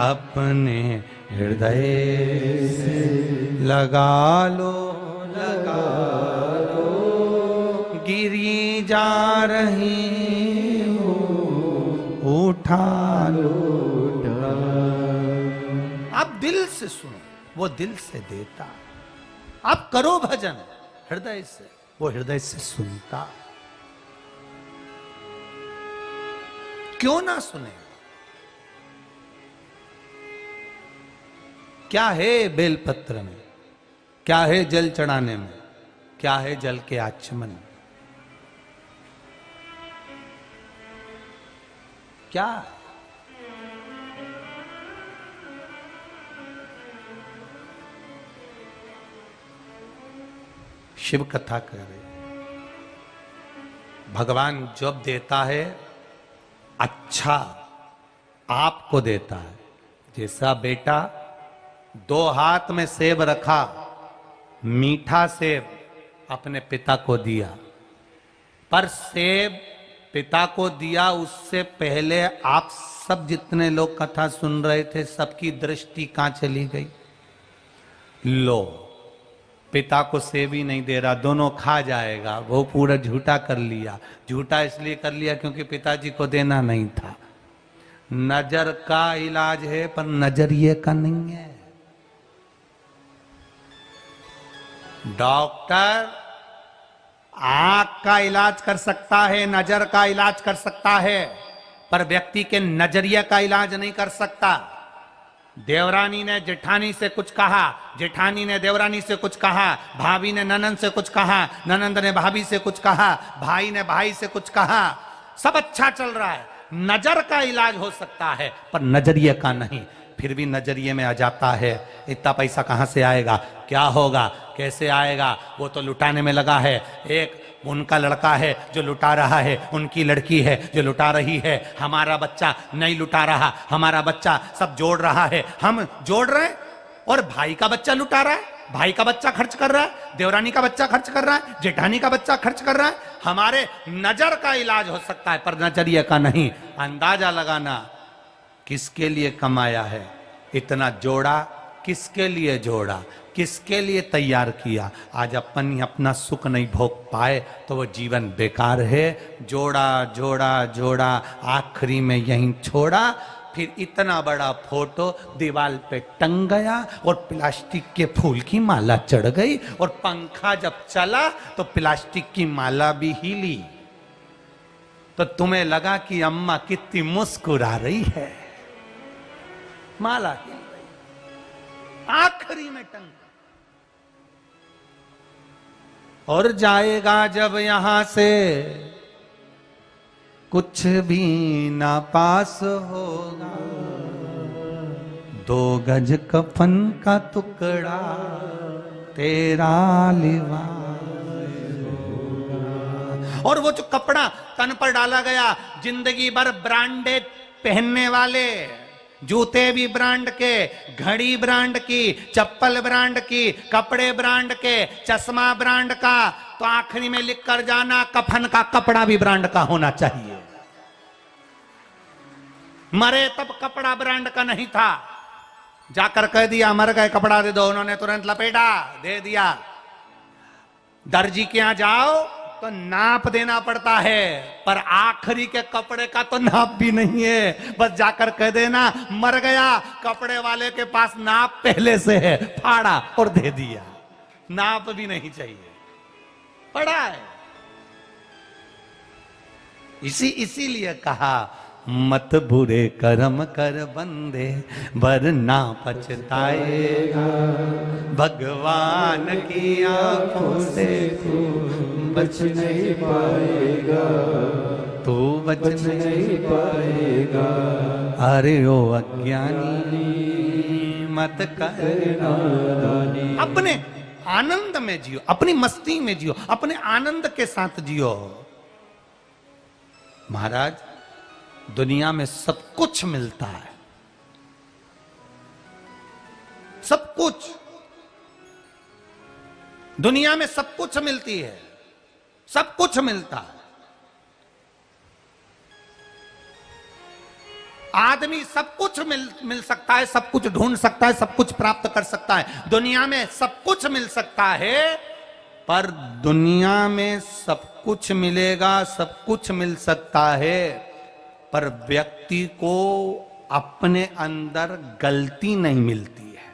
Speaker 1: अपने हृदय से लगा लो, लगा लो, गिरी जा रही हो, उठा लो, उठा। आप दिल से सुनो, वो दिल से देता। आप करो भजन हृदय से, वो हृदय से सुनता। क्यों ना सुने? क्या है बेलपत्र में, क्या है जल चढ़ाने में, क्या है जल के आचमन में? क्या? शिव कथा कर रहे, भगवान जब देता है अच्छा आपको देता है। जैसा बेटा 2 हाथ में सेब रखा, मीठा सेब अपने पिता को दिया, पर सेब पिता को दिया उससे पहले आप सब जितने लोग कथा सुन रहे थे सबकी दृष्टि कहां चली गई? लो, पिता को सेब ही नहीं दे रहा, दोनों खा जाएगा। वो पूरा झूठा कर लिया। झूठा इसलिए कर लिया क्योंकि पिताजी को देना नहीं था। नजर का इलाज है पर नजरिए का नहीं है। डॉक्टर आंख का इलाज कर सकता है, नजर का इलाज कर सकता है, पर व्यक्ति के नजरिए का इलाज नहीं कर सकता। देवरानी ने जेठानी से कुछ कहा, जेठानी ने देवरानी से कुछ कहा, भाभी ने ननंद से कुछ कहा, ननंद ने भाभी से कुछ कहा, भाई ने भाई से कुछ कहा, सब अच्छा चल रहा है। नजर का इलाज हो सकता है पर नजरिए का नहीं। फिर भी नजरिए में आ जाता है, इतना पैसा कहां से आएगा, क्या होगा, कैसे आएगा, वो तो लुटाने में लगा है। एक उनका लड़का है जो लुटा रहा है, उनकी लड़की है जो लुटा रही है। हमारा बच्चा नहीं लुटा रहा, हमारा बच्चा सब जोड़ रहा है, हम जोड़ रहे हैं और भाई का बच्चा लुटा रहा है, भाई का बच्चा खर्च कर रहा है, देवरानी का बच्चा खर्च कर रहा है, जेठानी का बच्चा खर्च कर रहा है। हमारे नजर का इलाज हो सकता है पर नजरिए का नहीं। अंदाजा लगाना किसके लिए कमाया है, इतना जोड़ा किसके लिए जोड़ा, किसके लिए तैयार किया। आज अपन ही अपना सुख नहीं भोग पाए तो वो जीवन बेकार है। जोड़ा जोड़ा जोड़ा, आखिरी में यहीं छोड़ा। फिर इतना बड़ा फोटो दीवार पे टंग गया और प्लास्टिक के फूल की माला चढ़ गई और पंखा जब चला तो प्लास्टिक की माला भी हिली। तो तुम्हें लगा कि अम्मा कितनी मुस्कुरा रही है, माला हिल गई, आखिरी में टंग। और जाएगा जब यहां से कुछ भी ना पास होगा, 2 गज कफन का टुकड़ा तेरा लिबास होगा। और वो जो कपड़ा तन पर डाला गया, जिंदगी भर ब्रांडेड पहनने वाले, जूते भी ब्रांड के, घड़ी ब्रांड की, चप्पल ब्रांड की, कपड़े ब्रांड के, चश्मा ब्रांड का, तो आखिरी में लिख कर जाना कफन का कपड़ा भी ब्रांड का होना चाहिए। मरे तब कपड़ा ब्रांड का नहीं था, जाकर कह दिया मर गए कपड़ा दे दो, उन्होंने तुरंत लपेटा दे दिया। दर्जी के यहां जाओ तो नाप देना पड़ता है, पर आखिरी के कपड़े का तो नाप भी नहीं है। बस जाकर कह देना मर गया, कपड़े वाले के पास नाप पहले से है, फाड़ा और दे दिया। नाप भी नहीं चाहिए, पड़ा है। इसीलिए कहा मत बुरे कर्म कर बंदे वरना पछताएगा, भगवान की आंखों से
Speaker 2: तू बच नहीं पाएगा,
Speaker 1: तू बच
Speaker 2: नहीं पाएगा।
Speaker 1: अरे ओ अज्ञानी मत कर नादानी। अपने आनंद में जियो, अपनी मस्ती में जियो, अपने आनंद के साथ जियो। महाराज दुनिया में सब कुछ मिलता है, सब कुछ दुनिया में सब कुछ मिलती है, सब कुछ मिलता है। आदमी सब कुछ मिल सकता है, सब कुछ ढूंढ सकता है, सब कुछ प्राप्त कर सकता है। दुनिया में सब कुछ मिल सकता है, पर दुनिया में सब कुछ मिलेगा, सब कुछ मिल सकता है, पर व्यक्ति को अपने अंदर गलती नहीं मिलती है।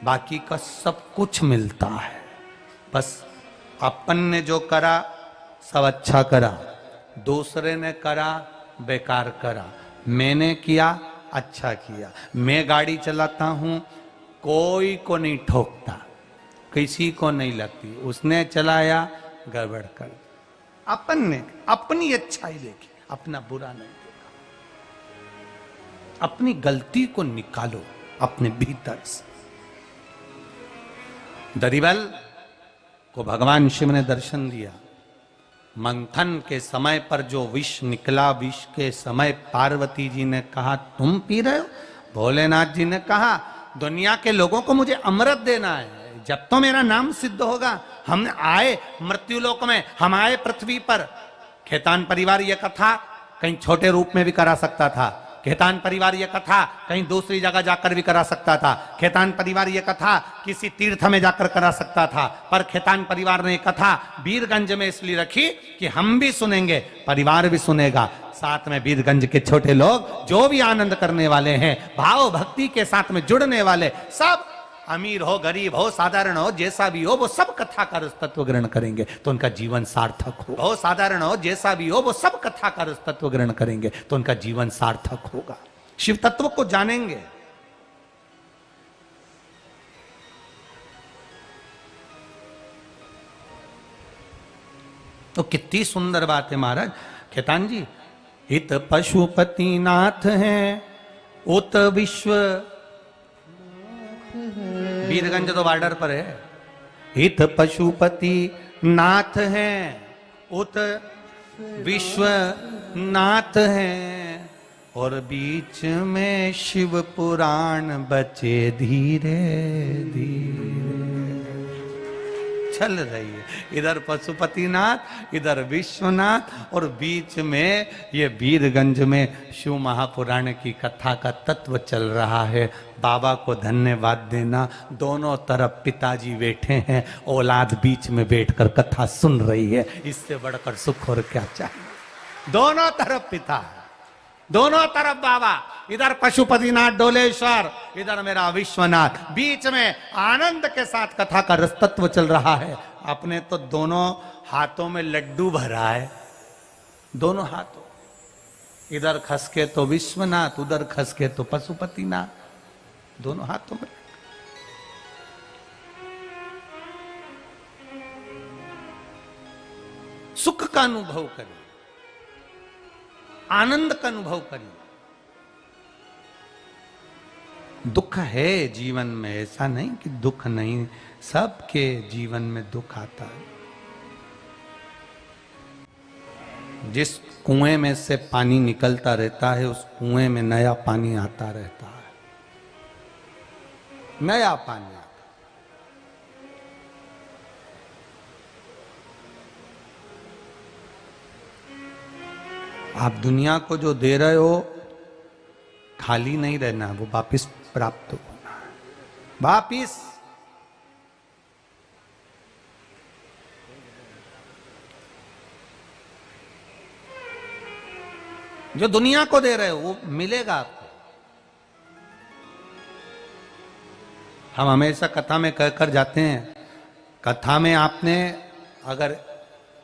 Speaker 1: बाकी का सब कुछ मिलता है। बस अपन ने जो करा सब अच्छा करा, दूसरे ने करा बेकार करा, मैंने किया अच्छा किया। मैं गाड़ी चलाता हूं, कोई को नहीं ठोकता, किसी को नहीं लगती, उसने चलाया गड़बड़ कर। अपन ने अपनी अच्छाई देखी, अपना बुरा नहीं देखा। अपनी गलती को निकालो अपने भीतर से। दरिबल को भगवान शिव ने दर्शन दिया। मंथन के समय पर जो विष निकला, विष के समय पार्वती जी ने कहा तुम पी रहे हो? भोलेनाथ जी ने कहा दुनिया के लोगों को मुझे अमृत देना है। जब तो मेरा नाम सिद्ध होगा, हम आए मृत्युलोक में, हम आए पृथ्वी पर। खेतान परिवार यह कथा कहीं छोटे रूप में भी करा सकता था। खेतान परिवार यह कथा कहीं दूसरी जगह जाकर भी करा सकता था। खेतान परिवार यह कथा किसी तीर्थ में जाकर करा सकता था। पर खेतान परिवार ने कथा वीरगंज में इसलिए रखी कि हम भी सुनेंगे, परिवार भी सुनेगा, साथ में वीरगंज के छोटे लोग जो भी आनंद करने वाले हैं, भाव भक्ति के साथ में जुड़ने वाले, सब अमीर हो गरीब हो साधारण हो जैसा भी हो, वो सब कथा का रस तत्व ग्रहण करेंगे तो उनका जीवन सार्थक हो। हो साधारण हो जैसा भी हो, वो सब कथा का रस तत्व ग्रहण करेंगे तो उनका जीवन सार्थक होगा, शिव तत्व को जानेंगे। तो कितनी सुंदर बात है महाराज। खेतान जी, इत पशुपति नाथ हैं, उत विश्व, वीरगंज तो बॉर्डर पर है। हित पशुपति नाथ हैं, उत विश्व नाथ हैं, और बीच में शिव पुराण बचे धीरे धीरे चल रही है। इधर पशुपतिनाथ, इधर विश्वनाथ, और बीच में ये वीरगंज में शिव महापुराण की कथा का तत्व चल रहा है। बाबा को धन्यवाद देना, दोनों तरफ पिताजी बैठे हैं, औलाद बीच में बैठकर कथा सुन रही है। इससे बढ़कर सुख और क्या चाहिए। दोनों तरफ पिता, दोनों तरफ बाबा, इधर पशुपतिनाथ डोलेश्वर, इधर मेरा विश्वनाथ, बीच में आनंद के साथ कथा का रस तत्व चल रहा है। अपने तो दोनों हाथों में लड्डू भरा है, दोनों हाथों, इधर खसके तो विश्वनाथ, उधर खसके तो पशुपतिनाथ, दोनों हाथों में। सुख का अनुभव करिए, आनंद का अनुभव करिए। दुख है जीवन में, ऐसा नहीं कि दुख नहीं, सबके जीवन में दुख आता है। जिस कुएं में से पानी निकलता रहता है, उस कुएं में नया पानी आता रहता है, नया पानी आता। आप दुनिया को जो दे रहे हो, खाली नहीं रहना, वो वापिस प्राप्त होना है, वापिस। जो दुनिया को दे रहे हो वो मिलेगा आपको। हम हमेशा कथा में कहकर जाते हैं, कथा में आपने अगर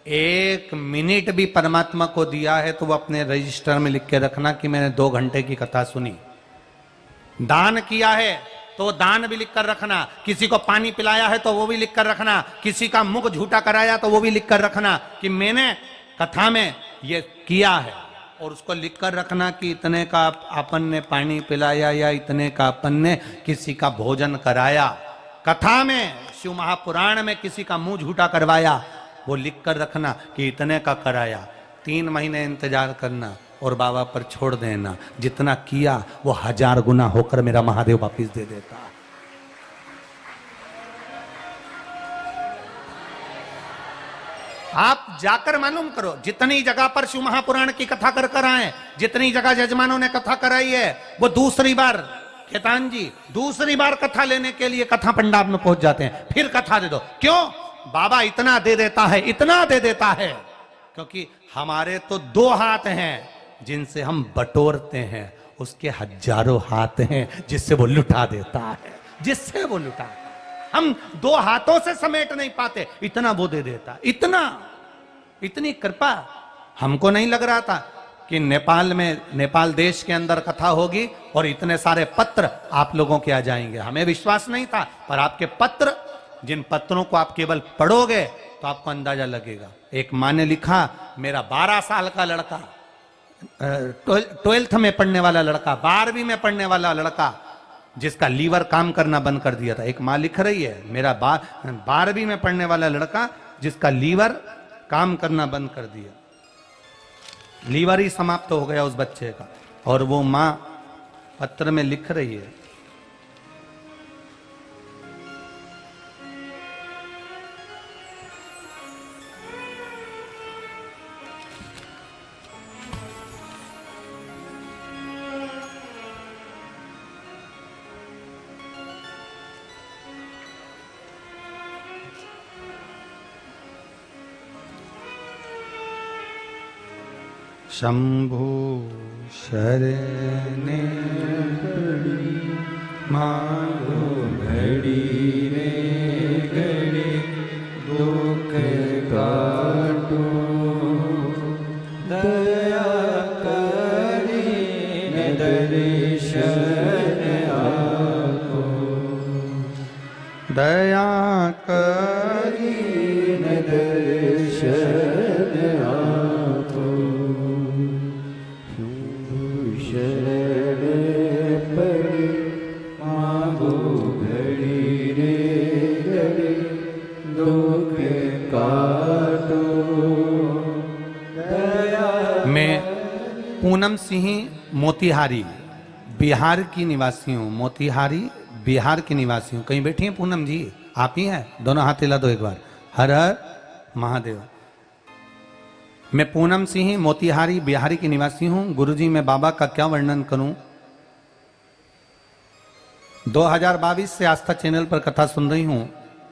Speaker 1: 1 मिनट भी परमात्मा को दिया है तो वो अपने रजिस्टर में लिख के रखना कि मैंने 2 घंटे की कथा सुनी। दान किया है तो दान भी लिख कर रखना, किसी को पानी पिलाया है तो वो भी लिख कर रखना, किसी का मुख झूठा कराया तो वो भी लिख कर रखना कि मैंने कथा में ये किया है, और उसको लिख कर रखना कि इतने का अपन ने पानी पिलाया या इतने का अपन ने किसी का भोजन कराया। कथा में, शिव महापुराण में किसी का मुंह झूठा करवाया, वो लिख कर रखना कि इतने का कराया। 3 महीने इंतजार करना और बाबा पर छोड़ देना, जितना किया वो 1000 गुना होकर मेरा महादेव वापिस दे देता। आप जाकर मालूम करो, जितनी जगह पर शिव महापुराण की कथा कर कर आए, जितनी जगह जजमानों ने कथा कराई है, वो दूसरी बार, खेतान जी, दूसरी बार कथा लेने के लिए कथा पंडाब में पहुंच जाते हैं। फिर कथा दे दो, क्यों? बाबा इतना दे देता है, इतना दे देता है, क्योंकि हमारे तो 2 हाथ हैं जिनसे हम बटोरते हैं, उसके हजारों हाथ हैं जिससे वो लुटा देता है, जिससे वो लुटा देता है। हम 2 हाथों से समेट नहीं पाते, इतना वो दे देता, इतना, इतनी कृपा। हमको नहीं लग रहा था कि नेपाल में, नेपाल देश के अंदर कथा होगी और इतने सारे पत्र आप लोगों के आ जाएंगे, हमें विश्वास नहीं था। पर आपके पत्र, जिन पत्रों को आप केवल पढ़ोगे तो आपको अंदाजा लगेगा। एक माँ ने लिखा, मेरा 12 साल का लड़का, 12th में पढ़ने वाला लड़का, 12वीं में पढ़ने वाला लड़का, जिसका लीवर काम करना बंद कर दिया था। एक माँ लिख रही है, मेरा 12वीं में पढ़ने वाला लड़का जिसका लीवर काम करना बंद कर दिया, लीवर ही समाप्त हो गया उस बच्चे का। और वो माँ पत्र में लिख रही है, शंभु शरणे मांगो
Speaker 2: घड़ी रे घड़ी दुख काटो दया करी ने दर्शन आपो
Speaker 1: दया करी
Speaker 2: ने दर्शन आपो शरण पड़ी मांगो घड़ी रे घड़ी दुख काटो दया
Speaker 1: मैं पूनम सिंह मोतिहारी बिहार की निवासी हूँ। मोतिहारी बिहार की निवासी हूँ। कहीं बैठी हैं पूनम जी? आप ही हैं? दोनों हाथ हिला दो एक बार। हर हर महादेव। मैं पूनम सिंह मोतिहारी बिहारी की निवासी हूँ। गुरुजी मैं बाबा का क्या वर्णन करूं? 2022 से आस्था चैनल पर कथा सुन रही हूं।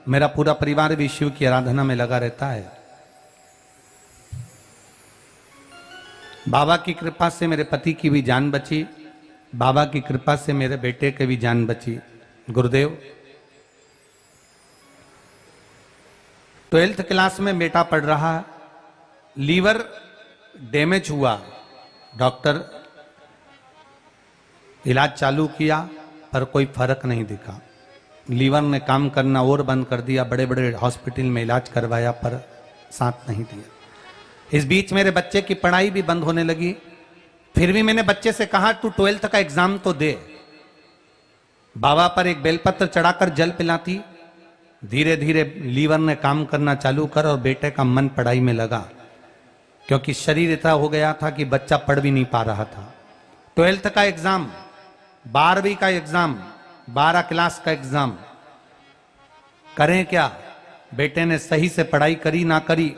Speaker 1: मेरा पूरा परिवार भी शिव की आराधना में लगा रहता है। बाबा की कृपा से मेरे पति की भी जान बची। बाबा की कृपा से मेरे बेटे की भी जान बची। गुरुदेव 12th क्लास में बेटा पढ़ रहा, लीवर डैमेज हुआ। डॉक्टर इलाज चालू किया पर कोई फर्क नहीं दिखा। लीवर ने काम करना और बंद कर दिया। बड़े बड़े हॉस्पिटल में इलाज करवाया पर साथ नहीं दिया। इस बीच मेरे बच्चे की पढ़ाई भी बंद होने लगी। फिर भी मैंने बच्चे से कहा तू 12th का एग्जाम तो दे। बाबा पर एक बेलपत्र चढ़ाकर जल पिलाती। धीरे धीरे लीवर ने काम करना चालू कर और बेटे का मन पढ़ाई में लगा, क्योंकि शरीर इतना हो गया था कि बच्चा पढ़ भी नहीं पा रहा था। 12th का एग्जाम, 12वीं का एग्जाम, 12 क्लास का एग्जाम, करें क्या? बेटे ने सही से पढ़ाई करी ना करी,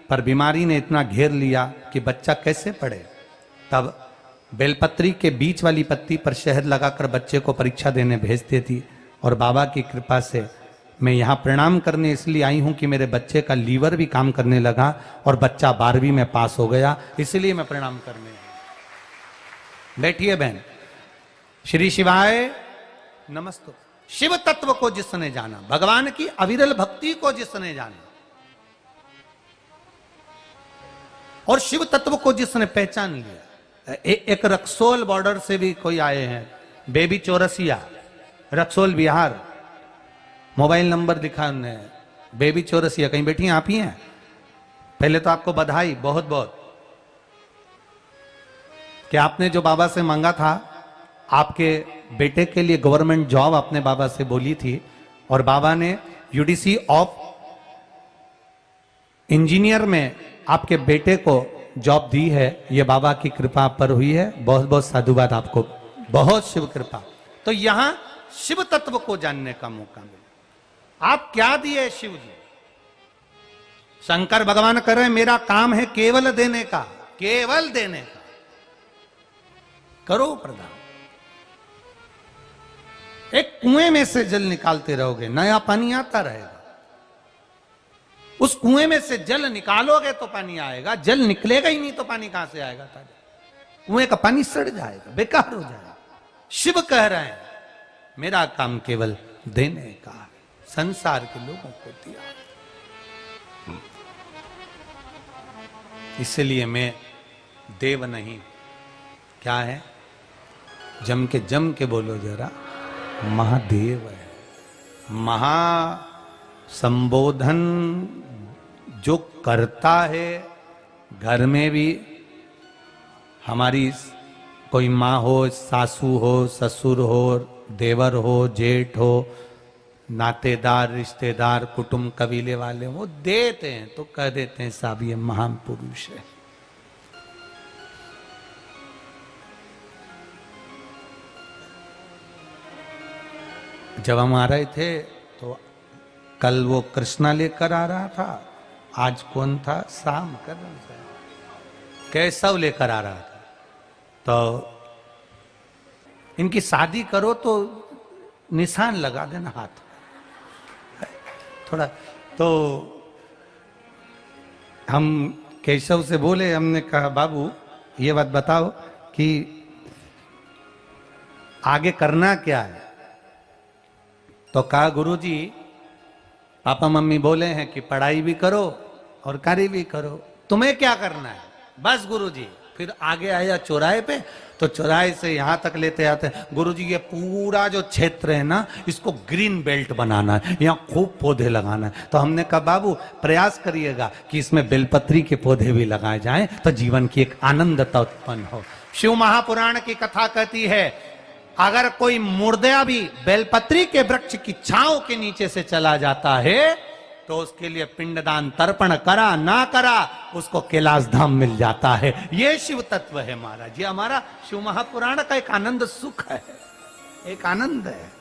Speaker 1: पर बीमारी ने इतना घेर लिया कि बच्चा कैसे पढ़े। तब बेलपत्री के बीच वाली पत्ती पर शहद लगाकर बच्चे को परीक्षा देने भेज देती। और बाबा की कृपा से मैं यहाँ प्रणाम करने इसलिए आई हूँ कि मेरे बच्चे का लीवर भी काम करने लगा और बच्चा 12वीं में पास हो गया। इसलिए मैं प्रणाम करने आई। बैठिए बहन। श्री शिवाय नमस्तु। शिव तत्व को जिसने जाना, भगवान की अविरल भक्ति को जिसने जाना और शिव तत्व को जिसने पहचान लिया। एक रक्सोल बॉर्डर से भी कोई आए हैं, baby Chaurasia, Raxaul Bihar. Mobile number दिखा उन्होंने। बेबी चौरसिया कहीं बैठी हैं? आप ही हैं? पहले तो आपको बधाई बहुत बहुत कि आपने जो बाबा से मांगा था, आपके बेटे के लिए गवर्नमेंट जॉब आपने बाबा से बोली थी और बाबा ने यूडीसी ऑफ इंजीनियर में आपके बेटे को जॉब दी है। ये बाबा की कृपा पर हुई है। बहुत बहुत साधुवाद आपको, बहुत शिव कृपा। तो यहां शिव तत्व को जानने का मौका मिला। आप क्या दिए शिव जी? शंकर भगवान कर रहे हैं मेरा काम है केवल देने का, केवल देने का। करो प्रदान। एक कुएं में से जल निकालते रहोगे, नया पानी आता रहेगा। उस कुएं में से जल निकालोगे तो पानी आएगा, जल निकलेगा ही नहीं तो पानी कहां से आएगा? ताजा कुएं का पानी सड़ जाएगा, बेकार हो जाएगा। शिव कह रहे हैं मेरा काम केवल देने का है, संसार के लोगों को दिया। इसलिए मैं देव नहीं, क्या है? जम के बोलो जरा, महादेव है। महा संबोधन जो करता है, घर में भी हमारी कोई माँ हो, सासू हो, ससुर हो, देवर हो, जेठ हो, नातेदार, रिश्तेदार, कुटुंब, कबीले वाले, वो देते हैं तो कह देते हैं साहब ये महान पुरुष है। जब हम आ रहे थे तो कल वो कृष्णा लेकर आ रहा था, आज कौन था? शाम कर कैसव लेकर आ रहा था। तो इनकी शादी करो तो निशान लगा देना हाथ थोड़ा। तो हम केशव से बोले, हमने कहा बाबू ये बात बताओ कि आगे करना क्या है। तो कहा गुरुजी पापा मम्मी बोले हैं कि पढ़ाई भी करो और कार्य भी करो, तुम्हें क्या करना है? बस गुरुजी। फिर आगे आया चौराहे पे, तो चौराहे से यहां तक लेते आते हैं, गुरुजी ये पूरा जो क्षेत्र है ना इसको ग्रीन बेल्ट बनाना है, यहाँ खूब पौधे लगाना है। तो हमने कहा बाबू प्रयास करिएगा कि इसमें बेलपत्री के पौधे भी लगाए जाएं तो जीवन की एक आनंदता उत्पन्न हो। शिव महापुराण की कथा कहती है अगर कोई मुर्दा भी बेलपत्री के वृक्ष की छांव के नीचे से चला जाता है तो उसके लिए पिंडदान तर्पण करा ना करा उसको कैलाश धाम मिल जाता है। ये शिव तत्व है महाराज, ये हमारा शिव महापुराण का एक आनंद सुख है, एक आनंद है।